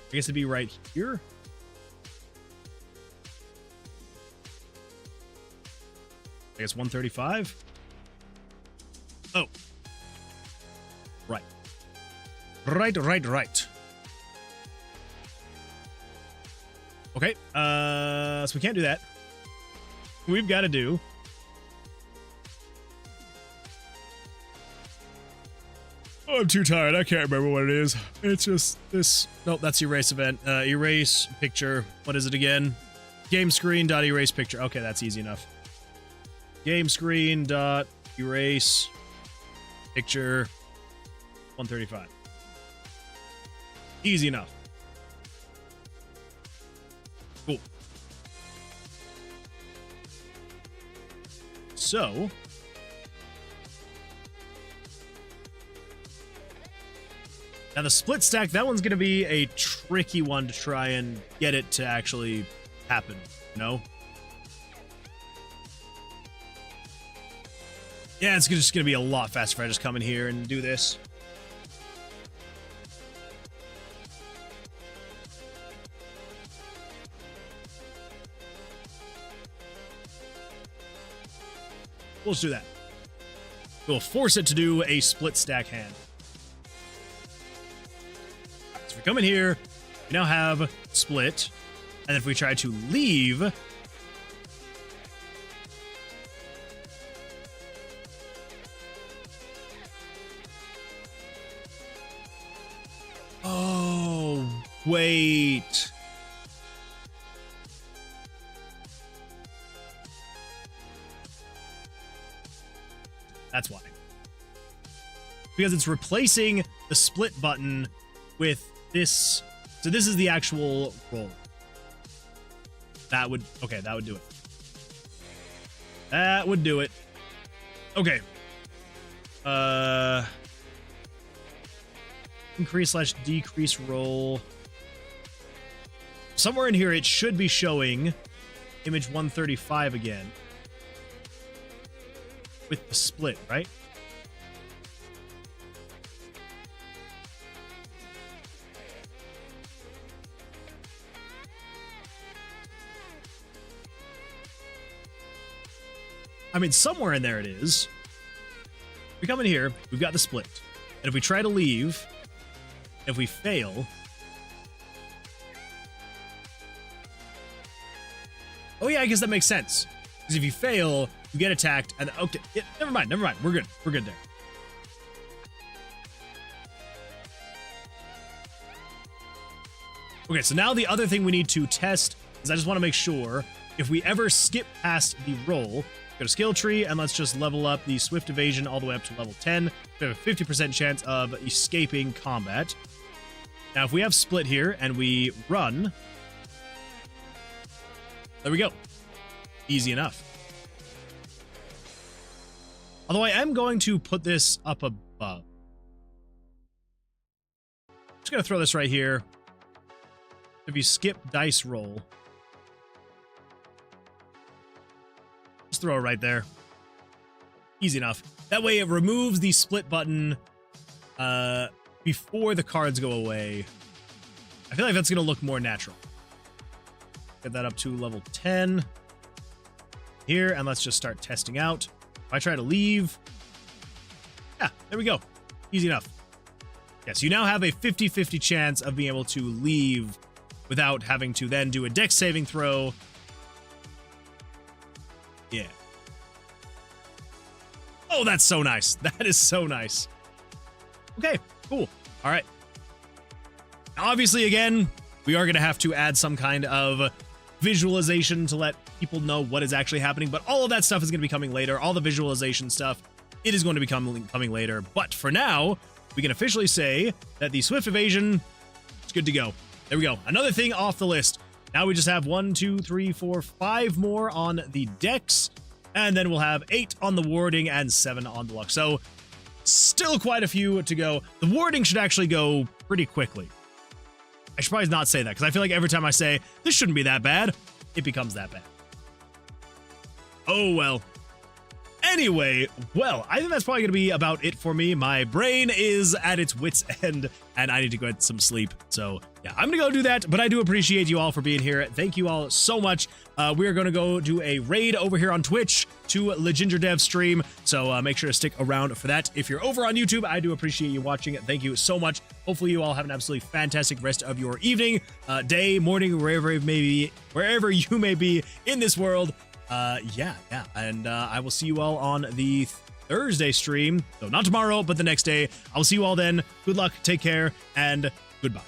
I guess it'd be right here. I guess 135. Oh. Right. Okay, so we can't do that. We've got to do... oh, I'm too tired. I can't remember what it is. It's just this... nope, that's erase event. Erase picture. What is it again? Game screen dot erase picture. Okay, that's easy enough. Game screen dot erase... picture 135. Easy enough. Cool. So now the split stack, that one's gonna be a tricky one to try and get it to actually happen, no? Yeah, it's just going to be a lot faster if I just come in here and do this. We'll just do that. We'll force it to do a split stack hand. So if we come in here, we now have split. And if we try to leave... oh, wait. That's why. Because it's replacing the split button with this. So this is the actual roll. That would do it. That would do it. Okay. Increase/decrease roll. Somewhere in here, it should be showing image 135 again. With the split, right? I mean, somewhere in there it is. We come in here, we've got the split. And if we try to leave, if we fail... Oh yeah, I guess that makes sense. Because if you fail, you get attacked, and okay, yeah, never mind. We're good there. Okay, so now the other thing we need to test is I just want to make sure if we ever skip past the roll, go to skill tree, and let's just level up the swift evasion all the way up to level 10. We have a 50% chance of escaping combat. Now, if we have split here and we run, there we go. Easy enough. Although I am going to put this up above. Just going to throw this right here. If you skip dice roll, just throw it right there. Easy enough. That way it removes the split button before the cards go away. I feel like that's going to look more natural. Get that up to level 10 here, and let's just start testing out. If I try to leave, yeah, there we go. Easy enough. Yes, you now have a 50-50 chance of being able to leave without having to then do a dex saving throw. Yeah. Oh, that's so nice. That is so nice. Okay, cool. All right. Now, obviously, again, we are going to have to add some kind of visualization to let people know what is actually happening, but all of that stuff is going to be coming later. All the visualization stuff, it is going to be coming later. But for now, we can officially say that the swift evasion is good to go. There we go. Another thing off the list. Now we just have 1, 2, 3, 4, 5 more on the dex, and then we'll have 8 on the warding and 7 on the luck. So still quite a few to go. The warding should actually go pretty quickly. I should probably not say that, because I feel like every time I say, this shouldn't be that bad, it becomes that bad. Oh, well. Anyway, well, I think that's probably going to be about it for me. My brain is at its wit's end, and I need to go get some sleep. So, yeah, I'm going to go do that, but I do appreciate you all for being here. Thank you all so much. We are going to go do a raid over here on Twitch to LeGingerDev stream, so make sure to stick around for that. If you're over on YouTube, I do appreciate you watching. Thank you so much. Hopefully you all have an absolutely fantastic rest of your evening, day, morning, wherever you may be in this world. Yeah, and I will see you all on the Thursday stream. So not tomorrow, but the next day. I will see you all then. Good luck, take care, and goodbye.